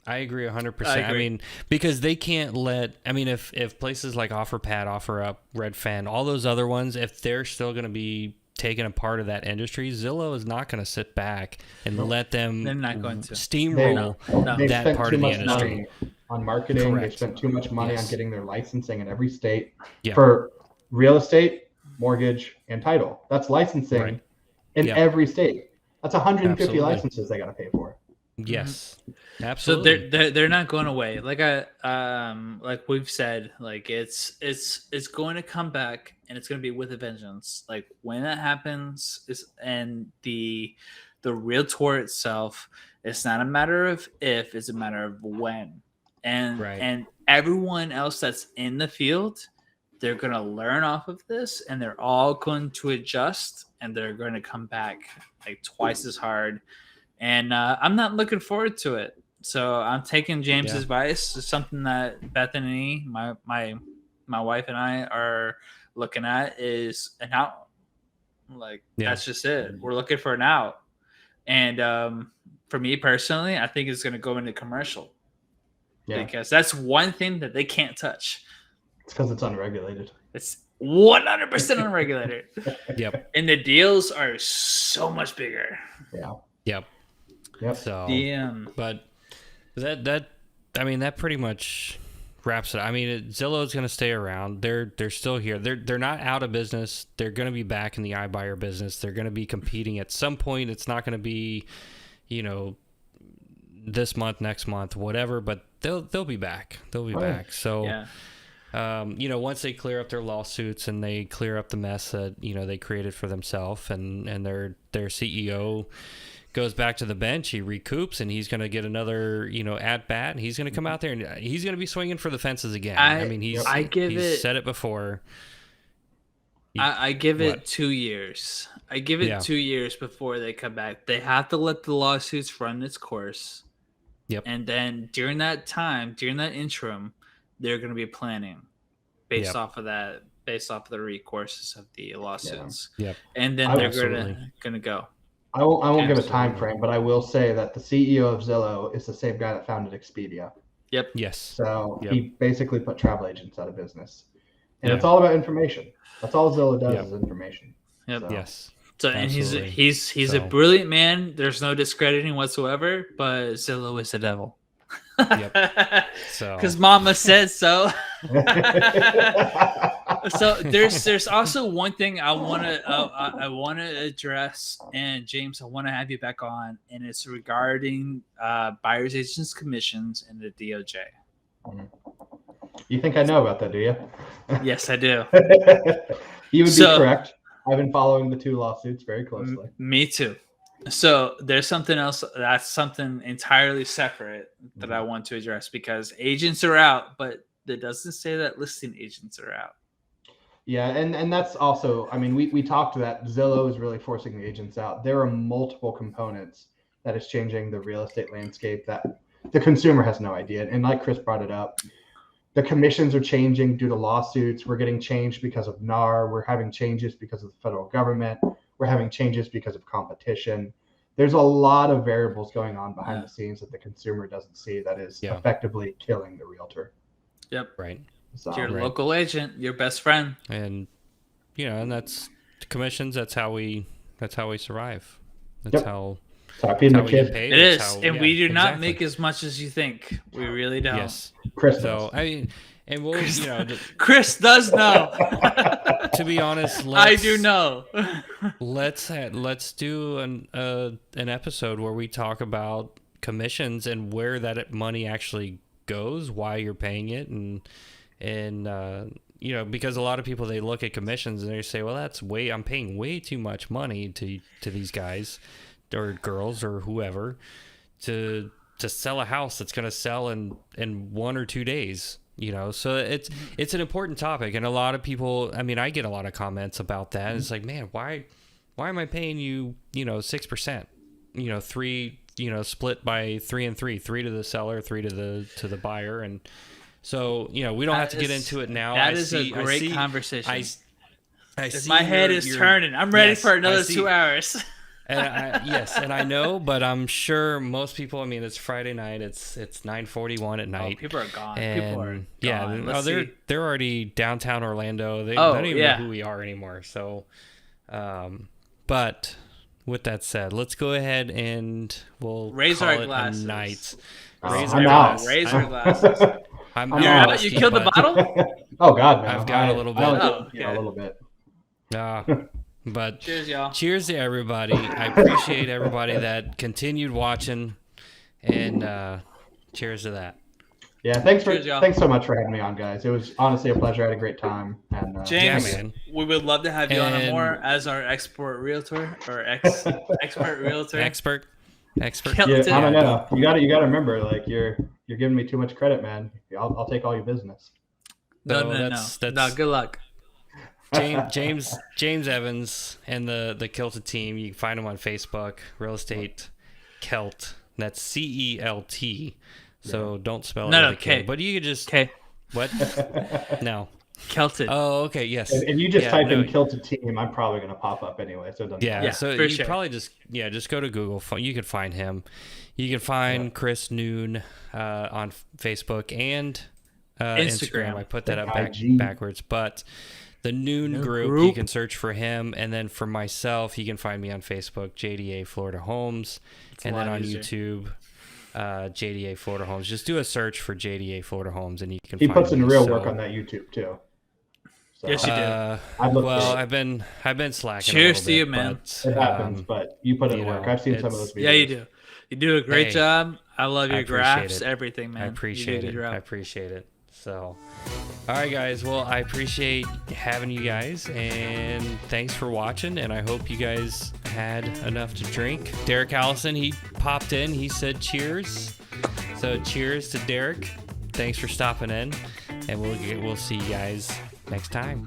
I agree 100%. I I agree. mean, because they can't if places like OfferPad, OfferUp, Redfin, all those other ones, if they're still going to be taking a part of that industry, Zillow is not going to sit back and let them They're not going to. steamroll No. They've that spent part too of the much industry. money on marketing. They Correct. spent too much money on Yes. getting their licensing in every state Yeah. for real estate, mortgage, and title. That's licensing Right. in Yeah. every state. That's 150 Absolutely. licenses they got to pay for. Yes. So Absolutely. they're not going away. Like we've said, like it's going to come back, and it's going to be with a vengeance. Like when that happens, and the realtor itself, it's not a matter of if, it's a matter of when. And Right. and everyone else that's in the field, they're going to learn off of this, and they're all going to adjust, and they're going to come back like twice as hard. And I'm not looking forward to it. So I'm taking James's advice. It's something that Bethany, my wife, and I are looking at is an out. Like that's just it. We're looking for an out. And for me personally, I think it's going to go into commercial because that's one thing that they can't touch. It's because it's unregulated. It's 100% unregulated. Yep. And the deals are so much bigger. Yep. So, but that pretty much wraps it. I mean, Zillow's going to stay around. They're still here. They're not out of business. They're going to be back in the iBuyer business. They're going to be competing at some point. It's not going to be, this month, next month, whatever. But they'll be back. They'll be back. So, once they clear up their lawsuits and they clear up the mess that they created for themselves, and their CEO goes back to the bench, he recoups, and he's going to get another, at bat, and he's going to come out there and he's going to be swinging for the fences again. He's said it before. I give it 2 years. I give it 2 years before they come back. They have to let the lawsuits run its course. Yep. And then during that time, during that interim, they're going to be planning based off of that, based off of the recourses of the lawsuits. Yep. And then they're going to go. I won't give a time frame, but I will say that the CEO of Zillow is the same guy that founded Expedia. Yep. Yes. So he basically put travel agents out of business. And it's all about information. That's all Zillow does is information. Yep. So. Yes. So and he's a brilliant man. There's no discrediting whatsoever, but Zillow is the devil. Yep. So because Mama says so. So there's also one thing I want to address, and James, I want to have you back on, and it's regarding buyers agents commissions and the DOJ. You think I know about that, do you? Yes, I do. You would be correct. I've been following the 2 lawsuits very closely. Me too. So there's something else that's something entirely separate that I want to address, because agents are out, but it doesn't say that listing agents are out. Yeah, and that's also, I mean, we talked that Zillow is really forcing the agents out. There are multiple components that is changing the real estate landscape that the consumer has no idea. And like Chris brought it up, the commissions are changing due to lawsuits. We're getting changed because of NAR. We're having changes because of the federal government. We're having changes because of competition. There's a lot of variables going on behind the scenes that the consumer doesn't see that is effectively killing the realtor. Yep. Right. So, your local agent, your best friend. And and that's commissions. That's how we survive. That's how we get paid. It is. And we do not make as much as you think. We really don't. Yes. Chris does. I mean, and we'll, Chris does know. To be honest, I do know. let's do an episode where we talk about commissions and where that money actually goes, why you're paying it, and because a lot of people, they look at commissions and they say, well, I'm paying way too much money to these guys or girls or whoever to sell a house that's going to sell in 1 or 2 days. So it's an important topic, and a lot of people, I mean, I get a lot of comments about that. It's like, man, why am I paying you 6%, 3, split by 3 and 3 to the seller, 3 to the buyer. And so, we don't have to get into it now. That is a great conversation. I see my head is turning. I'm ready for another 2 hours. And I know, but I'm sure most people. I mean, it's Friday night. It's 9:41 at night. People are gone. And People are gone. yeah, they're already downtown Orlando. They don't even know who we are anymore. So, but with that said, let's go ahead and we'll raise call our it glasses. a night. I'm out. Raise our glasses. I'm You're out, out? You killed the but bottle? Oh God, no. I've got a little bit. A little bit. But cheers, y'all. Cheers to everybody. I appreciate everybody that continued watching, and cheers to that. Yeah, thanks so much for having me on, guys. It was honestly a pleasure. I had a great time. And James, yeah, man. We would love to have you on more as our expert realtor or expert realtor. Expert. Yeah, I don't know. You got to remember, like you're giving me too much credit, man. I'll take all your business. No. Good luck. James Evans and the Kilted team. You can find them on Facebook. Real Estate Kelt. That's CELT. So don't spell it with a K. But you could just K. What? No. Kilted. Oh, okay. Yes. If you just type in Kilted team, I'm probably gonna pop up anyway. So it doesn't matter. So you probably just go to Google. You can find him. You can find Chris Neun on Facebook and Instagram. I put that up backwards, but. The Neun Group, you can search for him. And then for myself, you can find me on Facebook, JDA Florida Homes. And then on YouTube, JDA Florida Homes. Just do a search for JDA Florida Homes and you can find me. He puts in real work on that YouTube too. So, yes, you do. I've been slacking. Cheers to you, man. It happens, but you put in work. I've seen some of those videos. Yeah, you do. You do a great job. I love your graphs, everything, man. I appreciate it. So, all right, guys. Well, I appreciate having you guys, and thanks for watching. And I hope you guys had enough to drink. Derek Allison, he popped in. He said cheers. So, cheers to Derek. Thanks for stopping in, and we'll see you guys next time.